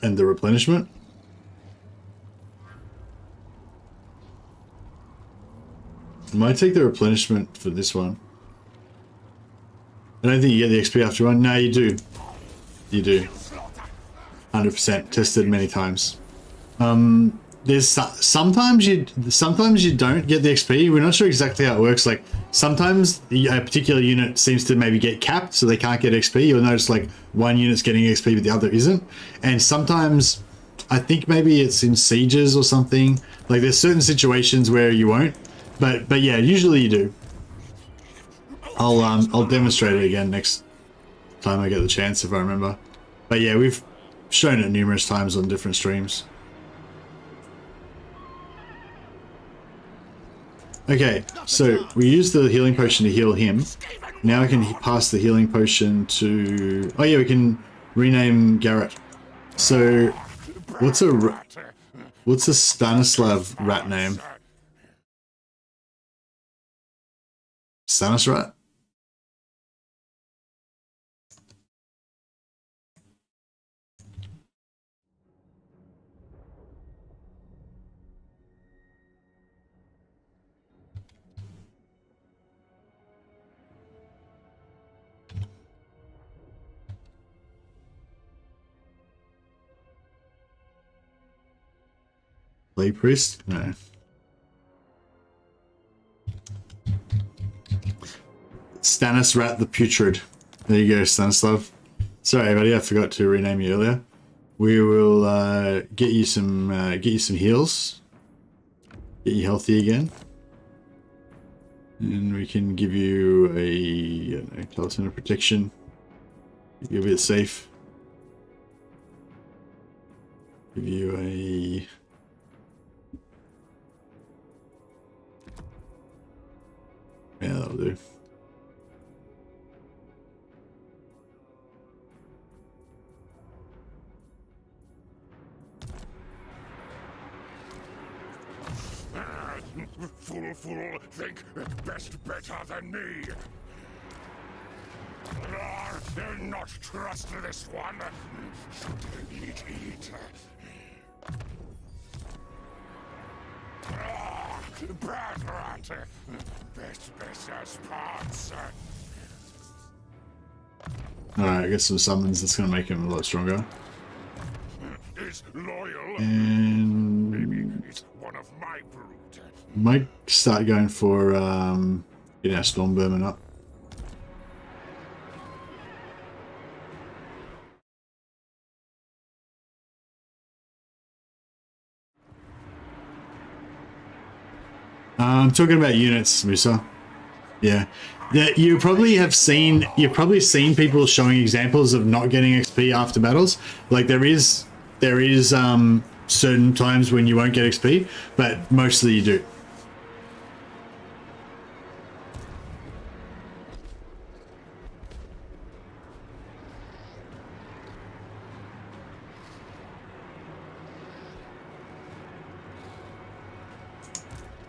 and the replenishment. I might take the replenishment for this one. I don't think you get the XP after one. No, you do. You do. 100% tested many times. There's sometimes you don't get the XP. We're not sure exactly how it works. Like sometimes a particular unit seems to maybe get capped, so they can't get XP. You'll notice like one unit's getting XP, but the other isn't. And sometimes I think maybe it's in sieges or something. Like there's certain situations where you won't, but yeah, usually you do. I'll demonstrate it again next time I get the chance if I remember. But yeah, we've shown it numerous times on different streams. Okay, so we used the healing potion to heal him. Now I can pass the healing potion to... Oh yeah, we can rename Garrett. So, what's a Stanislav rat name? Stanis rat? Lay priest? No. Stanis Rat the Putrid. There you go, Stanislav. Sorry, buddy, I forgot to rename you earlier. We will get you some heals. Get you healthy again. And we can give you a talisman of protection. Give you a bit safe. Give you a... Yeah, that'll do. Fool, think best better than me. Do not trust this one. Eat. Bad rat. Best as parts. Alright, I get some summons. That's going to make him a lot stronger. Is loyal. And... Maybe it's one of my brood. Might start going for getting our Storm Vermin up. I'm talking about units, Musa. Yeah. You've probably seen people showing examples of not getting XP after battles. Like there is there is certain times when you won't get XP, but mostly you do.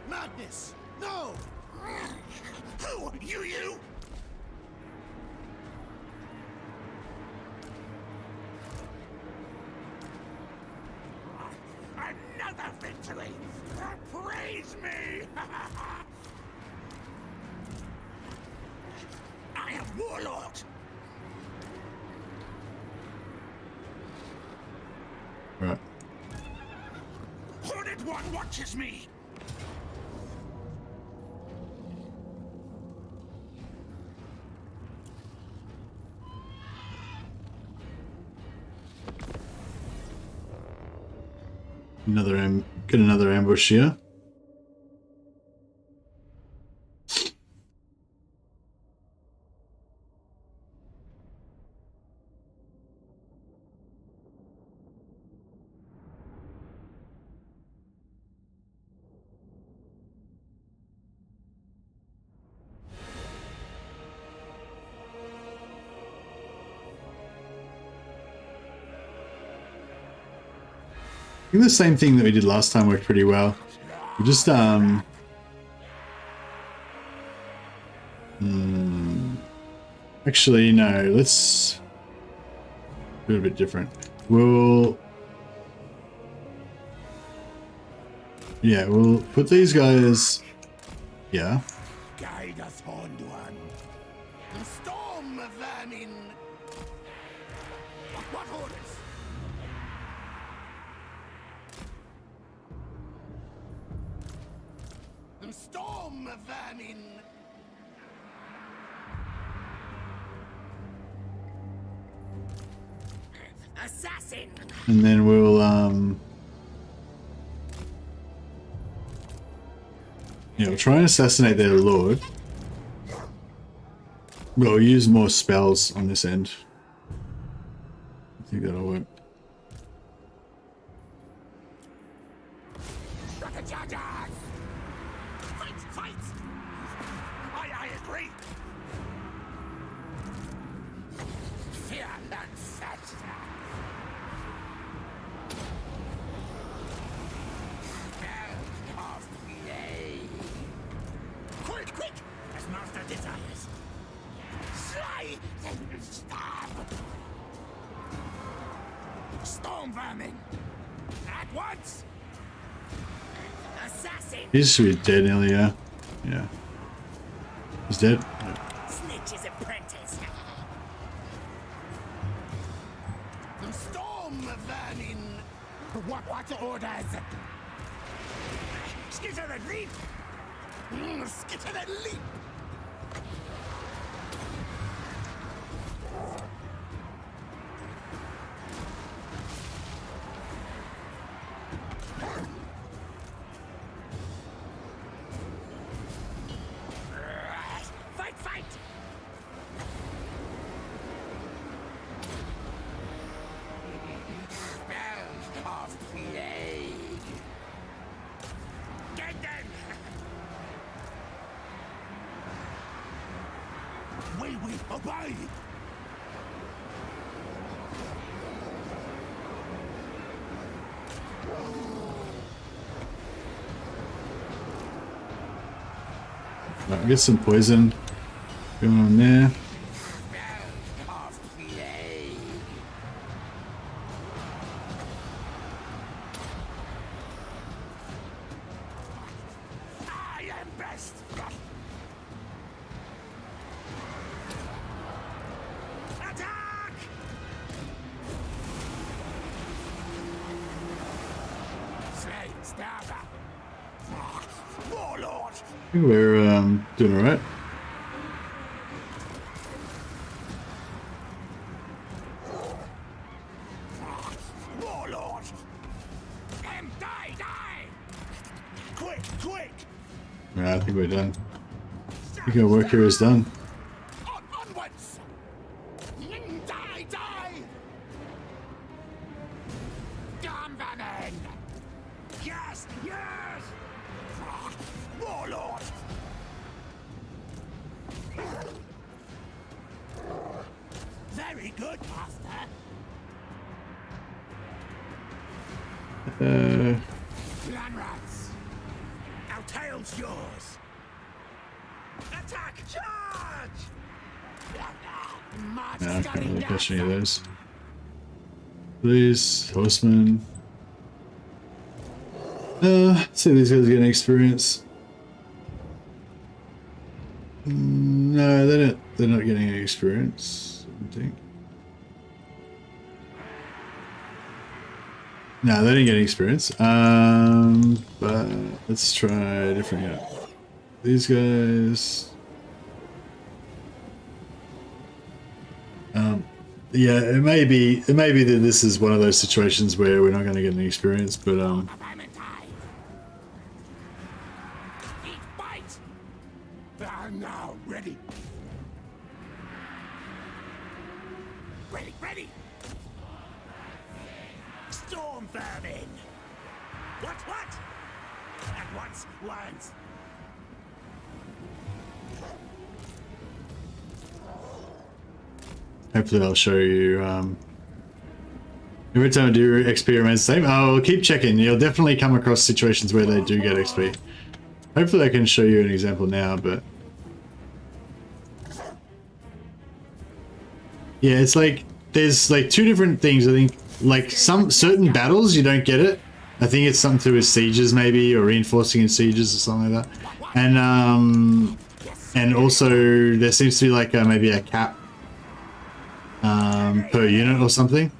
Madness! No! Who are you? Another victory! Praise me! I am Warlord! Right. Horned One watches me! Get another ambush here. I think the same thing that we did last time worked pretty well. We just actually no, let's do it a bit different. We'll put these guys here. Guide us, Horned One. Storm vermin. What orders? Storm vermin. Assassin. And then we'll we'll try and assassinate their lord. We'll use more spells on this end. I think that'll work. Fight! I agree. Fear and fat. Of play. Quick! As master desires. Slay and stab. Storm vermin. At once. Assassin. He should be dead nearly, yeah. Yeah. He's dead? Yeah. Snitch's apprentice. Storm vermin. What orders? Skitter and leap. Skitter and leap. Fight! Spell of plague. Get them! We obey! Right, get some poison going on there. Of plague. I am best. Attack! Slay, stabber. Warlord. I think we're doing alright. Warlord. Die! Quick! Yeah, I think we're done. I think our work here is done. Onwards! Die! Lanrats! Our tail's yours! Attack! Charge! March No, I can't stunning really down. catch any of those. Please, horsemen. See these guys getting experience. No, they don't. They're not getting any experience. I don't think. No, they didn't get any experience. But let's try a different unit. These guys. Yeah, it may be that this is one of those situations where we're not going to get any experience, but Eat bite! Now, ready. Ready! Storm vermin! What? At once. hopefully I'll show you. Every time I do XP remains the same. I'll keep checking. You'll definitely come across situations where they do get XP. Hopefully I can show you an example now, but yeah, it's like there's like two different things. I think like some certain battles you don't get it. I think it's something to do with sieges maybe, or reinforcing in sieges or something like that. And also there seems to be like maybe a cap per unit or something.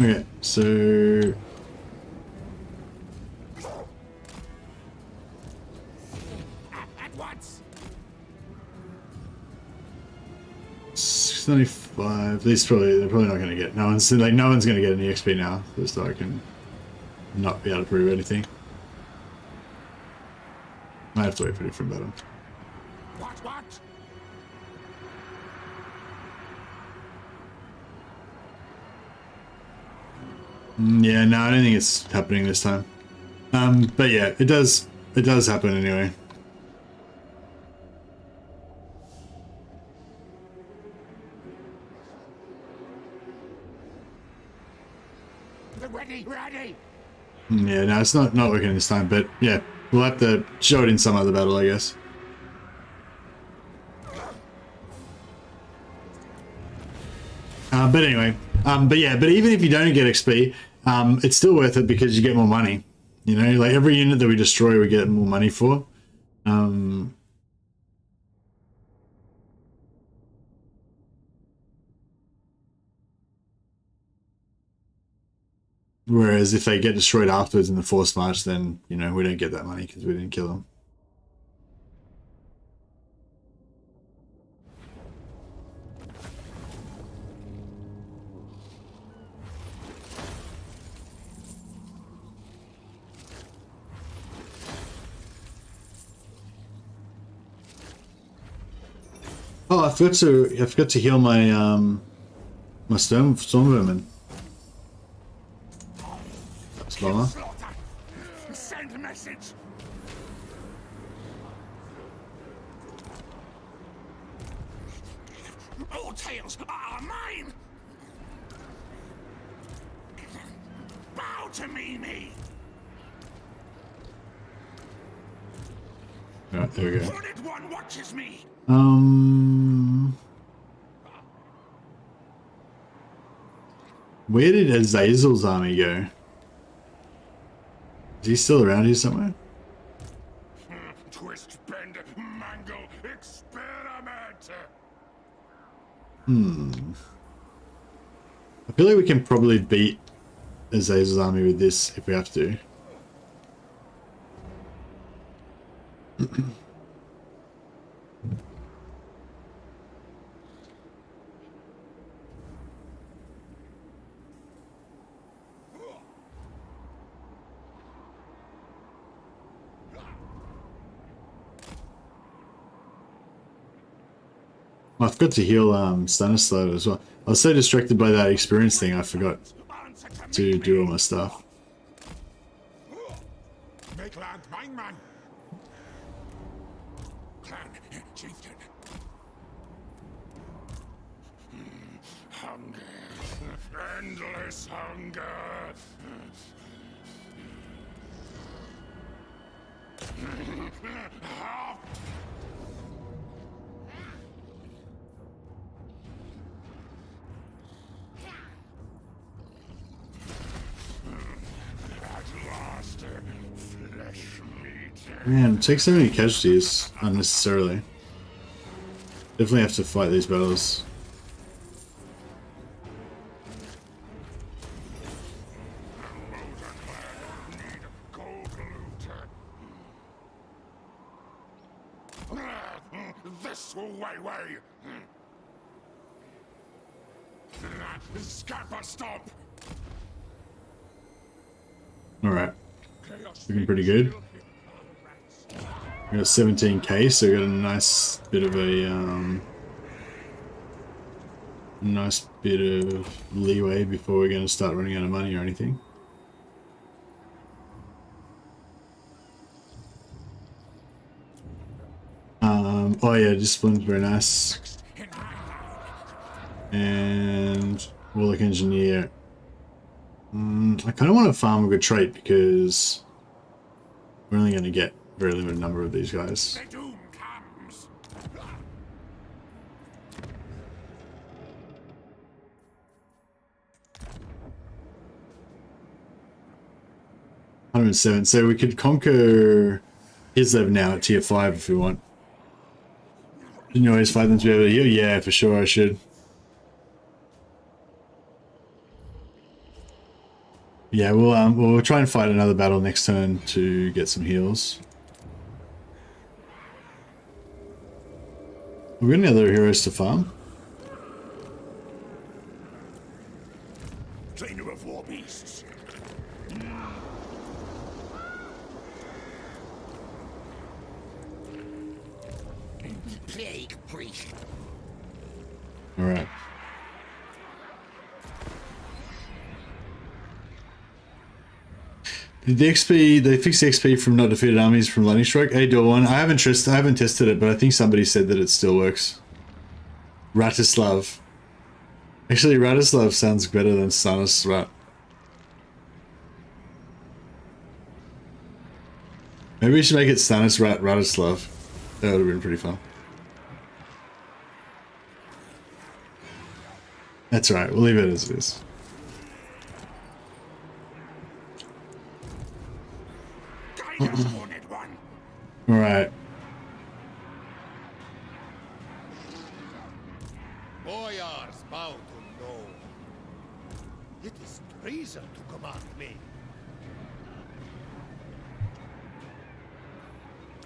Okay, so At once. 695. They're probably not going to get. No one's going to get any XP now, so I can not be able to prove anything. Might have to wait for a different battle. What? Yeah, no, I don't think it's happening this time. But yeah, it does happen anyway. Ready. Yeah, no, it's not working this time, but yeah, we'll have to show it in some other battle, I guess. But anyway, but even if you don't get XP, it's still worth it because you get more money. You know, like every unit that we destroy, we get more money for. Whereas if they get destroyed afterwards in the forced march, then, you know, we don't get that money because we didn't kill them. Oh, I forgot to heal my my storm vermin. Slower. Send a message. All tails are mine. Bow to me. Right, there we go. Hooded one watches me. Where did Azazel's army go? Is he still around here somewhere? Twist, bend, mangle, experiment. I feel like we can probably beat Azazel's army with this if we have to. I forgot to heal Stanislav as well. I was so distracted by that experience thing, I forgot to do all my stuff. Make land, mine man. Chieftain. Hunger. Endless hunger. At last, flesh meat. Man, take so many casualties unnecessarily. Definitely have to fight these battles. This way. Scapper, stop. Alright, looking pretty good. We got 17k, so we got a nice bit of leeway before we're going to start running out of money or anything. Oh yeah, discipline's very nice. And Warlock Engineer. I kind of want to farm a good trait because we're only going to get a very limited number of these guys. The doom comes. 107. So we could conquer Islev now at tier 5 if we want. Didn't you always fight them to be able to heal? Yeah, for sure I should. Yeah, we'll try and fight another battle next turn to get some heals. Have we got any other heroes to farm? Trainer of war beasts. Plague priest. Alright. Did the XP, they fixed the XP from not defeated armies from lightning strike? Hey Dawn, I haven't tested it, but I think somebody said that it still works. Ratislav. Actually, Ratislav sounds better than Stannis Rat. Maybe we should make it Stannis Rat Ratislav. That would have been pretty fun. That's right, we'll leave it as it is. Alright. Boyars bow to no. It is treason to command me.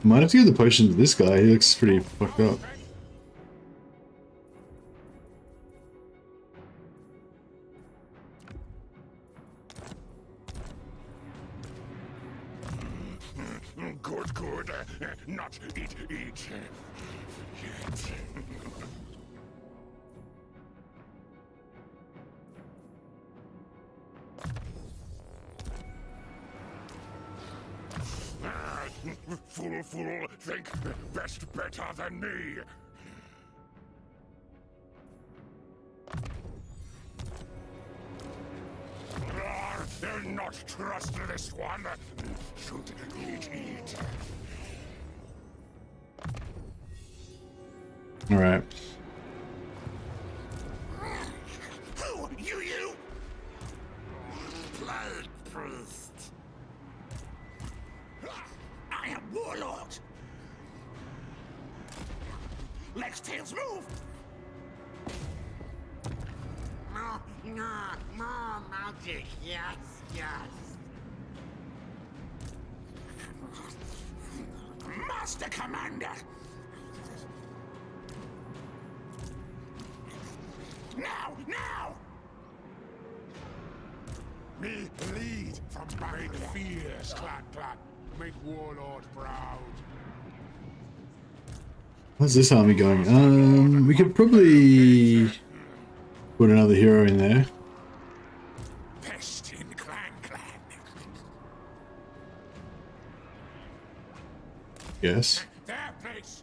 Might have to give the potion to this guy, he looks pretty fucked up. Good. Not eat. Yet. Fool, think best better than me. Not trust this one. Should eat. Alright. Who? You? Plague priest. I am warlord. Legs, tails, move. More magic, yes. Master Commander! Now! Me lead from behind fierce clap. Make Warlord proud. How's this army going? We could probably put another hero in there. Pest in clan. Yes. Their place.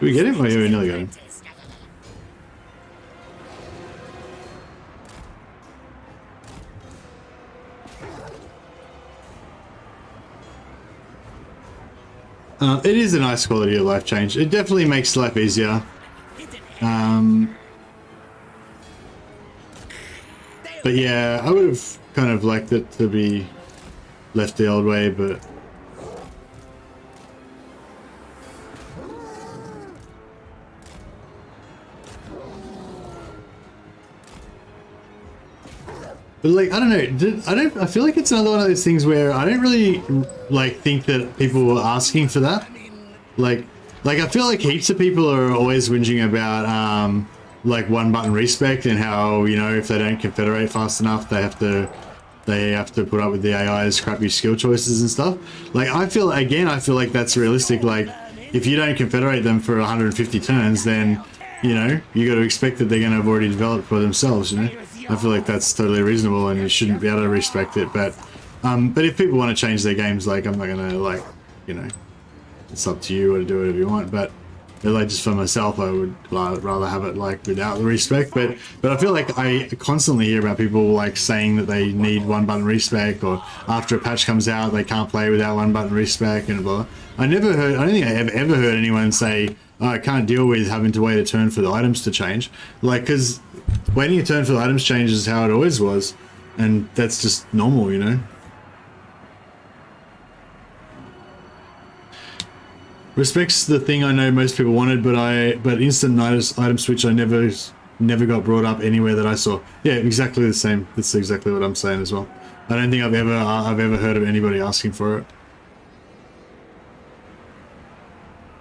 Did we get him? Oh yeah, we nearly got him. It is a nice quality of life change. It definitely makes life easier. But yeah, I would have kind of liked it to be left the old way, but like, I don't know. I feel like it's another one of those things where I don't really like think that people were asking for that. Like I feel like heaps of people are always whinging about like one button respect and how, you know, if they don't confederate fast enough, they have to put up with the AI's crappy skill choices and stuff. Like I feel like that's realistic. Like if you don't confederate them for 150 turns, then, you know, you got to expect that they're going to have already developed for themselves, you know. I feel like that's totally reasonable and you shouldn't be able to respect it. But if people want to change their games, like, I'm not going to, like, you know, it's up to you to do whatever you want. But like, just for myself, I would rather have it like without the respect. But I feel like I constantly hear about people like saying that they need one button respect, or after a patch comes out they can't play without one button respect and blah. I don't think I ever heard anyone say, oh, I can't deal with having to wait a turn for the items to change. Like, because waiting a turn for the items change is how it always was, and that's just normal, you know. Respect's the thing I know most people wanted, but instant item switch I never got brought up anywhere that I saw. Yeah, exactly the same. That's exactly what I'm saying as well. I don't think I've ever heard of anybody asking for it.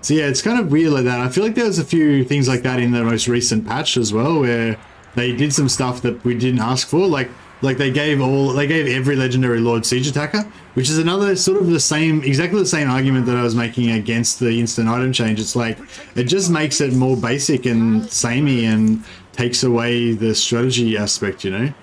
So yeah, it's kind of weird like that. I feel like there was a few things like that in the most recent patch as well, where they did some stuff that we didn't ask for, like they gave every legendary lord siege attacker, which is another sort of exactly the same argument that I was making against the instant item change. It's like, it just makes it more basic and samey and takes away the strategy aspect, you know,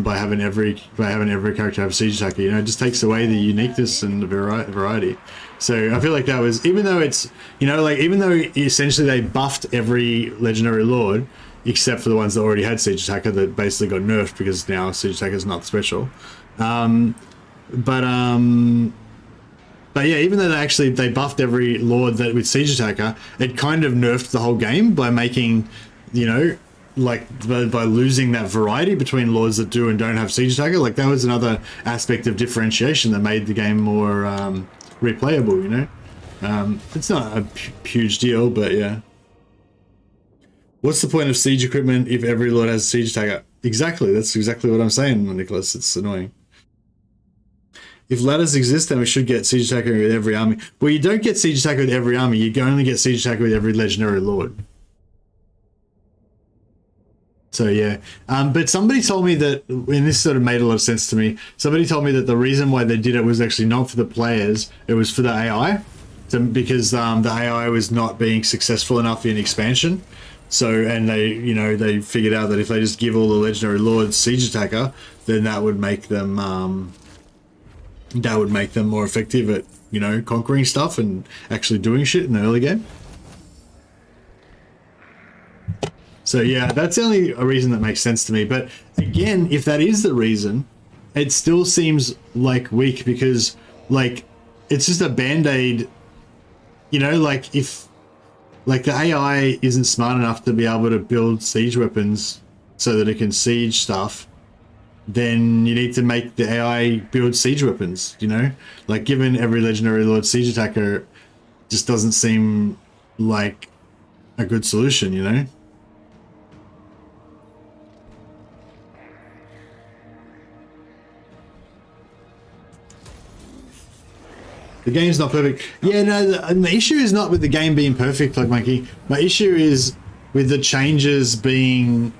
by having every character have a siege attacker. You know, it just takes away the uniqueness and the variety. So I feel like that was, even though it's, you know, like, even though essentially they buffed every legendary lord except for the ones that already had siege attacker that basically got nerfed because now siege attacker is not special. But yeah, even though they buffed every lord that with siege attacker, it kind of nerfed the whole game by making, you know, like by losing that variety between lords that do and don't have siege attacker. Like, that was another aspect of differentiation that made the game more replayable, you know. It's not a huge deal, but yeah. What's the point of siege equipment if every lord has a siege attacker? Exactly, that's exactly what I'm saying, Nicholas. It's annoying. If ladders exist, then we should get siege attacker with every army. Well, you don't get siege attacker with every army. You can only get siege attacker with every legendary lord. So yeah, but somebody told me that, and this sort of made a lot of sense to me, somebody told me that the reason why they did it was actually not for the players, it was for the AI, because the AI was not being successful enough in expansion. So, and they figured out that if they just give all the legendary lords siege attacker, then that would make them more effective at, you know, conquering stuff and actually doing shit in the early game. So yeah, that's the only reason that makes sense to me. But again, if that is the reason, it still seems like weak, because like, it's just a band-aid, you know, like if like the AI isn't smart enough to be able to build siege weapons so that it can siege stuff, then you need to make the AI build siege weapons, you know? Like, given every legendary lord siege attacker just doesn't seem like a good solution, you know? The game's not perfect. Yeah, no, the issue is not with the game being perfect, Plug Monkey. My issue is with the changes being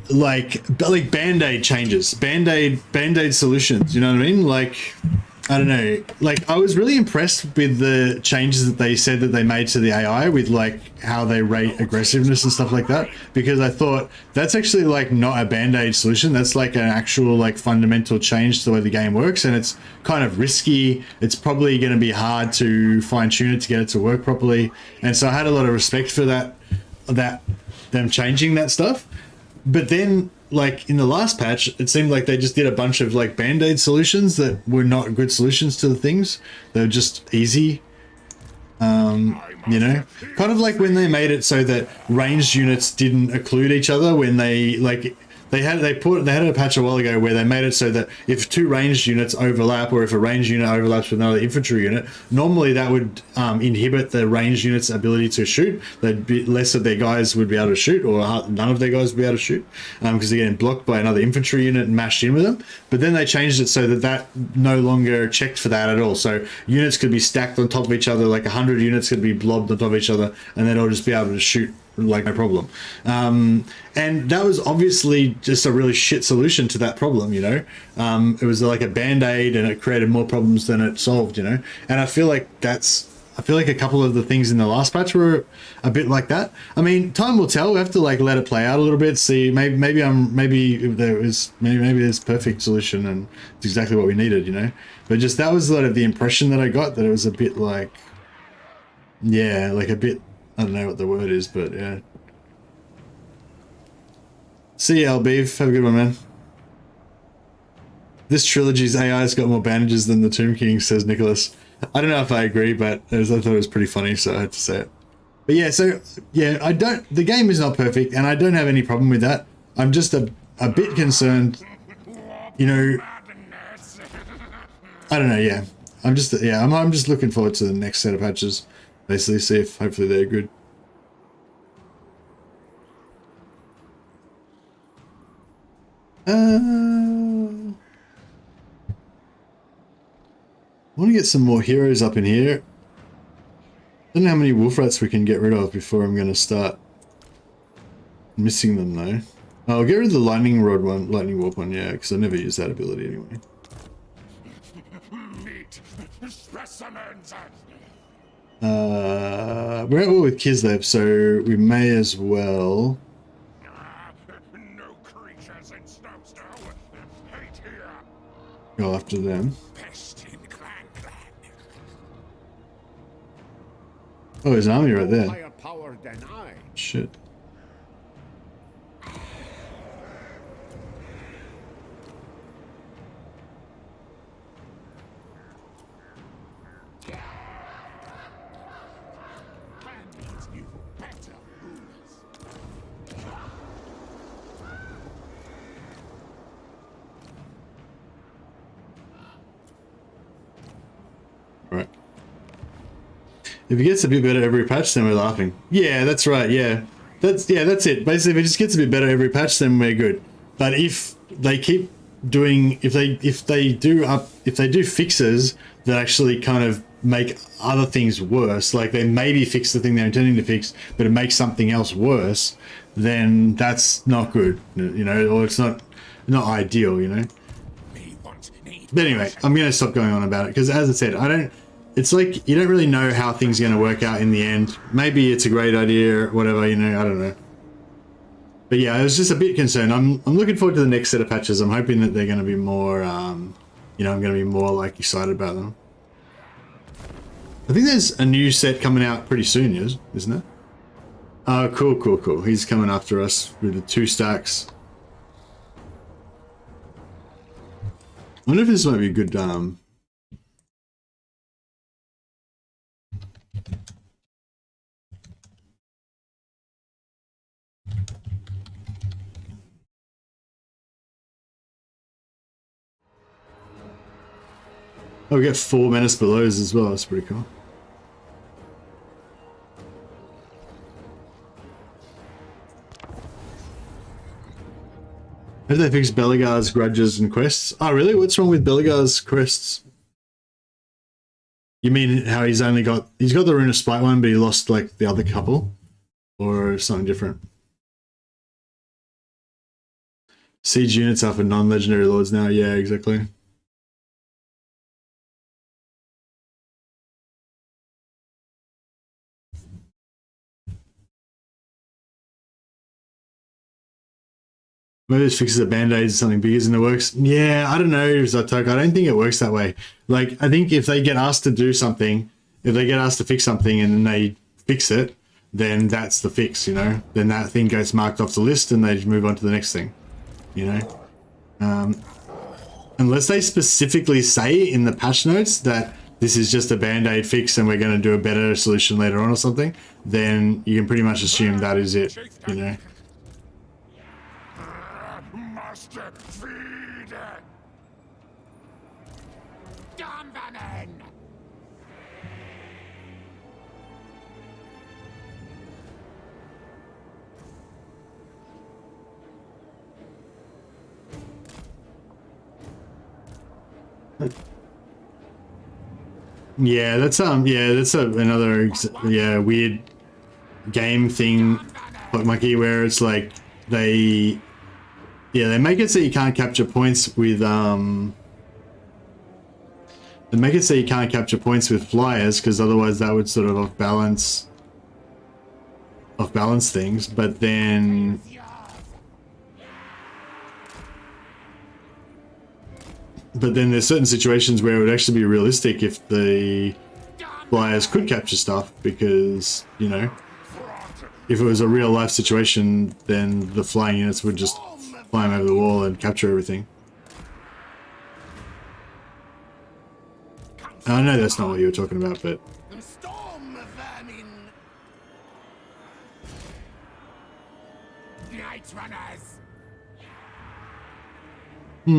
like Band-Aid changes, Band-Aid solutions, you know what I mean? Like I don't know, like I was really impressed with the changes that they said that they made to the AI with like how they rate aggressiveness and stuff like that, because I thought that's actually like not a band-aid solution. That's like an actual like fundamental change to the way the game works, and it's kind of risky. It's probably going to be hard to fine-tune it to get it to work properly, and so I had a lot of respect for that them changing that stuff. But then, like in the last patch, it seemed like they just did a bunch of like band-aid solutions that were not good solutions to the things. They were just easy. You know, kind of like when they made it so that ranged units didn't occlude each other when they like they had a patch a while ago where they made it so that if two ranged units overlap, or if a ranged unit overlaps with another infantry unit, normally that would inhibit the ranged unit's ability to shoot. They'd be less of their guys would be able to shoot, or none of their guys would be able to shoot, because they're getting blocked by another infantry unit and mashed in with them. But then they changed it so that that no longer checked for that at all. So units could be stacked on top of each other, like 100 units could be blobbed on top of each other, and they'd all just be able to shoot like no problem. And that was obviously just a really shit solution to that problem, you know. It was like a band-aid, and it created more problems than it solved, you know. And I feel like a couple of the things in the last patch were a bit like that. I mean, time will tell. We have to like let it play out a little bit, see maybe there's perfect solution and it's exactly what we needed, you know. But just that was sort of the impression that I got, that it was a bit like, yeah, like a bit, I don't know what the word is, but yeah. See you, Albeev. Have a good one, man. This trilogy's AI's got more bandages than the Tomb King, says Nicholas. I don't know if I agree, but I thought it was pretty funny, so I had to say it. But yeah, so yeah, the game is not perfect, and I don't have any problem with that. I'm just a bit concerned, you know. I don't know, yeah. I'm just looking forward to the next set of patches. Basically, see if hopefully they're good. I want to get some more heroes up in here. I don't know how many wolf rats we can get rid of before I'm going to start missing them though. I'll get rid of the lightning warp one, yeah, because I never use that ability anyway. Meat specimens. We're at war with Kislev, so we may as well No creatures in Snowsnow. Hate here. go after them. Pest in Clan. Oh, there's an army right there. Higher power than I. Shit. Right. If it gets a bit better every patch, then we're laughing. Yeah, that's right. Yeah, that's it. Basically, if it just gets a bit better every patch, then we're good. But if they keep doing, if they do fixes that actually kind of make other things worse, like they maybe fix the thing they're intending to fix, but it makes something else worse, then that's not good, you know, or it's not ideal, you know. But anyway, I'm going to stop going on about it, because as I said, it's like you don't really know how things are going to work out in the end. Maybe it's a great idea or whatever, you know, I don't know. But yeah, I was just a bit concerned. I'm looking forward to the next set of patches. I'm hoping that they're going to be more, you know, I'm going to be more like excited about them. I think there's a new set coming out pretty soon, isn't it? Oh, cool. He's coming after us with the 2 stacks. I wonder if this might be a good, oh, we get 4 menace belows as well. That's pretty cool. Have they fixed Belegar's grudges and quests? Oh, really? What's wrong with Belegar's quests? You mean how he's got the Rune of Spite one, but he lost like the other couple? Or something different? Siege units are for non-legendary lords now. Yeah, exactly. Maybe this fixes a band-aids or something big is in the works. Yeah, I don't know, Zartok. I don't think it works that way. Like, I think if they get asked to do something, if they get asked to fix something and then they fix it, then that's the fix, you know? Then that thing gets marked off the list and they move on to the next thing, you know? Unless they specifically say in the patch notes that this is just a band-aid fix and we're going to do a better solution later on or something, then you can pretty much assume that is it, you know? Master, feed! Dombanen! Yeah, that's another weird game thing, like Monkey, where it's like they make it so you can't capture points with they make it so you can't capture points with flyers because otherwise that would sort of off balance things, but then there's certain situations where it would actually be realistic if the flyers could capture stuff because, you know, if it was a real life situation, then the flying units would just climb over the wall and capture everything. I know that's not what you were talking about, but... He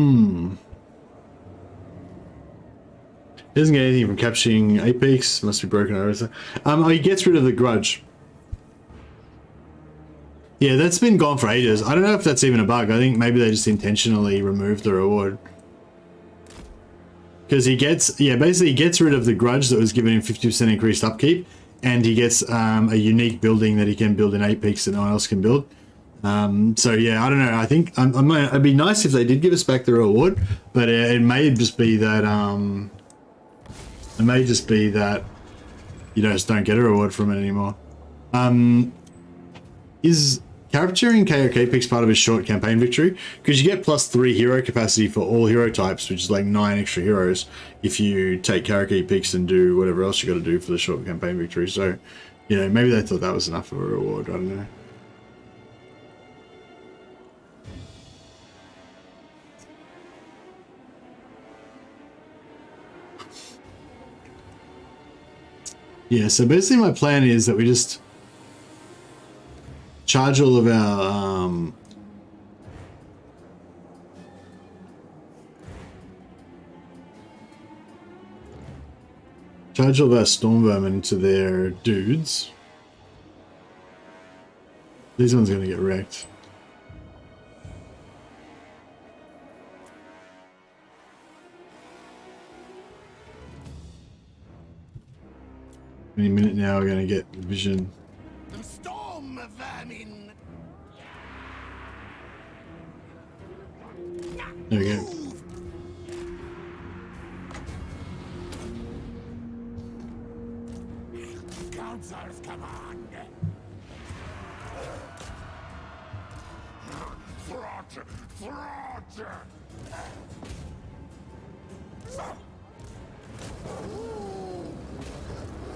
doesn't get anything from capturing 8 peaks. Must be broken or something. Oh, he gets rid of the grudge. Yeah, that's been gone for ages. I don't know if that's even a bug. I think maybe they just intentionally removed the reward. Because he gets, basically he gets rid of the grudge that was giving him 50% increased upkeep, and he gets a unique building that he can build in 8 peaks that no one else can build. So yeah, I don't know. I think it'd be nice if they did give us back the reward, but it may just be that you just don't get a reward from it anymore. Is capturing KOK picks part of a short campaign victory? Because you get +3 hero capacity for all hero types, which is like 9 extra heroes if you take KOK picks and do whatever else you got to do for the short campaign victory. So, you know, maybe they thought that was enough of a reward. I don't know. Yeah, so basically my plan is that we just charge all of our storm vermin into their dudes. These ones are gonna get wrecked. Any minute now we're gonna get vision. Storm vermin. There we go. Counselor's command. Thrott!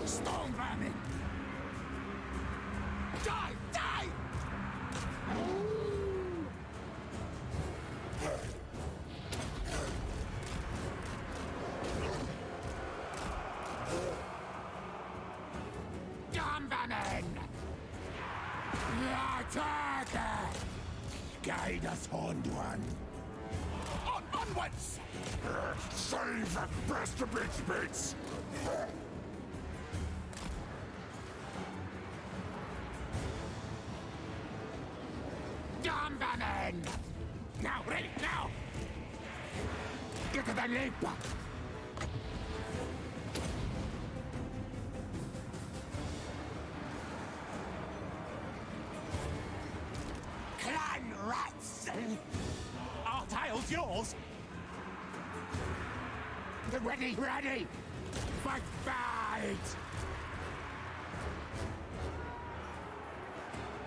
Storm vermin! Die! Die! Storm vermin! Attack! Guide us, Horned One. Onwards! Save best of bits! Dombanen! Now, ready, now! Get to the leap! Clan rats! Our tile's yours! Ready, ready! Fight, fight!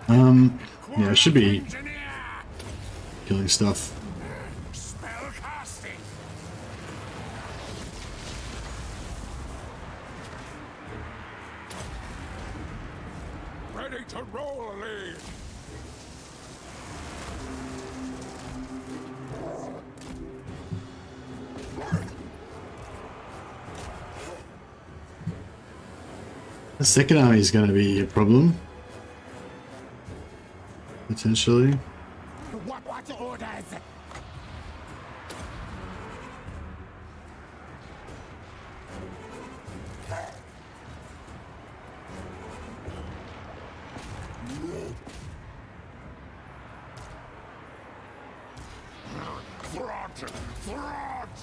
Yeah, it should be killing stuff. Spell casting. Ready to roll, lead. The second army is going to be a problem. Potentially. What orders? Thrott!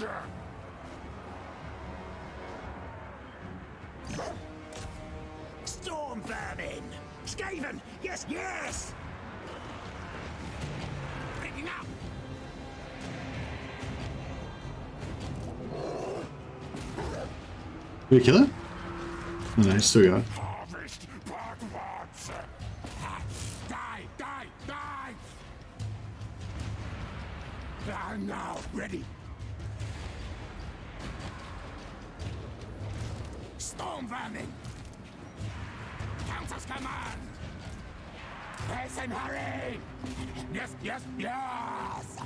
Storm vermin! Skaven! Yes, yes! Ready now! Did we kill it? Oh no, he's still got it. Harvest part once. Die, die, die! I'm now ready. Storm vermin! Countess command! Hasten, hurry! Yes, yes, yes!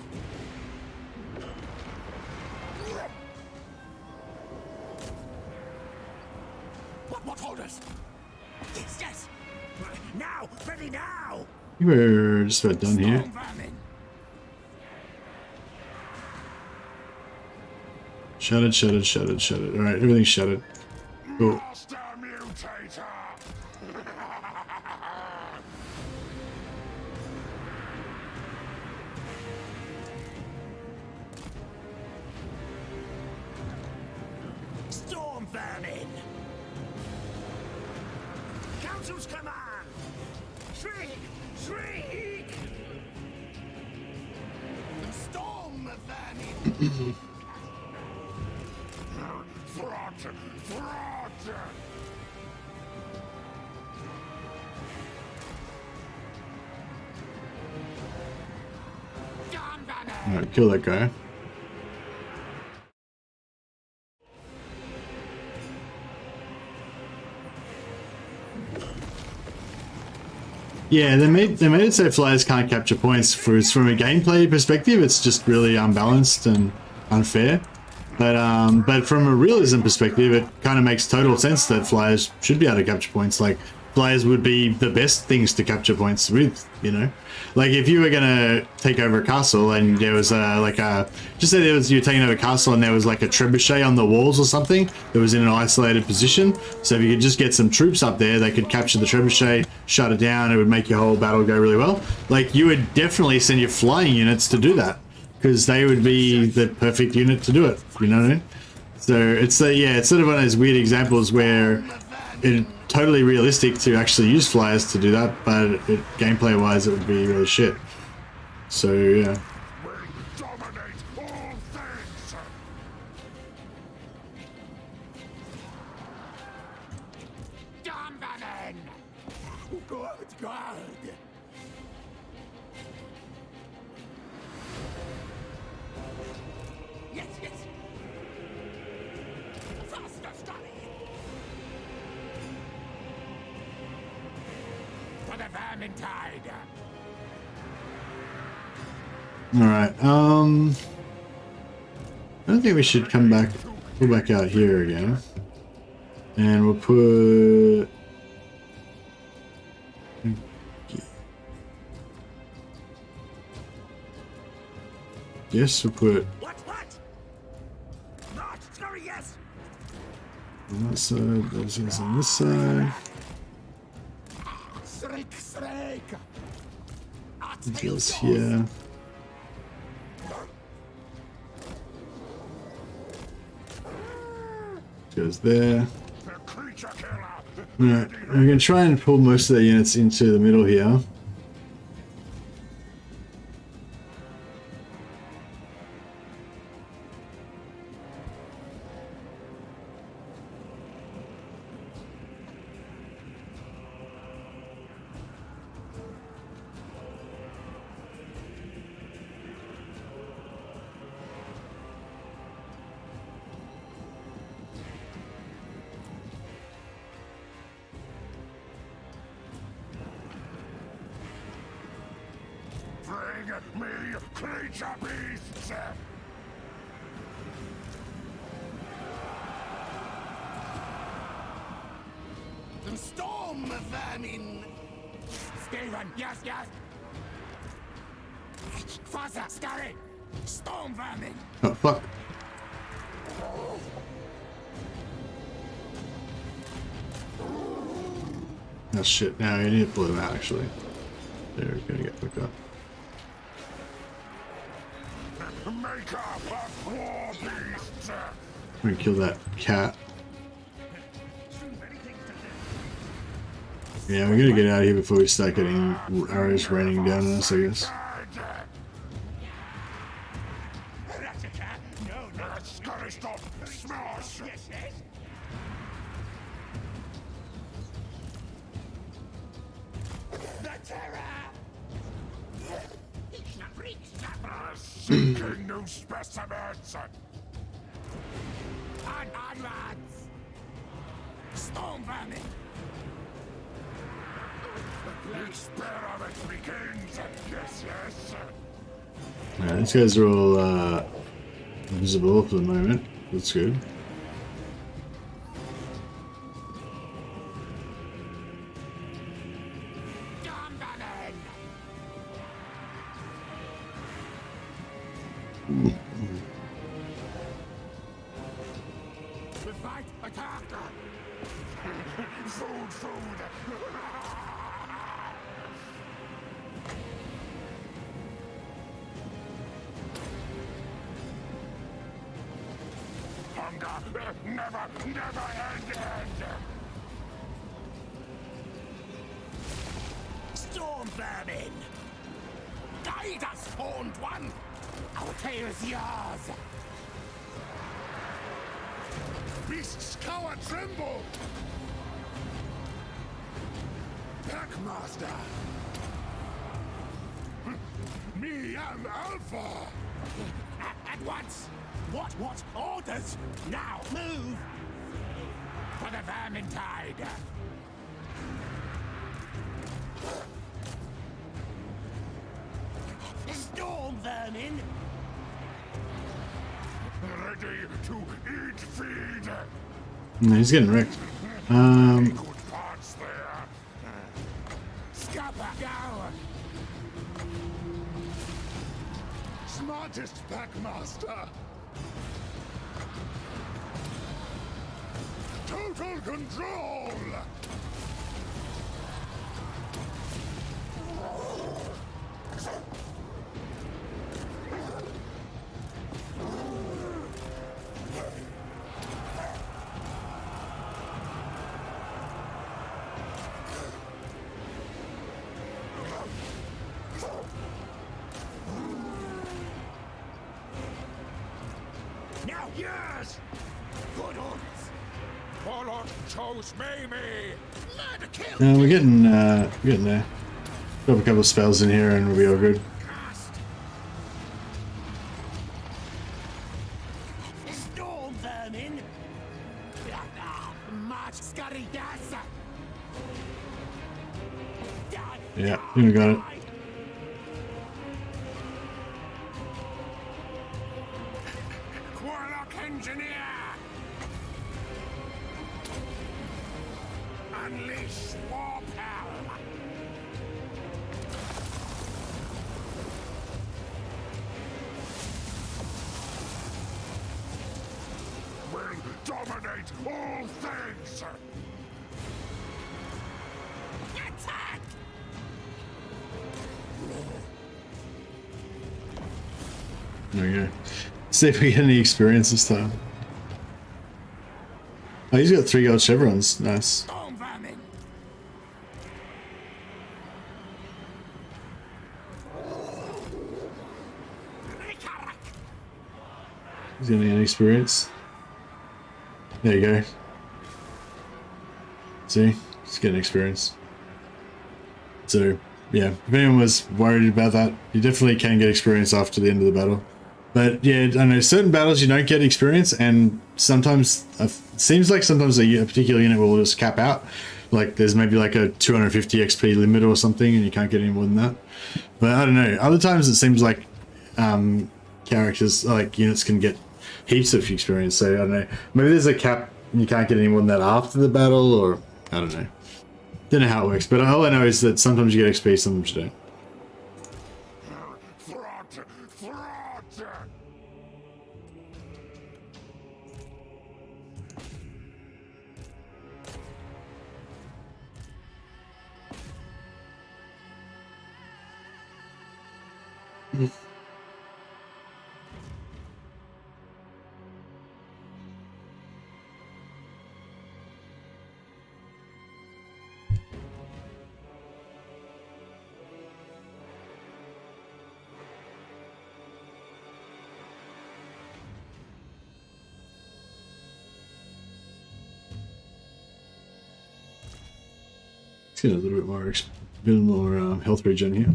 What orders? Yes, yes! Now! Ready now! We're just about done here. Storm vermin! Shattered, shattered, shattered, shattered. Alright, everything's shattered. Cool. Master mutator! Storm vermin! Council's command! Shriek! Shriek! Storm vermin! Thrott! Thrott! Alright, kill that guy. Yeah, they made it so flyers can't capture points from a gameplay perspective. It's just really unbalanced and unfair. But from a realism perspective, it kind of makes total sense that flyers should be able to capture points. Like, flyers would be the best things to capture points with, you know? Like, if you were gonna take over a castle and there was just say you're taking over a castle and there was like a trebuchet on the walls or something that was in an isolated position. So if you could just get some troops up there, they could capture the trebuchet, shut it down, it would make your whole battle go really well. Like, you would definitely send your flying units to do that, because they would be the perfect unit to do it, you know what I mean? So it's sort of one of those weird examples where it's totally realistic to actually use flyers to do that, but gameplay wise it would be really shit. So yeah. We dominate all things! Storm vermin! Good, good! Yes, yes! Faster, study! For the vermintide! Alright, I don't think we should go back out here again. And we'll put... Yes, we'll put What? Not! Sorry, yes! on that side, those guys on this side. Shriek, shriek! These guys here. Goes there. The creature killer! Alright, we're going to try and pull most of the units into the middle here. me, creature beasts! Storm vermin! Skaven, yes, yes! Faster, scurry! Storm vermin! Oh, fuck. Oh shit, now you need to pull them out actually. They're gonna get fucked up. Make up a war beasts! I'm gonna kill that cat. Yeah, we gotta get out of here before we start getting arrows raining down on us, I guess. Scurry, stop! Smash! Yes, yes. The terror! Seeking new specimens! On, lads! Storm vermin! The experiment begins! Yes, yes! Yeah, these guys are all invisible for the moment. That's good. Storm vermin! Fight, attack! Food! Hunger never end! Storm vermin! Guide us, horned one! Our tale is yours! Beasts cower tremble! Packmaster! Me am Alpha! At once! What orders? Now, move! For the Vermintide! Storm vermin! Ready to eat feed! No, he's getting wrecked. Good parts there! Scupper, go! Smartest Packmaster! Total control! Now, yes! Good orders! Warlock chose me! Murder kill! We're getting there. Drop a couple of spells in here and we'll be all good. Cast! Storm vermin! March scurry gas! Yeah, I think we got it. Warlock engineer! Unleash war power! Will dominate all things! Attack! There we go. See if we get any experience this time. Oh, he's got 3 gold chevrons. Nice. Storm vermin! He's getting any experience. There you go. See? He's getting experience. So, yeah, if anyone was worried about that, you definitely can get experience after the end of the battle. But yeah, I know certain battles you don't get experience, and sometimes it seems like sometimes a particular unit will just cap out. Like there's maybe like a 250 XP limit or something, and you can't get any more than that. But I don't know. Other times it seems like characters, like units, can get heaps of experience. So I don't know. Maybe there's a cap and you can't get any more than that after the battle, or I don't know. Don't know how it works. But all I know is that sometimes you get XP, sometimes you don't. Thrott! Thrott! Let's get a little bit more health regen here.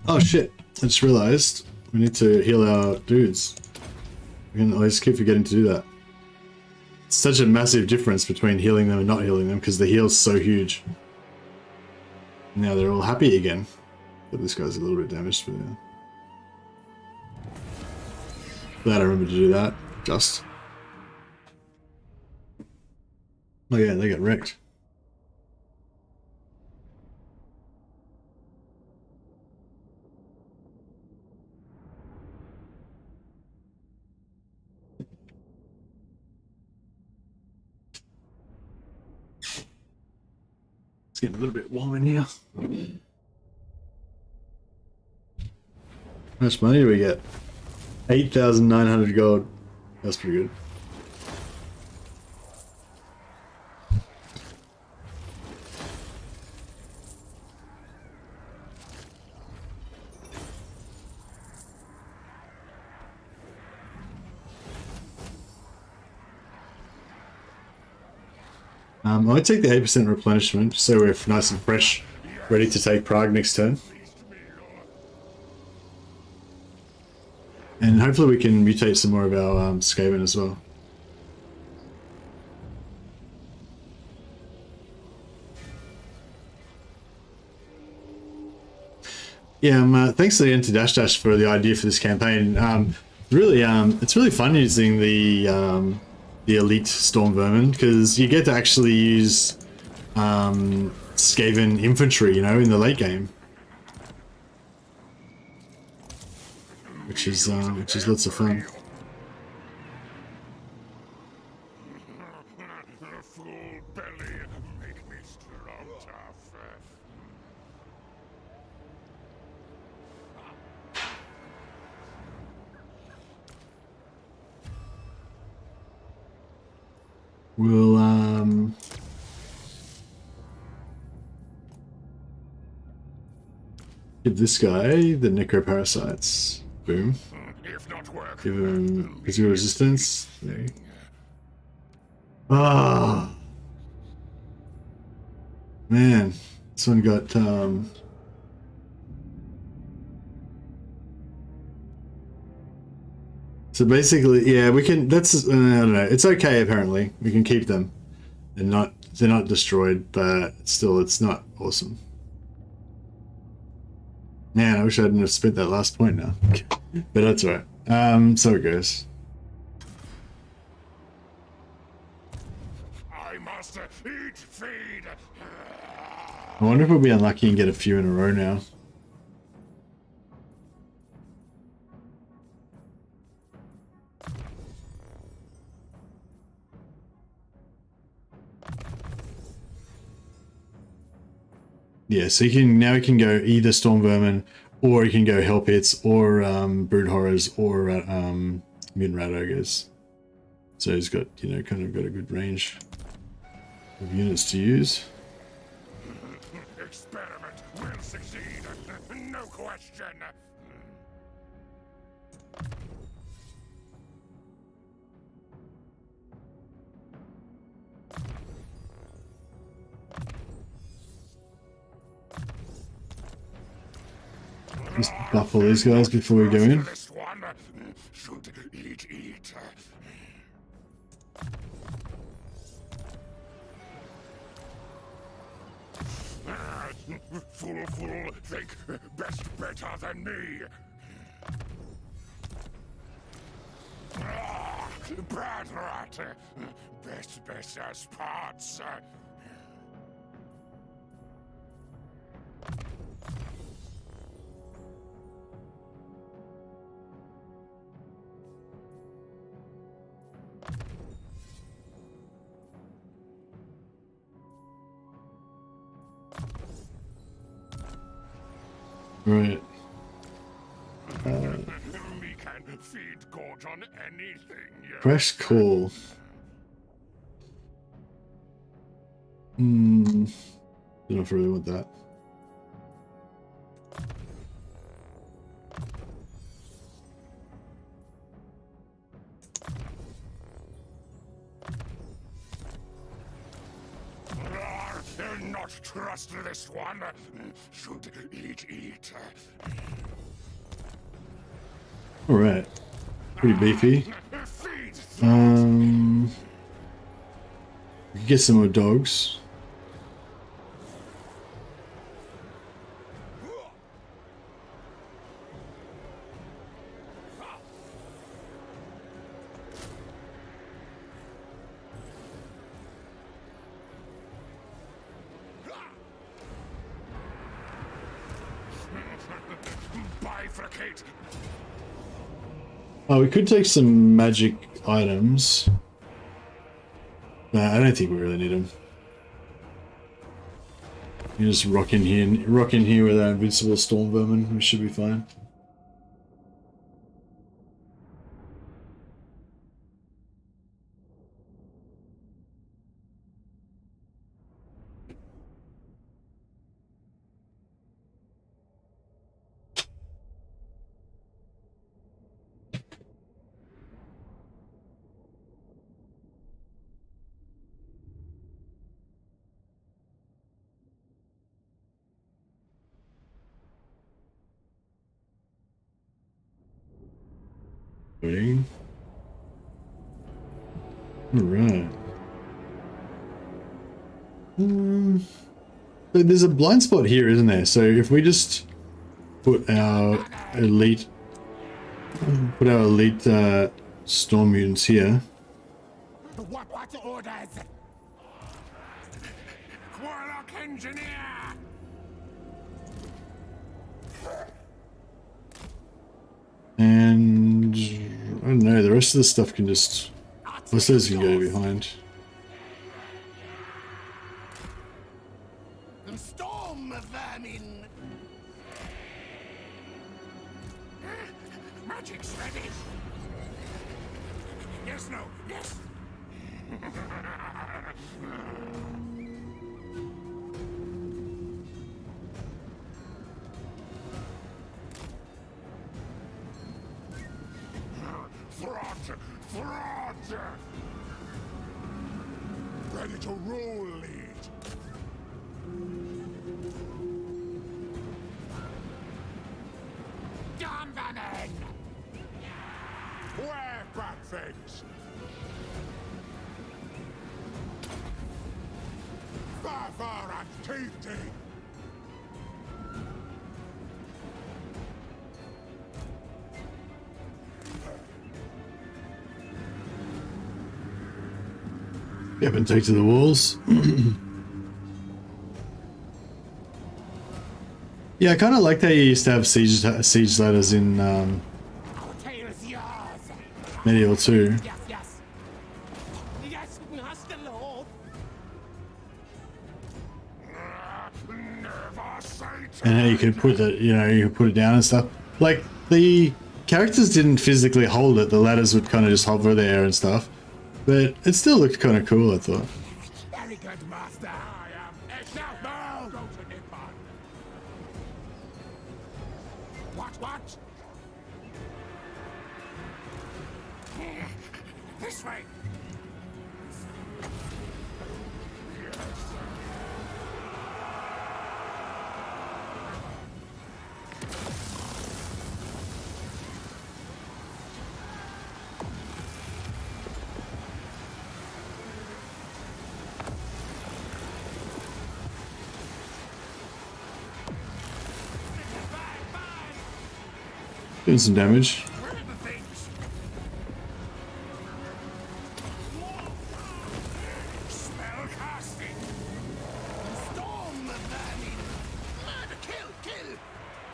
Oh shit! I just realized we need to heal our dudes. I just keep forgetting to do that. It's such a massive difference between healing them and not healing them because the heal's so huge. Now they're all happy again. But this guy's a little bit damaged, but yeah. Glad I remembered to do that. Just. Oh yeah, they got wrecked. It's getting a little bit warm in here. How much money do we get? 8,900 gold. That's pretty good. I might take the 8% replenishment so we're nice and fresh, ready to take Prague next turn. And hopefully we can mutate some more of our Skaven as well. Yeah, thanks again to Dash Dash for the idea for this campaign. Really, it's really fun using the elite Storm Vermin because you get to actually use Skaven infantry, you know, in the late game, which is lots of fun. Full belly, make me strong tough. We'll give this guy the necroparasites. Boom. If not work, Give him physical resistance. There. Ah, man, this one got So basically, yeah, we can. That's I don't know. It's okay apparently. We can keep them, and they're not destroyed, but still, it's not awesome. Man, I wish I hadn't have spent that last point now. But that's alright. So it goes. I must eat, feed. I wonder if we'll be unlucky and get a few in a row now. Yeah, so you can now go either Storm Vermin, or you can go Hell Pits, or Brood Horrors, or Mutant Rat Ogres. So he's got, you know, kind of got a good range of units to use. Experiment will succeed, no question. Just buff all these guys before we go in. This one should eat. Fool, think best better than me. Bad rat. Best as parts. Right. Me can feed gorge on anything. Press call. Don't know if I really want that. Not trust this one. Should eat. All right. Pretty beefy. Get some more dogs. Bifurcate. Oh, we could take some magic items. Nah, I don't think we really need them. You just rock in here with our invincible storm vermin. We should be fine. Waiting. All right. There's a blind spot here, isn't there? So if we just put our elite storm mutants here. What orders? Warlock engineer. And I don't know, the rest of the stuff can just, most of those can go behind. Storm vermin. Magic's ready. Yes, no, yes. Thrott! Ready to roll, lead. Damn vermin. Where bad things? Far and tasty. Yep, and take to the walls. Yeah, I kind of like that you used to have siege ladders in Our tail's yours. Medieval 2. Yes. Yes, we have the Lord. Never say And how you could put the, you could put it down and stuff. Like, the characters didn't physically hold it, the ladders would kind of just hover there and stuff. But it still looked kind of cool, I thought. Very good, master. I am. Now, go to Nippon. What? this way. Doing some damage. Where are the things? Spell casting. Storm the vermin. Murder, kill.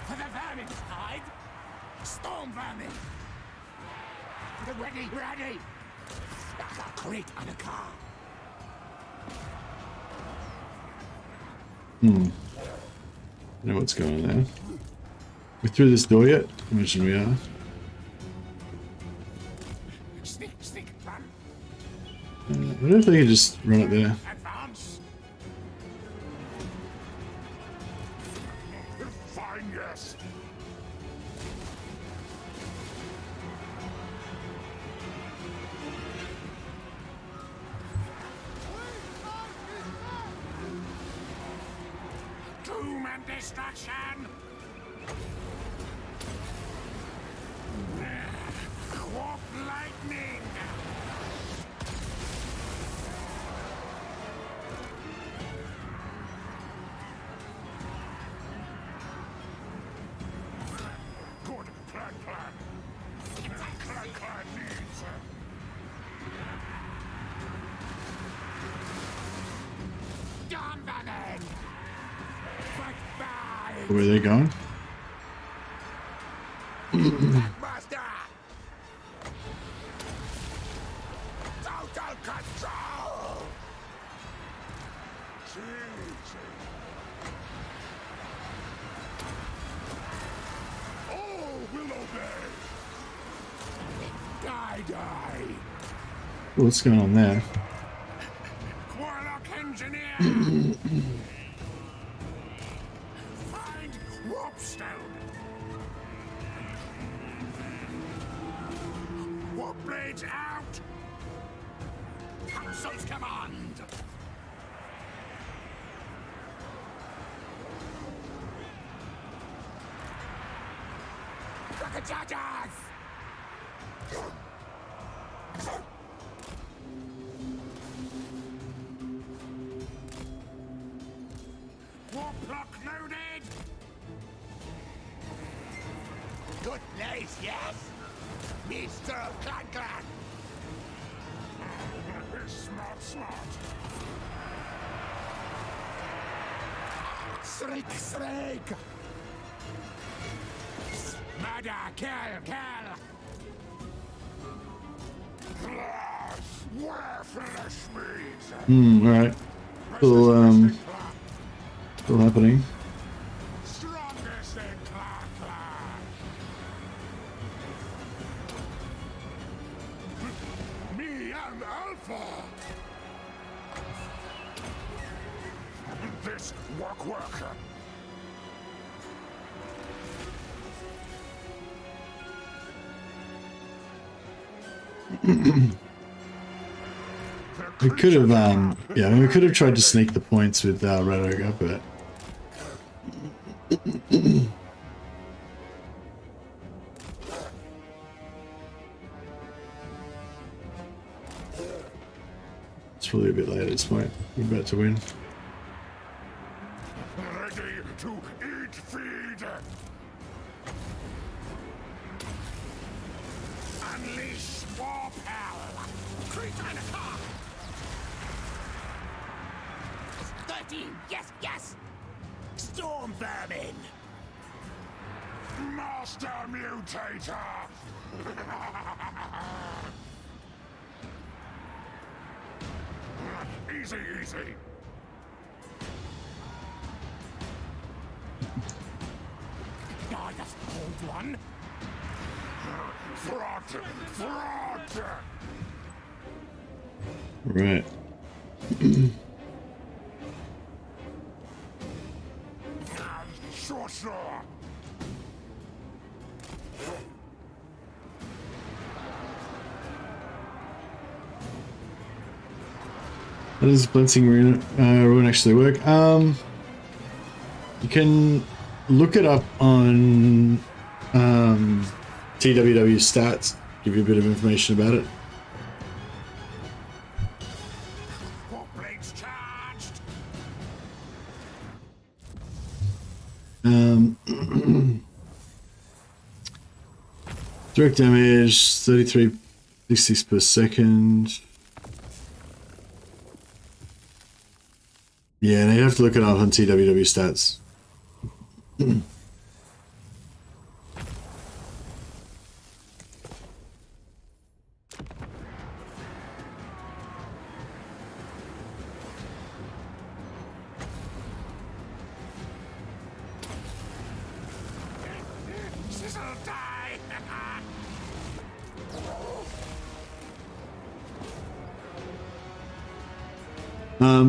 For the vermin's hide. Storm vermin. Ready. Like a crate on a car. I know what's going on there. We through this door yet? Imagine we are. Sneak, run. I don't know if they can just run up there. Advance. Fine, yes. Doom and destruction. Warp lightning. Good plan. Clan needs. Dawn vermin. Fight by. Where are they going? Master. Total control. All will obey. Die. What's going on there? Warlock engineer. Find warpstone. Warp blades out. Council's command. Rocket chargers. Warp block loaded. Good place, yes? Mr. Clan. Smart. Shriek. Murder, kill. Where flesh meets. Alright. Still happening. Strongest in Clan. Me and Alpha. This work. We could have, we could have tried to sneak the points with Red Ogre, but it's probably a bit late at this point. We're about to win. Ready to eat feed. Unleash warp hell. Creature in a car. 13. Yes. Storm vermin. Master Mutator. Easy. I just hold one. Thrott. Right. Sure. How does blitzing rune actually work? You can look it up on TWW stats, give you a bit of information about it. Warp blades charged. Direct damage, 33 per second. Yeah, and you have to look it up on TWW stats.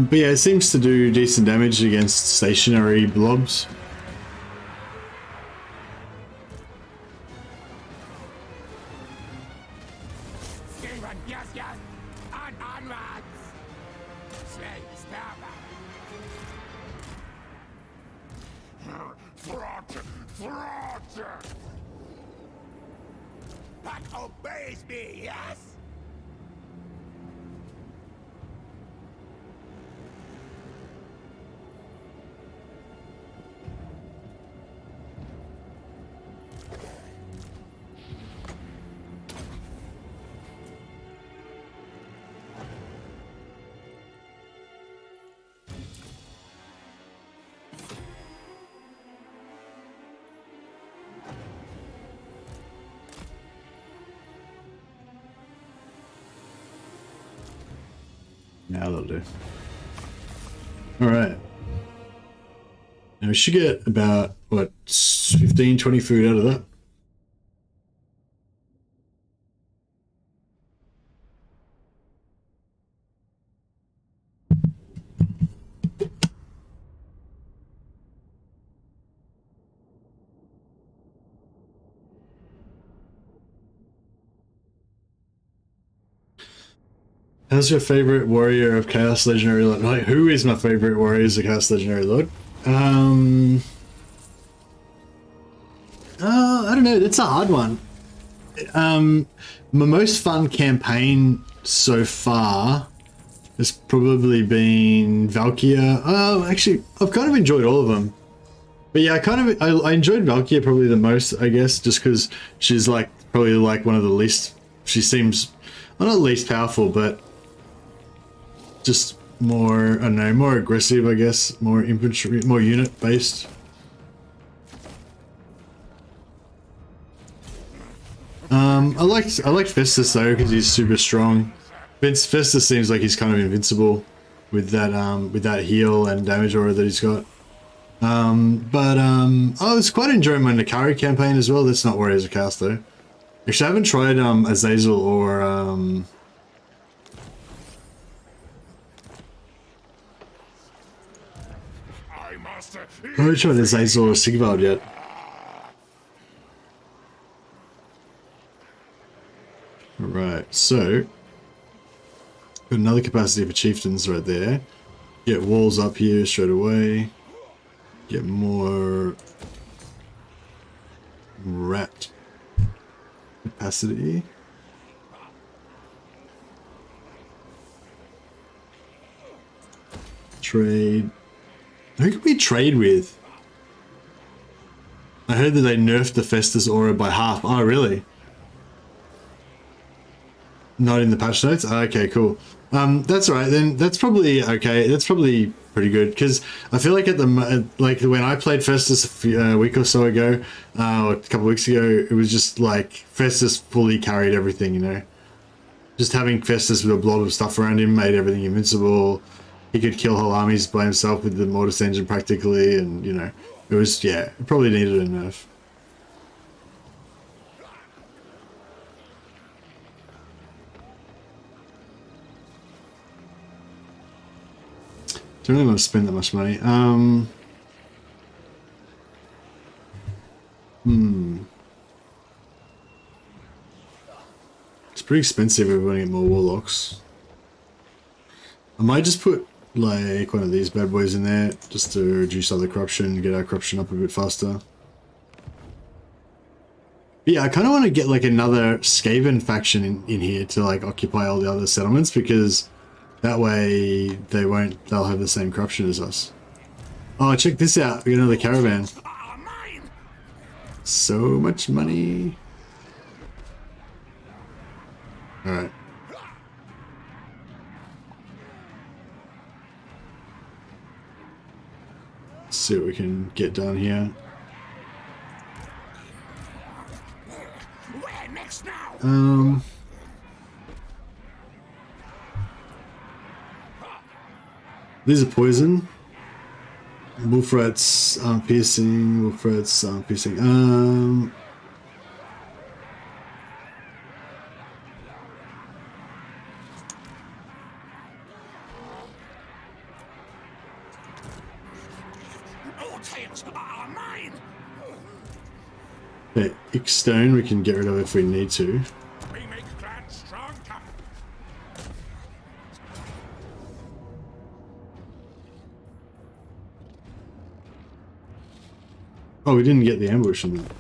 But yeah, it seems to do decent damage against stationary blobs. Skaven, yes, yes. Onwards. Slay, stab. Thrott. Pack obeys me, yes? Yeah, that'll do. Alright. Now we should get about, what, 15, 20 food out of that. How's your favorite warrior of Chaos Legendary Lord? Like, who is my favorite warriors of Chaos Legendary Lord? I don't know. It's a hard one. My most fun campaign so far has probably been Valkyria. Actually, I've kind of enjoyed all of them. But yeah, I enjoyed Valkyria probably the most, I guess, just because she's like probably like one of the least. She seems, well, not least powerful, but just more, I don't know, more aggressive, I guess, more infantry, more unit based. I liked Festus though because he's super strong. Festus seems like he's kind of invincible with that heal and damage aura that he's got. I was quite enjoying my Nakari campaign as well. That's not Warriors of Chaos though. Actually, I haven't tried Azazel or I haven't tried Azazel or Sigvald yet. Alright, so got another capacity for chieftains right there. Get walls up here straight away. Get more rat capacity. Trade. Who can we trade with? I heard that they nerfed the Festus aura by half. Oh, really? Not in the patch notes? Okay, cool. That's all right then. That's probably okay. That's probably pretty good because I feel like like when I played Festus a week or so ago, or a couple of weeks ago, it was just like Festus fully carried everything. You know, just having Festus with a blob of stuff around him made everything invincible. He could kill whole armies by himself with the Mortis engine practically, and you know, it was, yeah, it probably needed a nerf. Don't really want to spend that much money. It's pretty expensive if we want to get more warlocks. I might just put like one of these bad boys in there just to reduce other corruption, get our corruption up a bit faster. But yeah, I kind of want to get like another Skaven faction in here to like occupy all the other settlements because that way they'll have the same corruption as us. Oh, check this out. We got another caravan. So much money. Alright. See what we can get done here. Where next now? These are poison. Wolf rats aren't piercing. Wolf rats aren't piercing. All tails are mine. Okay, Ickstone we can get rid of if we need to. We make clans strong, tough. Oh, we didn't get the ambush on that.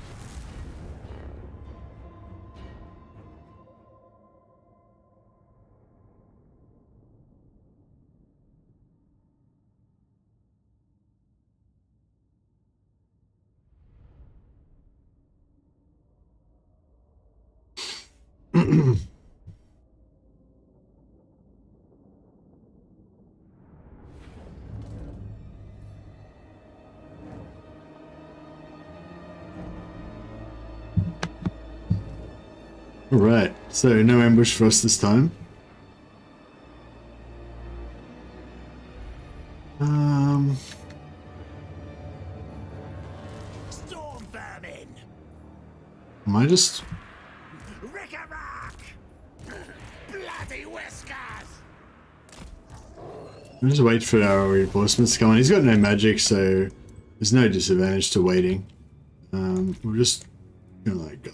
Alright, so no ambush for us this time. Storm vermin. Am I just... Rick-a-rack. Bloody whiskers. I'll just wait for our reinforcements to come on. He's got no magic, so there's no disadvantage to waiting. We'll just gonna like go.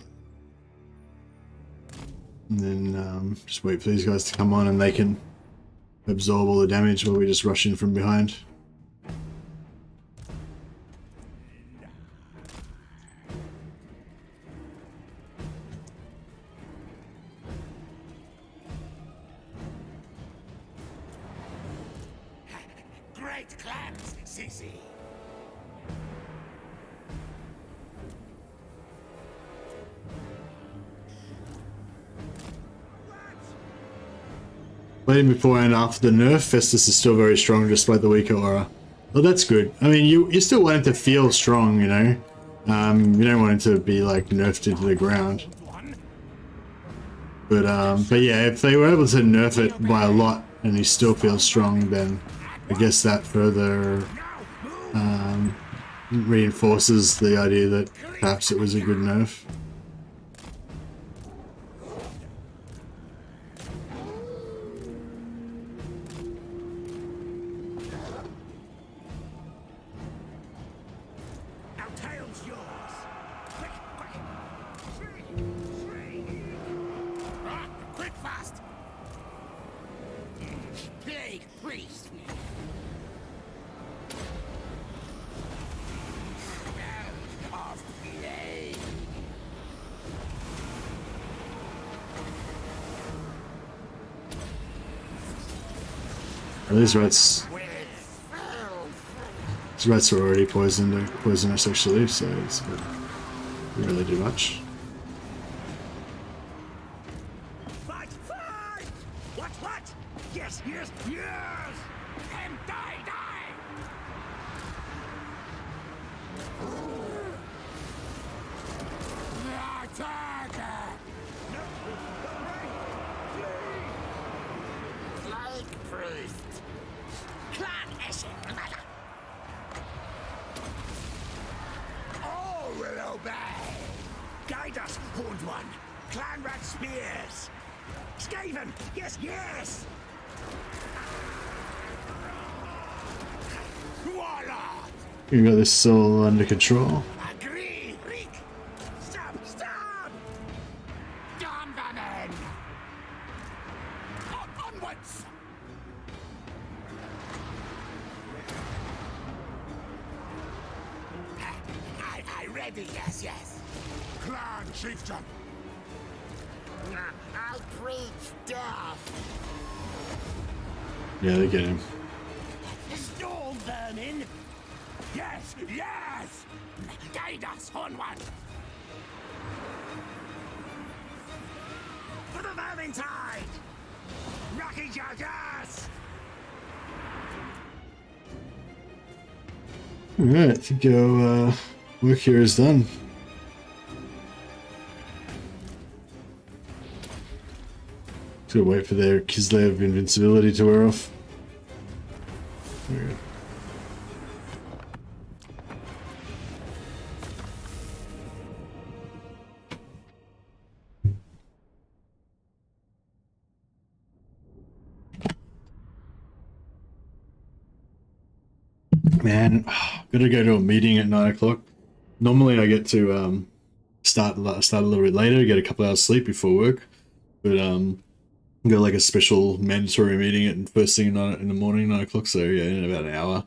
And then just wait for these guys to come on and they can absorb all the damage while we just rush in from behind. Great clans, CC. Waiting before and after the nerf, Festus is still very strong despite the weaker aura. Well, that's good. I mean, you still want him to feel strong, you know? You don't want him to be, like, nerfed into the ground. But yeah, if they were able to nerf it by a lot and he still feels strong, then I guess that further reinforces the idea that perhaps it was a good nerf. These rats are already poisoned or poisonous actually, so it's doesn't really do much. Fight! Fight! What? Yes! And die! Attack! Like priest. Clan Eshin. All will obey. Guide us, Horned One. Clan Rat Spears. Skaven! Yes! Warlord! We got this all under control. Agree, Rick! Stop! Damn the men! Onwards! I ready, yes. Clan Chieftain! I'll preach death! Yeah, they get him. Storm vermin! Yes! Guide us, Horn One! For the Vermintide! Rocky Judges! Alright, I think our work here is done. Gotta wait for their Kislev invincibility to wear off. There we go. Man, gotta go to a meeting at 9 o'clock. Normally I get to start a little bit later, get a couple hours sleep before work. But got like a special mandatory meeting at first thing in the morning, 9 o'clock. So yeah, in about an hour,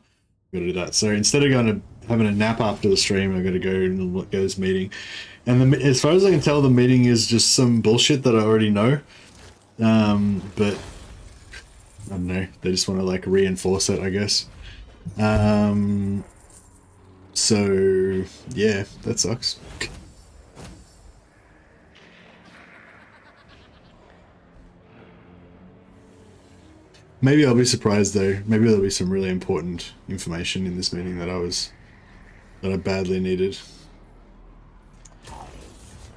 gotta do that. So instead of going to having a nap after the stream, I gotta go and go to this meeting. And as far as I can tell, the meeting is just some bullshit that I already know. But I don't know. They just want to like reinforce it, I guess. So yeah, that sucks. Maybe I'll be surprised though. Maybe there'll be some really important information in this meeting that I badly needed.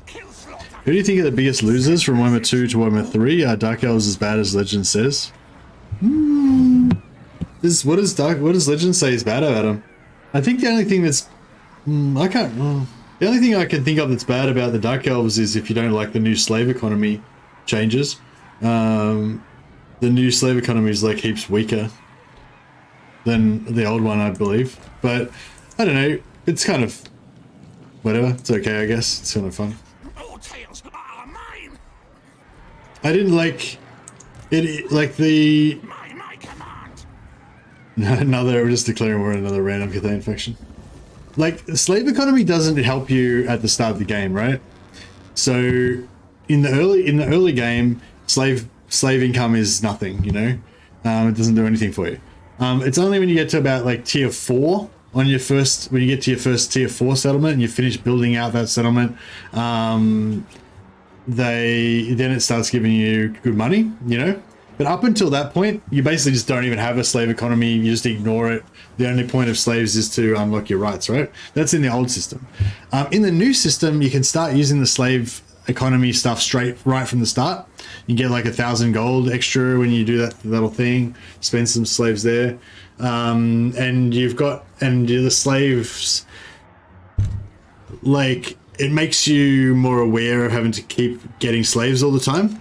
Who do you think are the biggest losers from Warhammer 2 to Warhammer 3? Are Dark Elves as bad as Legend says? What does Legend say is bad about them? I think the only thing that's the only thing I can think of that's bad about the Dark Elves is if you don't like the new slave economy changes. The new slave economy is like heaps weaker than the old one, I believe. But I don't know. It's kind of whatever. It's okay, I guess. It's kind of fun. All tales are mine. I didn't like it. Like the My command. another. We're just declaring war on another random Cathay faction. Like the slave economy doesn't help you at the start of the game, right? So in the early game, slave income is nothing, you know. It doesn't do anything for you. It's only when you get to about like tier 4 on your first, when you get to your first tier 4 settlement and you finish building out that settlement, then it starts giving you good money, you know. But up until that point, you basically just don't even have a slave economy. You just ignore it. The only point of slaves is to unlock your rights, right? That's in the old system. In the new system, you can start using the slave economy stuff right from the start. You get like 1,000 gold extra when you do that little thing, spend some slaves there, and the slaves, like, it makes you more aware of having to keep getting slaves all the time,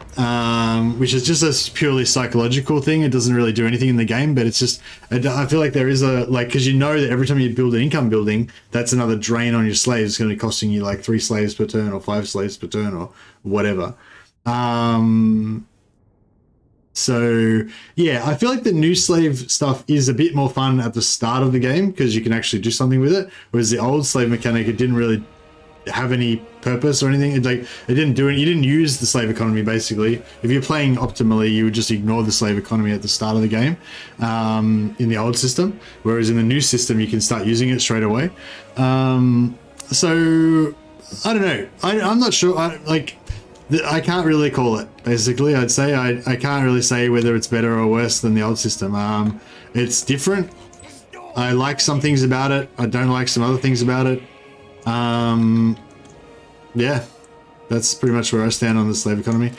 which is just a purely psychological thing. It doesn't really do anything in the game, but it's just, I feel like there is a, like, because you know that every time you build an income building, that's another drain on your slaves. It's going to be costing you like 3 slaves per turn or 5 slaves per turn or whatever. So yeah, I feel like the new slave stuff is a bit more fun at the start of the game because you can actually do something with it, whereas the old slave mechanic, it didn't really have any purpose or anything. It didn't do it. You didn't use the slave economy. Basically, if you're playing optimally, you would just ignore the slave economy at the start of the game in the old system, whereas in the new system you can start using it straight away. So I don't know. I'm not sure. I can't really call it. Basically, I'd say I can't really say whether it's better or worse than the old system. It's different. I like some things about it. I don't like some other things about it. Yeah, that's pretty much where I stand on the slave economy.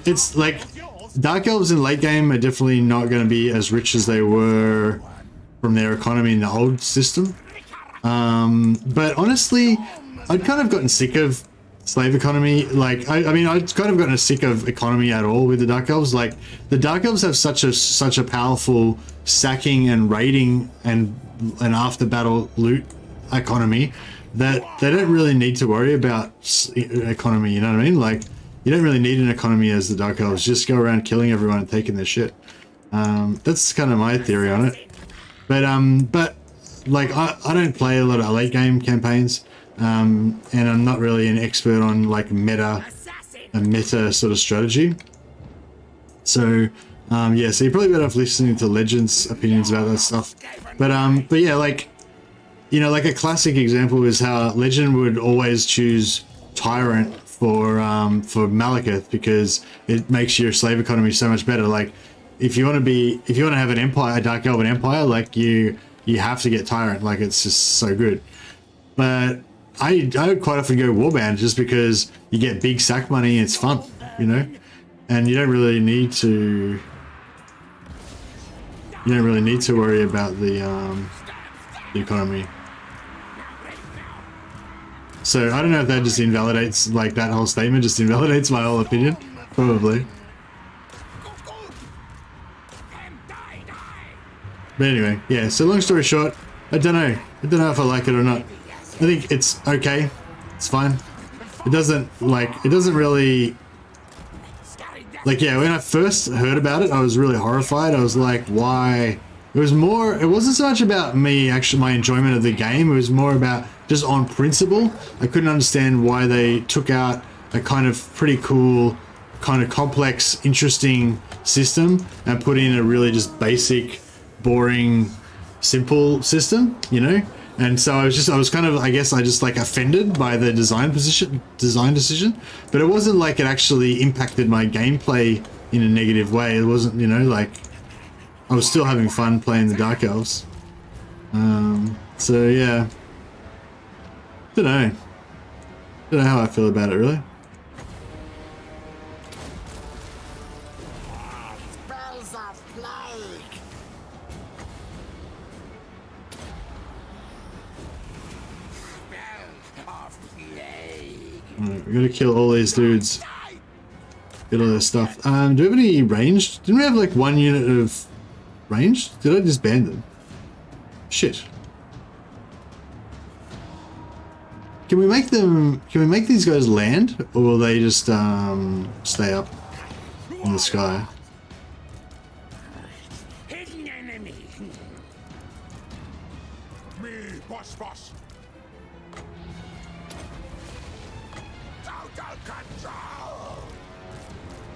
It's like Dark Elves in late game are definitely not going to be as rich as they were from their economy in the old system. But honestly, I'd kind of gotten sick of slave economy. Like, I mean, I'd kind of gotten sick of economy at all with the Dark Elves. Like, the Dark Elves have such a powerful sacking and raiding and an after battle loot economy that they don't really need to worry about economy, you know what I mean? Like, you don't really need an economy as the Dark Elves. Just go around killing everyone and taking their shit. That's kind of my theory on it. But like, I don't play a lot of late game campaigns, and I'm not really an expert on like meta sort of strategy. So yeah, so you're probably better off listening to Legends' opinions about that stuff. But yeah, like, you know, like a classic example is how Legend would always choose Tyrant for Malekith, because it makes your slave economy so much better. Like if you want to have an empire, a Dark Elven empire, like you have to get Tyrant. Like it's just so good. But I would quite often go Warband just because you get big sack money. It's fun, you know, and you don't really need to worry about the economy. So I don't know if that just invalidates, like that whole statement just invalidates my whole opinion. Probably. But anyway, yeah, so long story short, I don't know if I like it or not. I think it's okay. It's fine. It doesn't really, like, yeah, when I first heard about it, I was really horrified. I was like, why? It wasn't so much about me, actually, my enjoyment of the game. It was more about just on principle. I couldn't understand why they took out a kind of pretty cool, kind of complex, interesting system and put in a really just basic, boring, simple system, you know? And so I was kind of, I guess I just like offended by the design decision, but it wasn't like it actually impacted my gameplay in a negative way. It wasn't, you know, like I was still having fun playing the Dark Elves. So yeah, don't know how I feel about it really. Alright, we gotta kill all these dudes. Get all their stuff. Do we have any ranged? Didn't we have like one unit of ranged? Did I just ban them? Shit. Can we make these guys land? Or will they just stay up in the sky? Hidden enemy. Me, boss. Total control.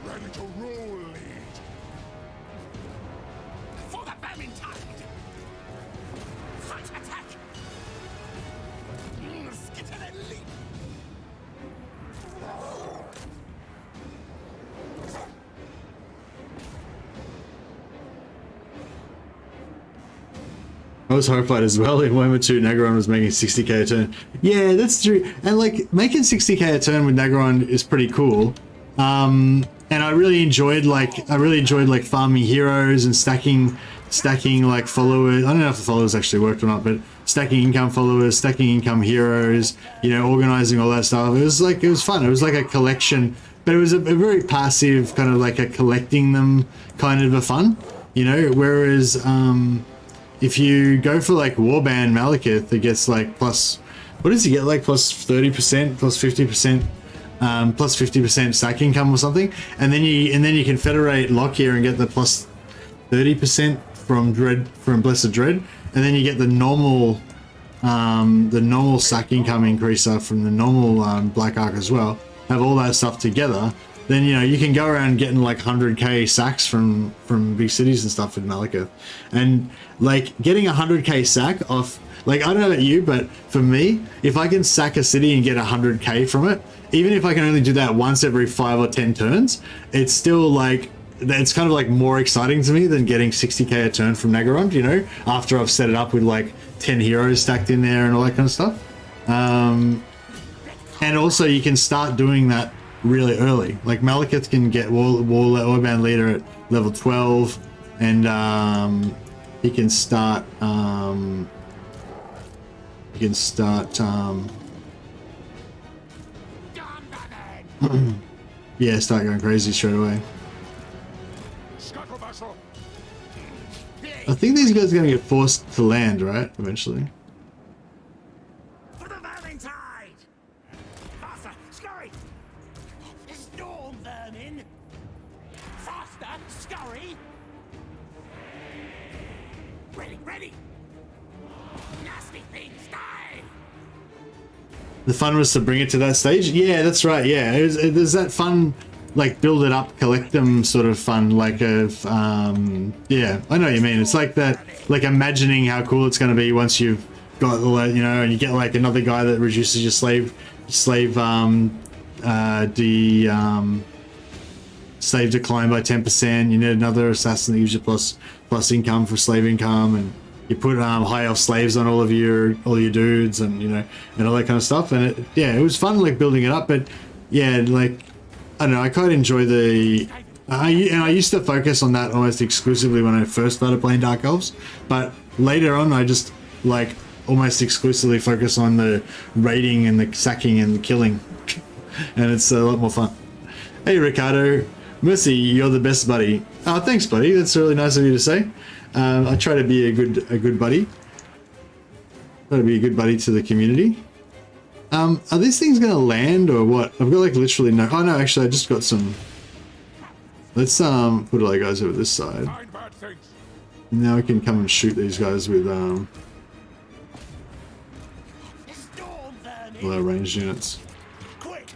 Ready to roll, lead. For the Vermintide. Fight attack. Skitter and leap. I was horrified as well. In Warhammer 2, Nagaron was making 60k a turn. Yeah, that's true. And like making 60k a turn with Nagaron is pretty cool. And I really enjoyed like farming heroes and stacking like followers. I don't know if the followers actually worked or not, but stacking income followers, stacking income heroes, you know, organizing all that stuff. It was fun. It was like a collection, but it was a very passive kind of like a collecting them kind of a fun, you know, whereas if you go for like Warband Malekith, it gets like plus, what does he get, like plus 30%, plus 50%, plus 50% stack income or something, and then you confederate Lockyer and get the plus 30% from Blessed Dread, and then you get the normal stack income increaser from the normal Black Ark as well. Have all that stuff together, then you know you can go around getting like 100k sacks from big cities and stuff with Malekith, and like getting 100k sack off, like I don't know about you, but for me, if I can sack a city and get 100k from it, even if I can only do that once every 5 or 10 turns, it's still like, it's kind of like more exciting to me than getting 60k a turn from Nagaron, you know, after I've set it up with like 10 heroes stacked in there and all that kind of stuff. And also you can start doing that really early. Like Malekith can get Warband Leader at level 12, and he can start yeah, start going crazy straight away. I think these guys are going to get forced to land, right? Eventually. For the Vermintide. Faster, scurry. Storm vermin. Faster, scurry. Ready. Nasty things, die. The fun was to bring it to that stage. Yeah, that's right. Yeah, there's that fun, like build it up, collect them sort of fun, like of yeah, I know what you mean. It's like that, like imagining how cool it's going to be once you've got all that, you know, and you get like another guy that reduces your slave slave decline by 10%. You need another assassin that gives you plus income for slave income, and you put high elf slaves on all your dudes, and and all that kind of stuff. And it was fun like building it up, but yeah, like I don't know, I quite enjoy the. I used to focus on that almost exclusively when I first started playing Dark Elves, but later on I just like almost exclusively focus on the raiding and the sacking and the killing, and it's a lot more fun. Hey Ricardo, Mercy, you're the best buddy. Oh, thanks, buddy. That's really nice of you to say. I try to be a good buddy. Try to be a good buddy to the community. Are these things gonna land or what? I've got like literally no. Oh no, actually, I just got some. Let's put all our guys over this side. Now we can come and shoot these guys with all our ranged units. Quick!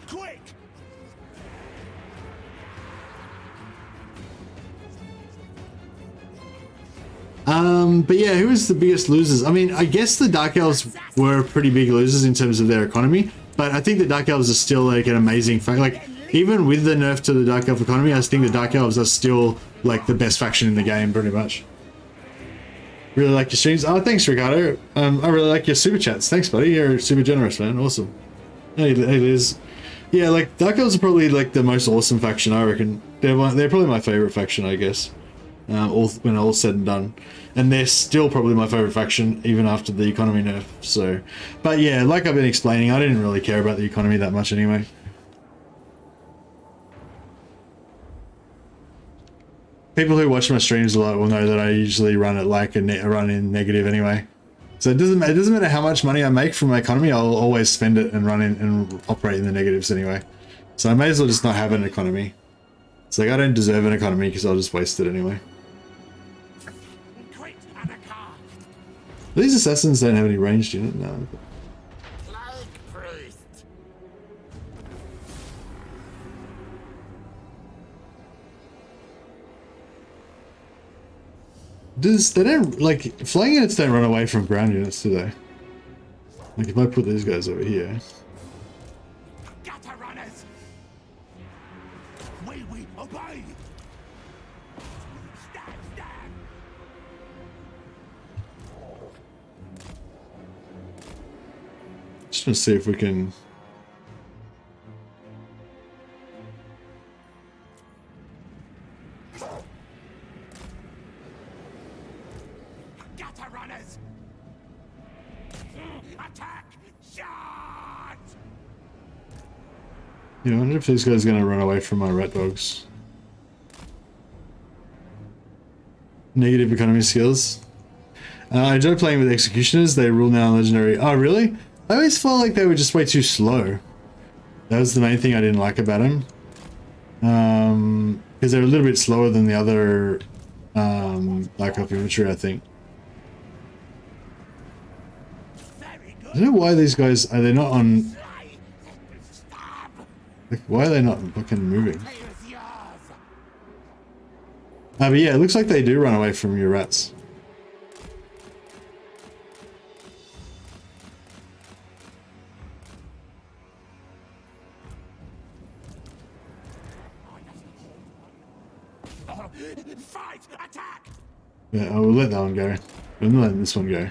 But yeah, who was the biggest losers? I mean, I guess the Dark Elves were pretty big losers in terms of their economy, but I think the Dark Elves are still like an amazing fact. Like, even with the nerf to the Dark Elf economy, I think the Dark Elves are still like the best faction in the game, pretty much. Really like your streams. Oh, thanks, Ricardo. I really like your super chats. Thanks, buddy. You're super generous, man. Awesome. Hey, Liz. Yeah, like Dark Elves are probably like the most awesome faction, I reckon. They're probably my favorite faction, I guess. When all's said and done, and they're still probably my favorite faction even after the economy nerf. So, but yeah, like I've been explaining, I didn't really care about the economy that much anyway. People who watch my streams a lot will know that I usually run it like run in negative anyway. So it doesn't matter how much money I make from my economy, I'll always spend it and run in and operate in the negatives anyway. So I may as well just not have an economy. It's like I don't deserve an economy because I'll just waste it anyway. These assassins don't have any ranged unit? No. They don't, like, flying units don't run away from ground units, do they? Like, if I put these guys over here. We obey. Stand. Just gonna see if we can. Yeah, I wonder if this guy's gonna run away from my rat dogs. Negative economy skills. I enjoy playing with executioners. They rule now legendary. Oh, really? I always felt like they were just way too slow. That was the main thing I didn't like about them. Because they're a little bit slower than the other Black Elf infantry, I think. I don't know why these guys are they not on. Like, why are they not fucking moving? But yeah, it looks like they do run away from your rats. Fight! Attack! Yeah, I will let that one go. I'm not letting this one go.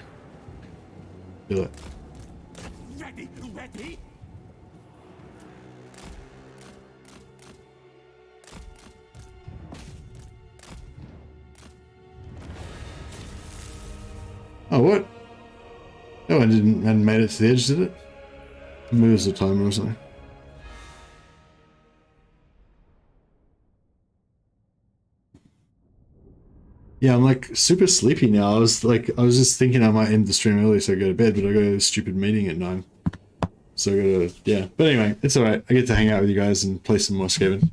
Feel it. Ready! Oh, what? No one hadn't made it to the edge, did it? Maybe it was the timer or something. Yeah, I'm like super sleepy now. I was just thinking I might end the stream early so I go to bed, but I got a stupid meeting at 9. So I gotta, yeah. But anyway, it's alright. I get to hang out with you guys and play some more Skaven.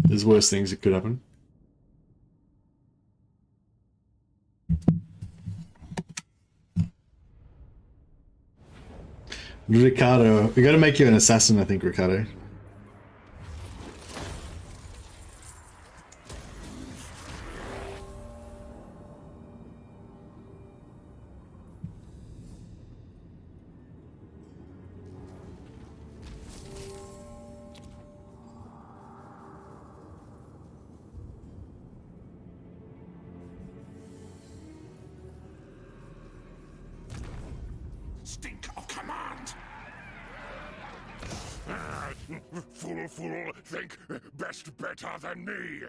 There's worse things that could happen. Ricardo. We gotta make you an assassin, I think, Ricardo. Fool think best better than me.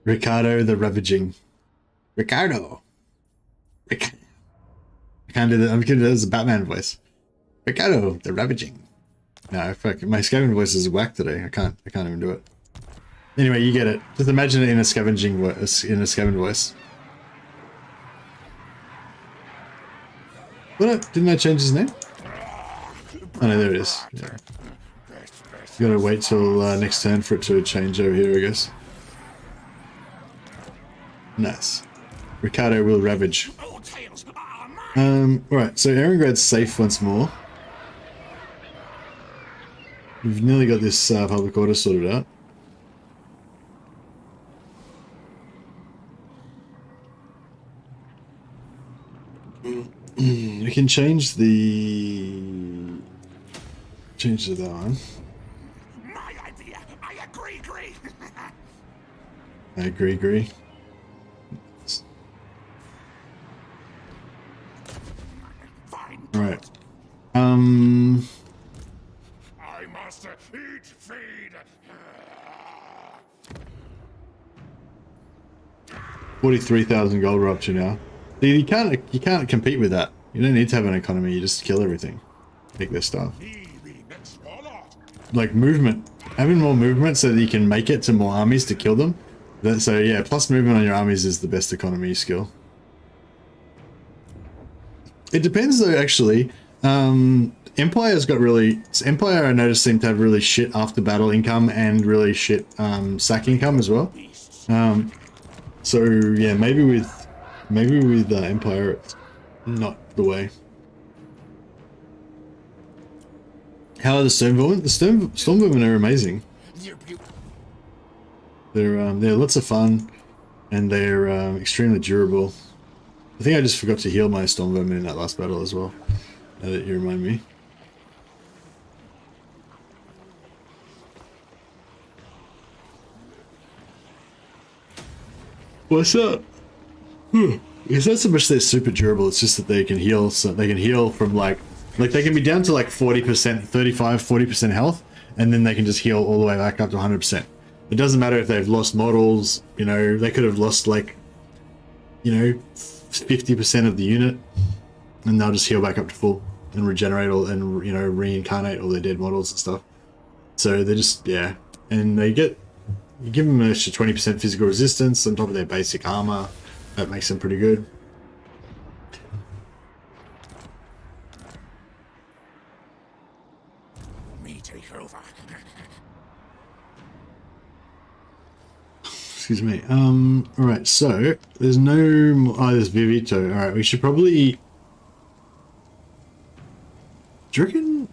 Ricardo the Ravaging. Ricardo. I can't do that. I'm gonna do that as a Batman voice. Ricardo the Ravaging. No, fuck. My Skaven voice is whack today. I can't even do it. Anyway, you get it. Just imagine it in a scavenging voice. In a Skaven voice. What? Didn't I change his name? Oh no, there it is. Yeah. You gotta wait till next turn for it to change over here, I guess. Nice. Ricardo will ravage. Alright, so Erengrad's safe once more. We've nearly got this public order sorted out. We can change to that one. My idea. I agree. I agree. Fine. All right. I must eat feed. 43,000 gold we're up to now. You can't compete with that. You don't need to have an economy. You just kill everything. Take their stuff. Like movement, having more movement so that you can make it to more armies to kill them. So yeah, plus movement on your armies is the best economy skill. It depends though, actually. Empire's got really... Empire I noticed seemed to have really shit after battle income and really shit sack income as well. So yeah, maybe with Empire it's not the way. How are the Stormvermin? The Stormvermin are amazing. They're lots of fun, and they're extremely durable. I think I just forgot to heal my Stormvermin in that last battle as well. Now that you remind me. What's up? It's not so much they're super durable, it's just that they can heal. So they can heal from like they can be down to like 40%, 35, 40% health, and then they can just heal all the way back up to 100%. It doesn't matter if they've lost models, you know, they could have lost like, you know, 50% of the unit, and they'll just heal back up to full and regenerate all, and, you know, reincarnate all their dead models and stuff. So they just, yeah, and you give them an extra 20% physical resistance on top of their basic armor. That makes them pretty good. Me take over. Excuse me. Alright, so there's no more. Oh, there's Vivito. Alright, we should probably. Do you reckon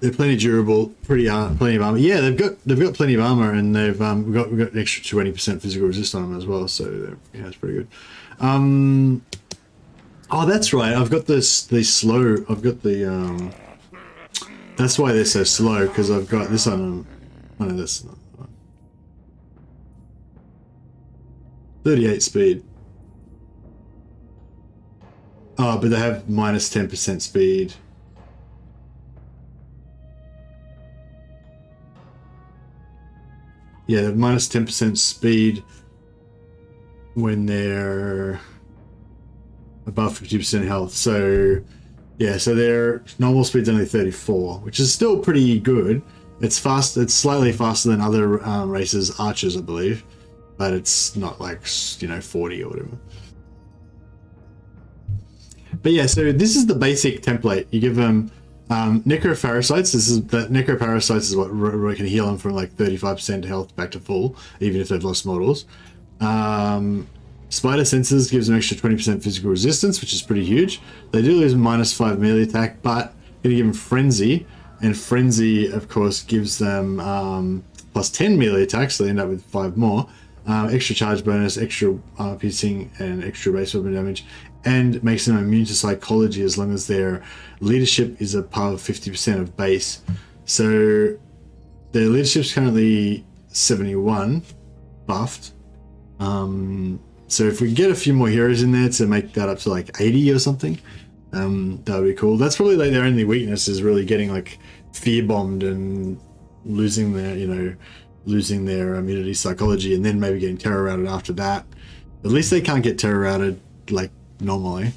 they're plenty durable, plenty of armor? Yeah, they've got plenty of armor, and they've we've got an extra 20% physical resist on them as well. So yeah, it's pretty good. Oh, that's right. I've got the slow. I've got the That's why they're so slow, because I've got this on them. Oh no, that's not. 38 speed. Oh, but they have minus 10% speed. Yeah, they have minus 10% speed when they're above 50% health. So, yeah, so their normal speed's only 34, which is still pretty good. It's fast. It's slightly faster than other races, archers, I believe. But it's not like, you know, 40 or whatever. But yeah, so this is the basic template. You give them necroparasites. Necroparasites is what can heal them from like 35% health back to full, even if they've lost models. Spider Senses gives them extra 20% physical resistance, which is pretty huge. They do lose minus 5 melee attack, but you're gonna give them Frenzy, and Frenzy, of course, gives them plus 10 melee attack, so they end up with 5 more. Extra charge bonus, extra piercing, and extra base weapon damage, and makes them immune to psychology as long as their leadership is above 50% of base. So their leadership's currently 71 buffed. So if we can get a few more heroes in there to make that up to like 80 or something, that would be cool. That's probably like their only weakness, is really getting like fear bombed and losing their, you know, losing their immunity psychology, and then maybe getting terror routed after that. At least they can't get terror routed like normally.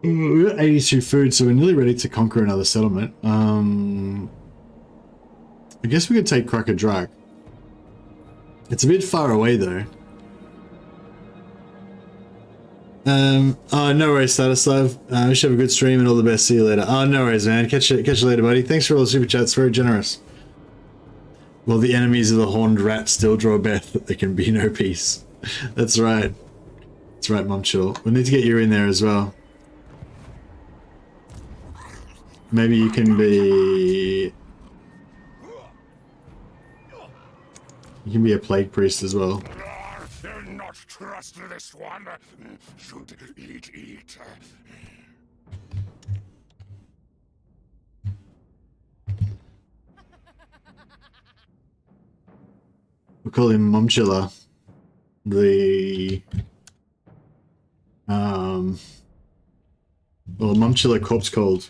We got 82 food, so we're nearly ready to conquer another settlement. I guess we could take Cracker Drag. It's a bit far away though. Oh, no worries, Statislav. We should have a good stream and all the best. See you later. Oh, no worries, man. Catch you later, buddy. Thanks for all the super chats. Very generous. Well, the enemies of the horned rat still draw breath. There can be no peace. That's right. That's right, Mumchill. We need to get you in there as well. Maybe you can be... You can be a plague priest as well. Not trust this one. Should eat. We'll call him Mumchilla. The... Well, Mumchilla Corpse Cold.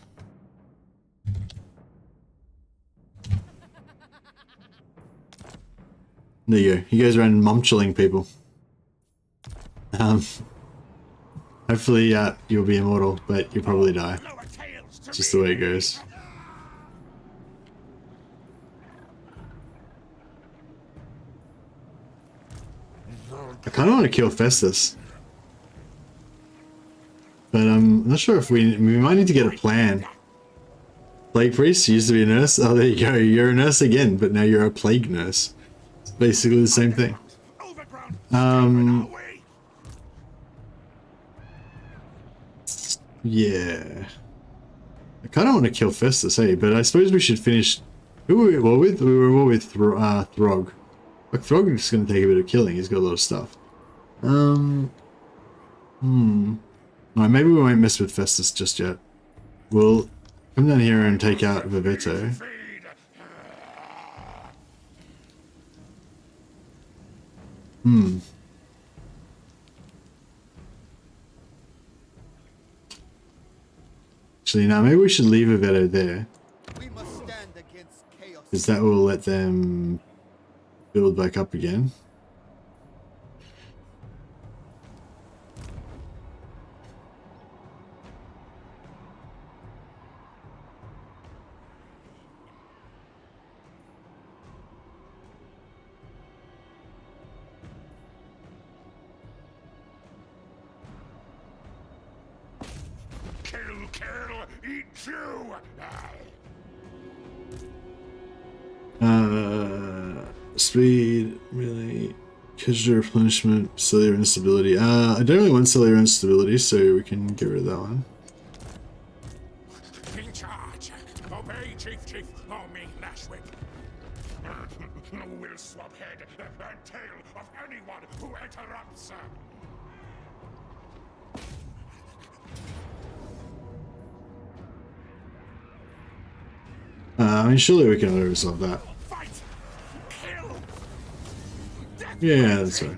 There you go. He goes around mumchilling people. Hopefully, you'll be immortal, but you'll probably die. Just the way it goes. I kind of want to kill Festus, but I'm not sure if we might need to get a plan. Plague priest used to be a nurse. Oh, there you go. You're a nurse again, but now you're a plague nurse. It's basically the same thing. Yeah. I kind of want to kill Festus, hey, but I suppose we should finish... Who were we war with? We were war with Throg. Like, Throg is just going to take a bit of killing. He's got a lot of stuff. Alright, maybe we won't mess with Festus just yet. We'll come down here and take out Vivetto. Actually, now maybe we should leave Vivetto there. Because that will let them build back up again. Eat you! Speed, really, casual replenishment, cellular instability. I don't really want cellular instability, so we can get rid of that one. In charge. Obey, Chief. Oh, me, Lashwick. We'll swap head and tail of anyone who interrupts. I mean, surely we can resolve that. Yeah, that's right.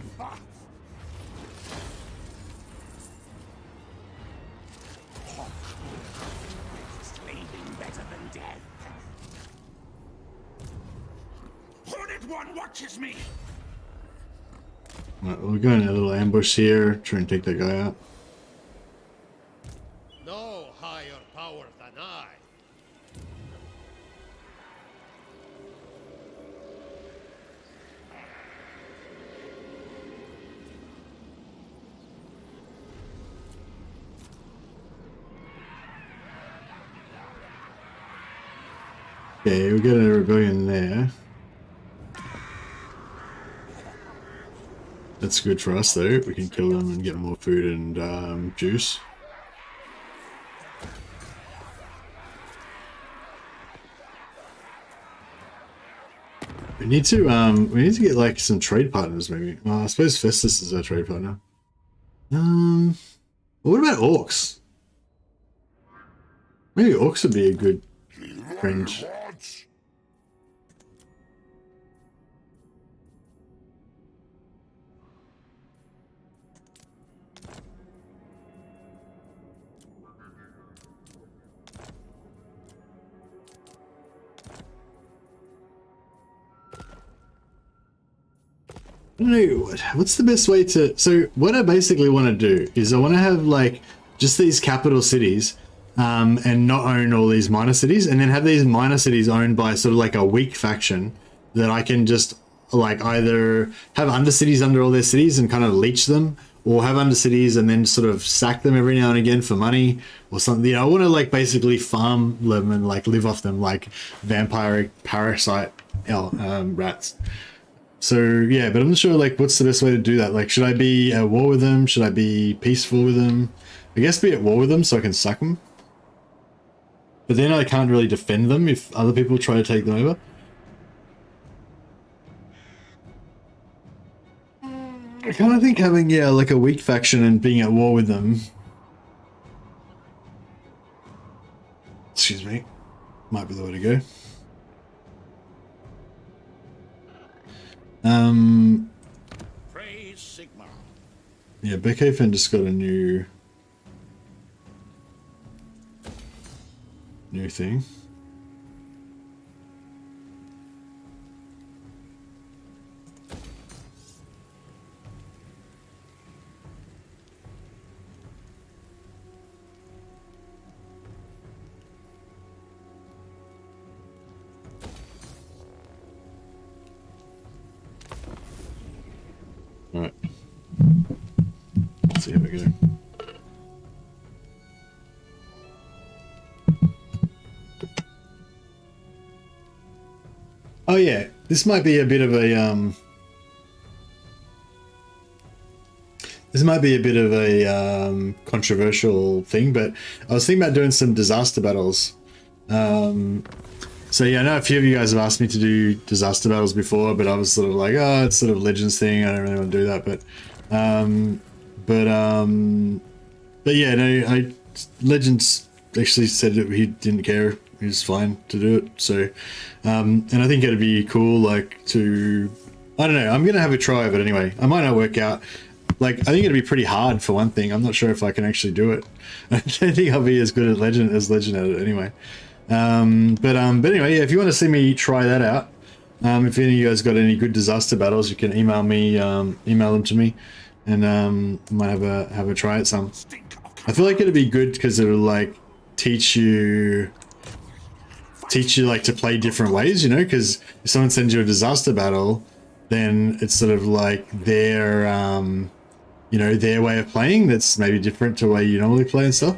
Right, we'll go in a little ambush here, try and take that guy out. No higher power than I. Okay, we got a rebellion there. That's good for us though. We can kill them and get more food and juice. We need to get like some trade partners maybe. Well, I suppose Festus is our trade partner. What about orcs? Maybe orcs would be a good cringe. Once. I don't know, what's the best way to... So what I basically want to do is I want to have like just these capital cities and not own all these minor cities, and then have these minor cities owned by sort of like a weak faction that I can just like either have undercities under all their cities and kind of leech them, or have undercities and then sort of sack them every now and again for money or something. You know, I want to like basically farm them and like live off them like vampire parasite rats. So yeah, but I'm not sure like what's the best way to do that. Like, should I be at war with them? Should I be peaceful with them? I guess be at war with them so I can sack them. But then I can't really defend them if other people try to take them over. I kind of think having, yeah, like a weak faction and being at war with them. Excuse me. Might be the way to go. Praise Sigma. Yeah, Beckhaven just got a new thing. All right. Let's see how we go. Oh yeah, this might be a bit of a controversial thing, but I was thinking about doing some disaster battles. So yeah, I know a few of you guys have asked me to do disaster battles before, but I was sort of like, oh, it's sort of Legends thing. I don't really want to do that, but yeah, no, Legends actually said that he didn't care. He was fine to do it. So, and I think it'd be cool, like to, I don't know. I'm gonna have a try of it anyway. I might not work out. Like, I think it'd be pretty hard for one thing. I'm not sure if I can actually do it. I don't think I'll be as good at Legend at it anyway. But anyway, yeah, if you want to see me try that out, if any of you guys got any good disaster battles, you can email them to me, and might have a try at some. I feel like it'd be good because it'll like teach you like to play different ways, you know, because if someone sends you a disaster battle, then it's sort of like their you know, their way of playing that's maybe different to the way you normally play and stuff.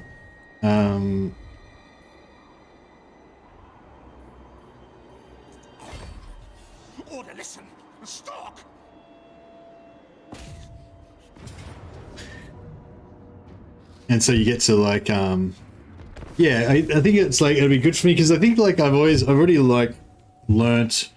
Order, listen, stalk. And so you get to like yeah, I think it's like it'll be good for me because I think like I've already like learnt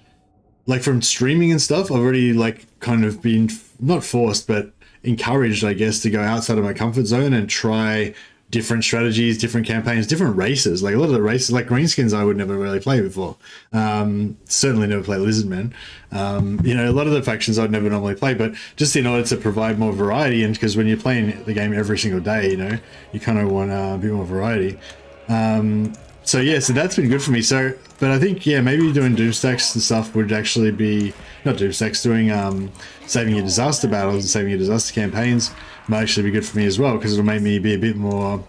like from streaming and stuff. I've already like kind of been not forced but encouraged, I guess, to go outside of my comfort zone and try different strategies, different campaigns, different races. Like a lot of the races, like greenskins, I would never really play before. Certainly never play Lizardmen. You know, a lot of the factions I'd never normally play, but just in order to provide more variety, and because when you're playing the game every single day, you know, you kind of want a bit more variety. So yeah, so that's been good for me. So, but I think, yeah, maybe doing Doomstacks and stuff would actually be, not Doomstacks, doing saving your disaster battles and saving your disaster campaigns might actually be good for me as well, because it'll make me be a bit more,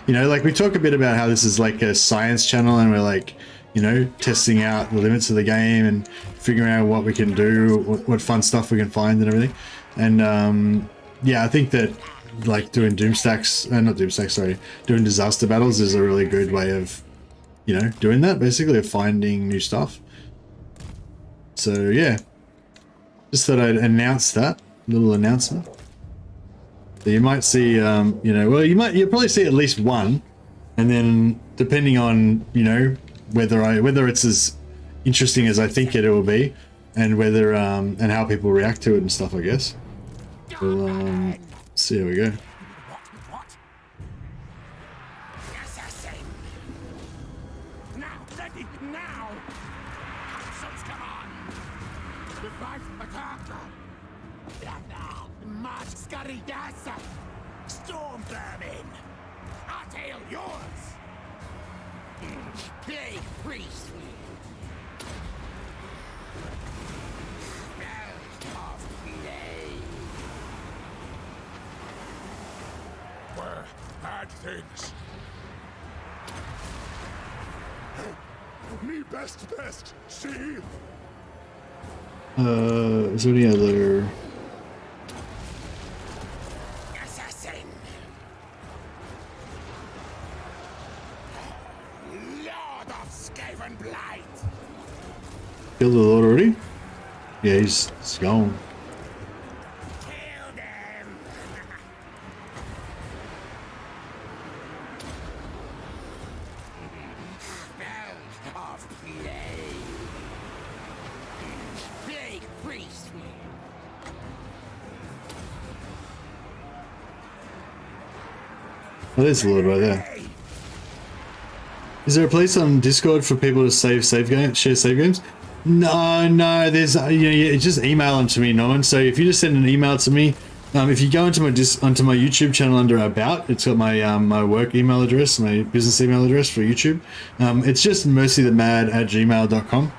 you know, like we talk a bit about how this is like a science channel and we're like, you know, testing out the limits of the game and figuring out what we can do, what fun stuff we can find and everything. And yeah, I think that like doing Doomstacks, not Doomstacks, sorry, doing disaster battles is a really good way of, you know, doing that, basically, of finding new stuff. So yeah, just thought I'd announce that little announcement. So you might see, you know, well, you'll probably see at least one, and then depending on, you know, whether it's as interesting as I think it will be, and whether and how people react to it and stuff, I guess. We'll see how we go. What? Assassin. Now, let me Aridas! Storm vermin! Artail yours! Plague priest! Smell of plague! Where bad things. Me best, see? Is there any other? Assassin! Lord of Skaven Blight! Killed the Lord already? Yeah, he's gone. Kill them! Smell of plague! Plague priest! Oh, there's the Lord right there. Is there a place on Discord for people to share save games? No, there's just email them to me, Norman. So if you just send an email to me, if you go onto my YouTube channel under About, it's got my my work email address, my business email address for YouTube. It's just mostlythemad@gmail.com.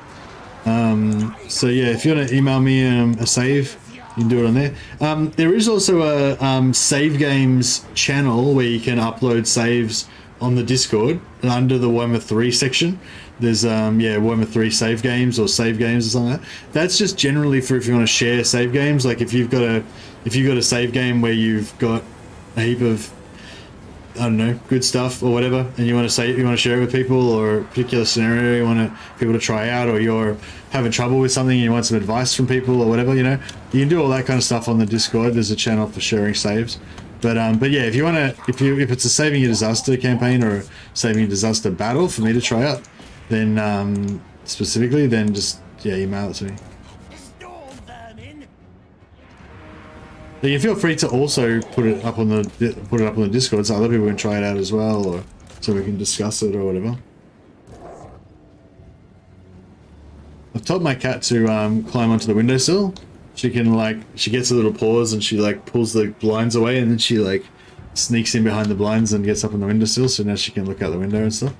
So yeah, if you want to email me a save, you can do it on there. There is also a save games channel where you can upload saves on the Discord under the Warhammer 3 section. There's Warhammer 3 save games or save games or something like that. That's just generally for if you want to share save games. Like if you've got a save game where you've got a heap of, I don't know, good stuff or whatever, and you want to share it with people, or a particular scenario you want people to try out, or you're having trouble with something and you want some advice from people or whatever, you can do all that kind of stuff on the Discord. There's a channel for sharing saves. But yeah, if you want to, if it's a saving a disaster campaign or a saving a disaster battle for me to try out, then specifically, then just email it to me. Storm vermin! You feel free to also put it up on the Discord so other people can try it out as well, or so we can discuss it or whatever. I've told my cat to climb onto the windowsill. She can she gets a little paws and she pulls the blinds away, and then she sneaks in behind the blinds and gets up on the windowsill, so now she can look out the window and stuff.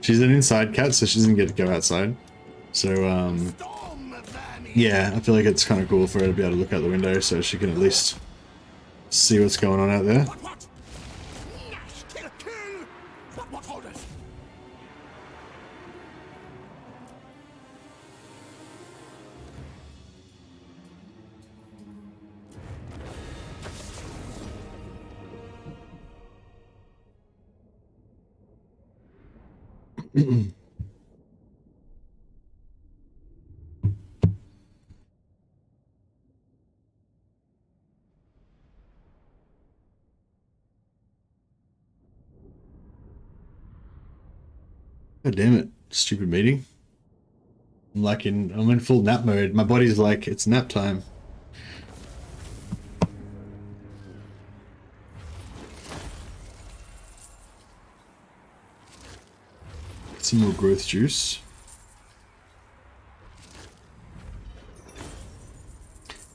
She's an inside cat, so she doesn't get to go outside. So yeah, I feel like it's kind of cool for her to be able to look out the window so she can at least see what's going on out there. What? Nash, kill! What orders? God damn it, stupid meeting. I'm in full nap mode. My body's like, it's nap time. Get some more growth juice.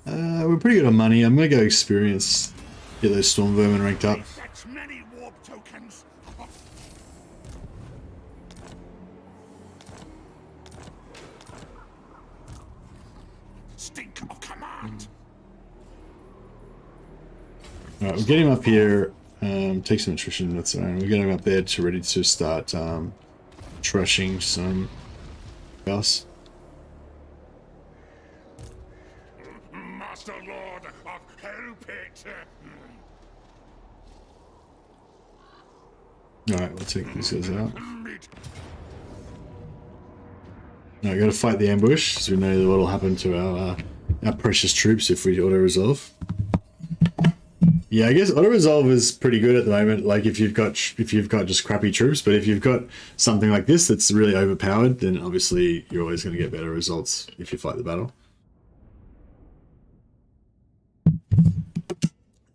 We're pretty good on money. I'm gonna go experience, get those storm vermin ranked up. Such many warp tokens! Stink of command! Alright, we'll get him up here. Take some attrition, that's alright. We'll get him up there to ready to start trushing some else. Master Lord of Hellpit. Alright, we'll take these guys out. Now we gotta fight the ambush, so we know what'll happen to our precious troops if we auto-resolve. Yeah, I guess auto-resolve is pretty good at the moment, like if you've got just crappy troops, but if you've got something like this that's really overpowered, then obviously you're always gonna get better results if you fight the battle.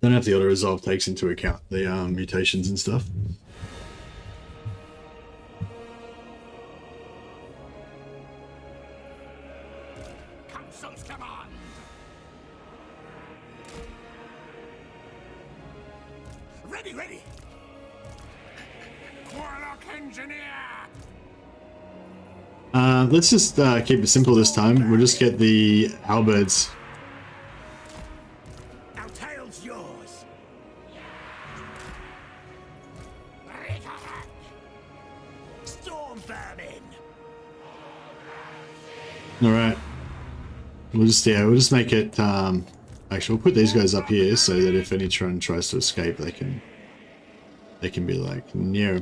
Don't know if the auto-resolve takes into account the mutations and stuff. Council's command! Ready, ready. Warlock engineer. Let's just keep it simple this time. We'll just get the halberds. Our tail's yours. Storm vermin. All right. We'll just make it. Actually, we'll put these guys up here so that if any tries to escape, they can be like no,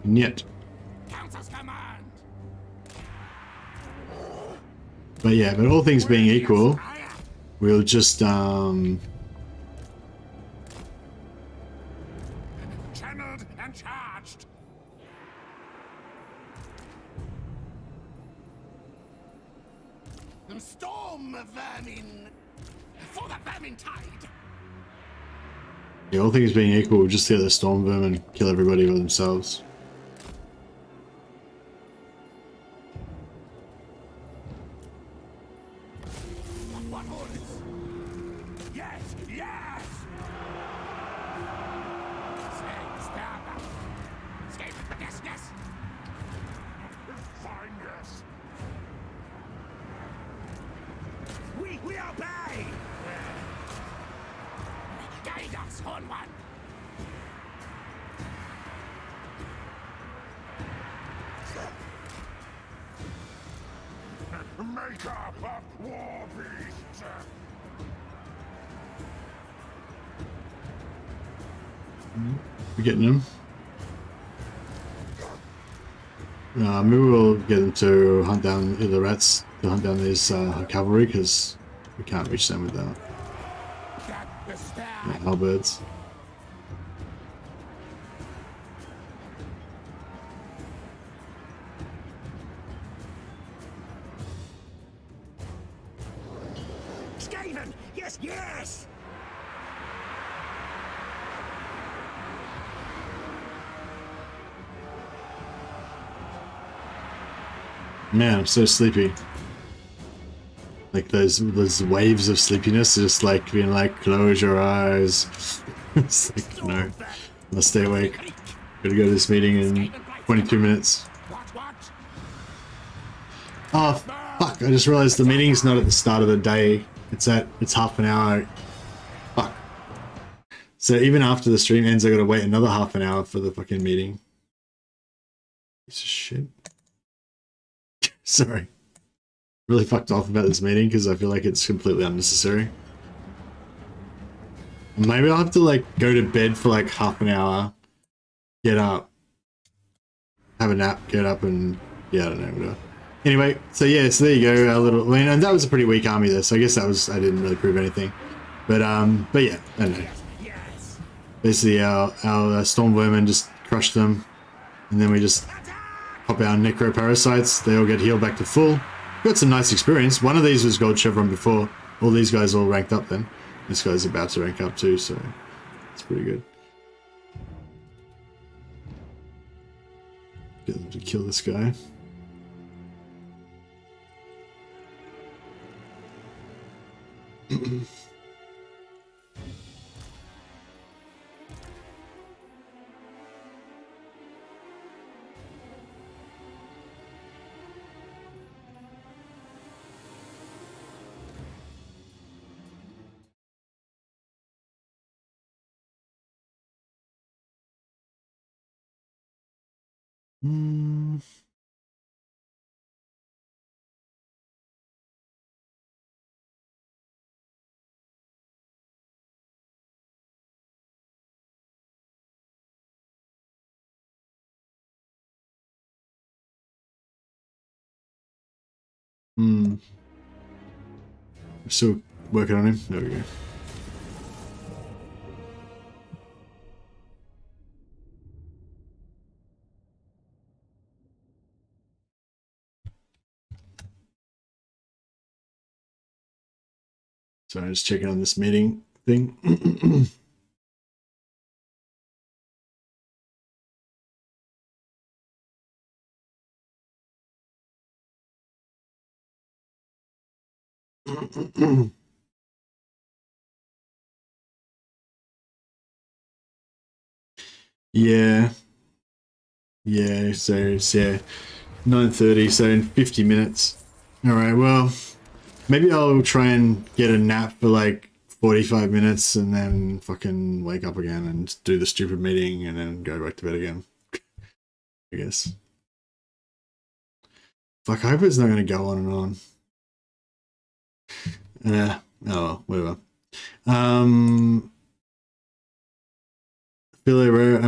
niet. Countess command. But yeah, but all things being equal, we'll just Channeled and charged. Storm vermin. For the vermin tide. yeah, all things being equal, we'll just get the storm vermin kill everybody by themselves. What orders? Yes, yes. Escape. Yes, yes. Fine, yes. We obey. Guide us, Horn One. Make up a war beast! We're getting them. Maybe we'll get them to hunt down the rats, to hunt down these cavalry, because we can't reach them with halberds. Skaven! Yes, yes! Man, I'm so sleepy. Like those waves of sleepiness, just like being like, close your eyes. It's like, no, let's stay awake. Gotta go to this meeting in 22 minutes. What? Oh, fuck, I just realized the meeting's not at the start of the day. It's half an hour. Fuck. So even after the stream ends, I gotta wait another half an hour for the fucking meeting. Piece of shit. Sorry. Really fucked off about this meeting because I feel like it's completely unnecessary. Maybe I'll have to like go to bed for like half an hour, get up, have a nap, get up, and yeah, I don't know, whatever. Anyway, so yeah, so there you go, our little, I mean, and that was a pretty weak army there, so I guess that was, I didn't really prove anything. But yeah, I don't know. Yes. Basically our storm vermin just crushed them, and then we just pop our necro parasites, they all get healed back to full. Got some nice experience. One of these was gold chevron before. All these guys all ranked up then. This guy's about to rank up too, so it's pretty good. Get them to kill this guy. Hmm. I'm still working on him. There we go. So I'm just checking on this meeting thing. Yeah. Yeah, so it's 9:30, so in 50 minutes. Alright, well, maybe I'll try and get a nap for like 45 minutes and then fucking wake up again and do the stupid meeting and then go back to bed again. I guess. Fuck, I hope it's not going to go on and on. Oh well, whatever. I'm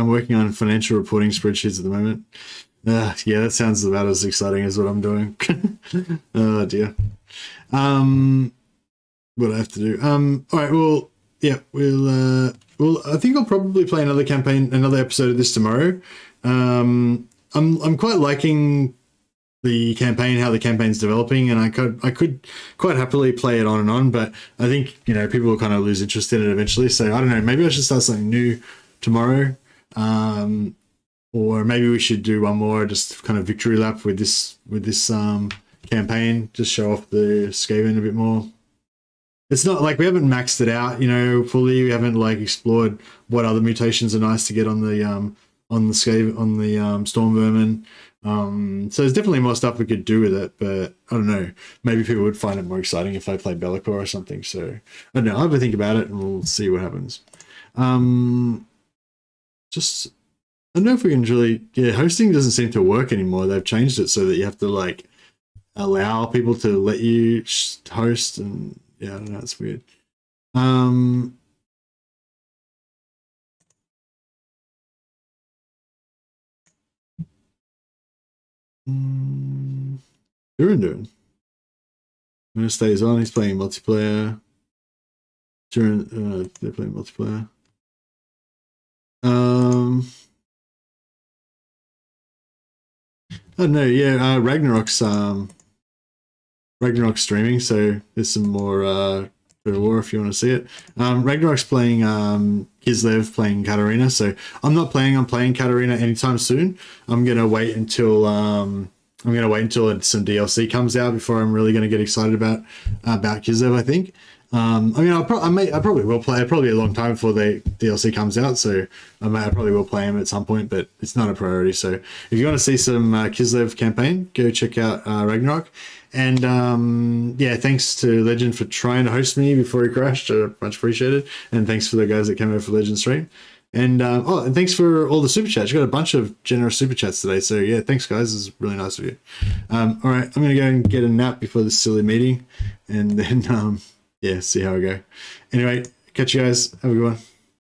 working on financial reporting spreadsheets at the moment. Yeah, that sounds about as exciting as what I'm doing. Oh dear. What I have to do. All right. Well, yeah. Well, I think I'll probably play another episode of this tomorrow. I'm quite liking the campaign, how the campaign's developing, and I could quite happily play it on and on, but I think people will kind of lose interest in it eventually. So I don't know. Maybe I should start something new tomorrow, or maybe we should do one more just kind of victory lap with this campaign, just show off the Skaven a bit more. It's not like we haven't maxed it out, fully. We haven't like explored what other mutations are nice to get on the Skaven, on the Storm Vermin. So there's definitely more stuff we could do with it, but I don't know. Maybe people would find it more exciting if I play Bellicor or something. So I don't know. I'll have a think about it and we'll see what happens. Just I don't know if we can really. Yeah, hosting doesn't seem to work anymore. They've changed it so that you have to like allow people to let you host, and yeah, I don't know. It's weird. Durin stays on. He's playing multiplayer. They're playing multiplayer. I don't know. Yeah, Ragnarok's streaming, so there's some more bit of war if you want to see it. Ragnarok's playing Kislev playing Katarina, so I'm not planning on playing Katarina anytime soon. I'm gonna wait until some DLC comes out before I'm really gonna get excited about Kislev, I think. I mean, I probably will play it probably a long time before the DLC comes out, so I probably will play him at some point, but it's not a priority. So if you want to see some Kislev campaign, go check out Ragnarok. And yeah, thanks to Legend for trying to host me before he crashed. Much appreciated. And thanks for the guys that came over for Legend stream. And and thanks for all the super chats. You got a bunch of generous super chats today. So yeah, thanks guys. This is really nice of you. All right, I'm gonna go and get a nap before this silly meeting, and then yeah, see how I go. Anyway, catch you guys. Have a good one.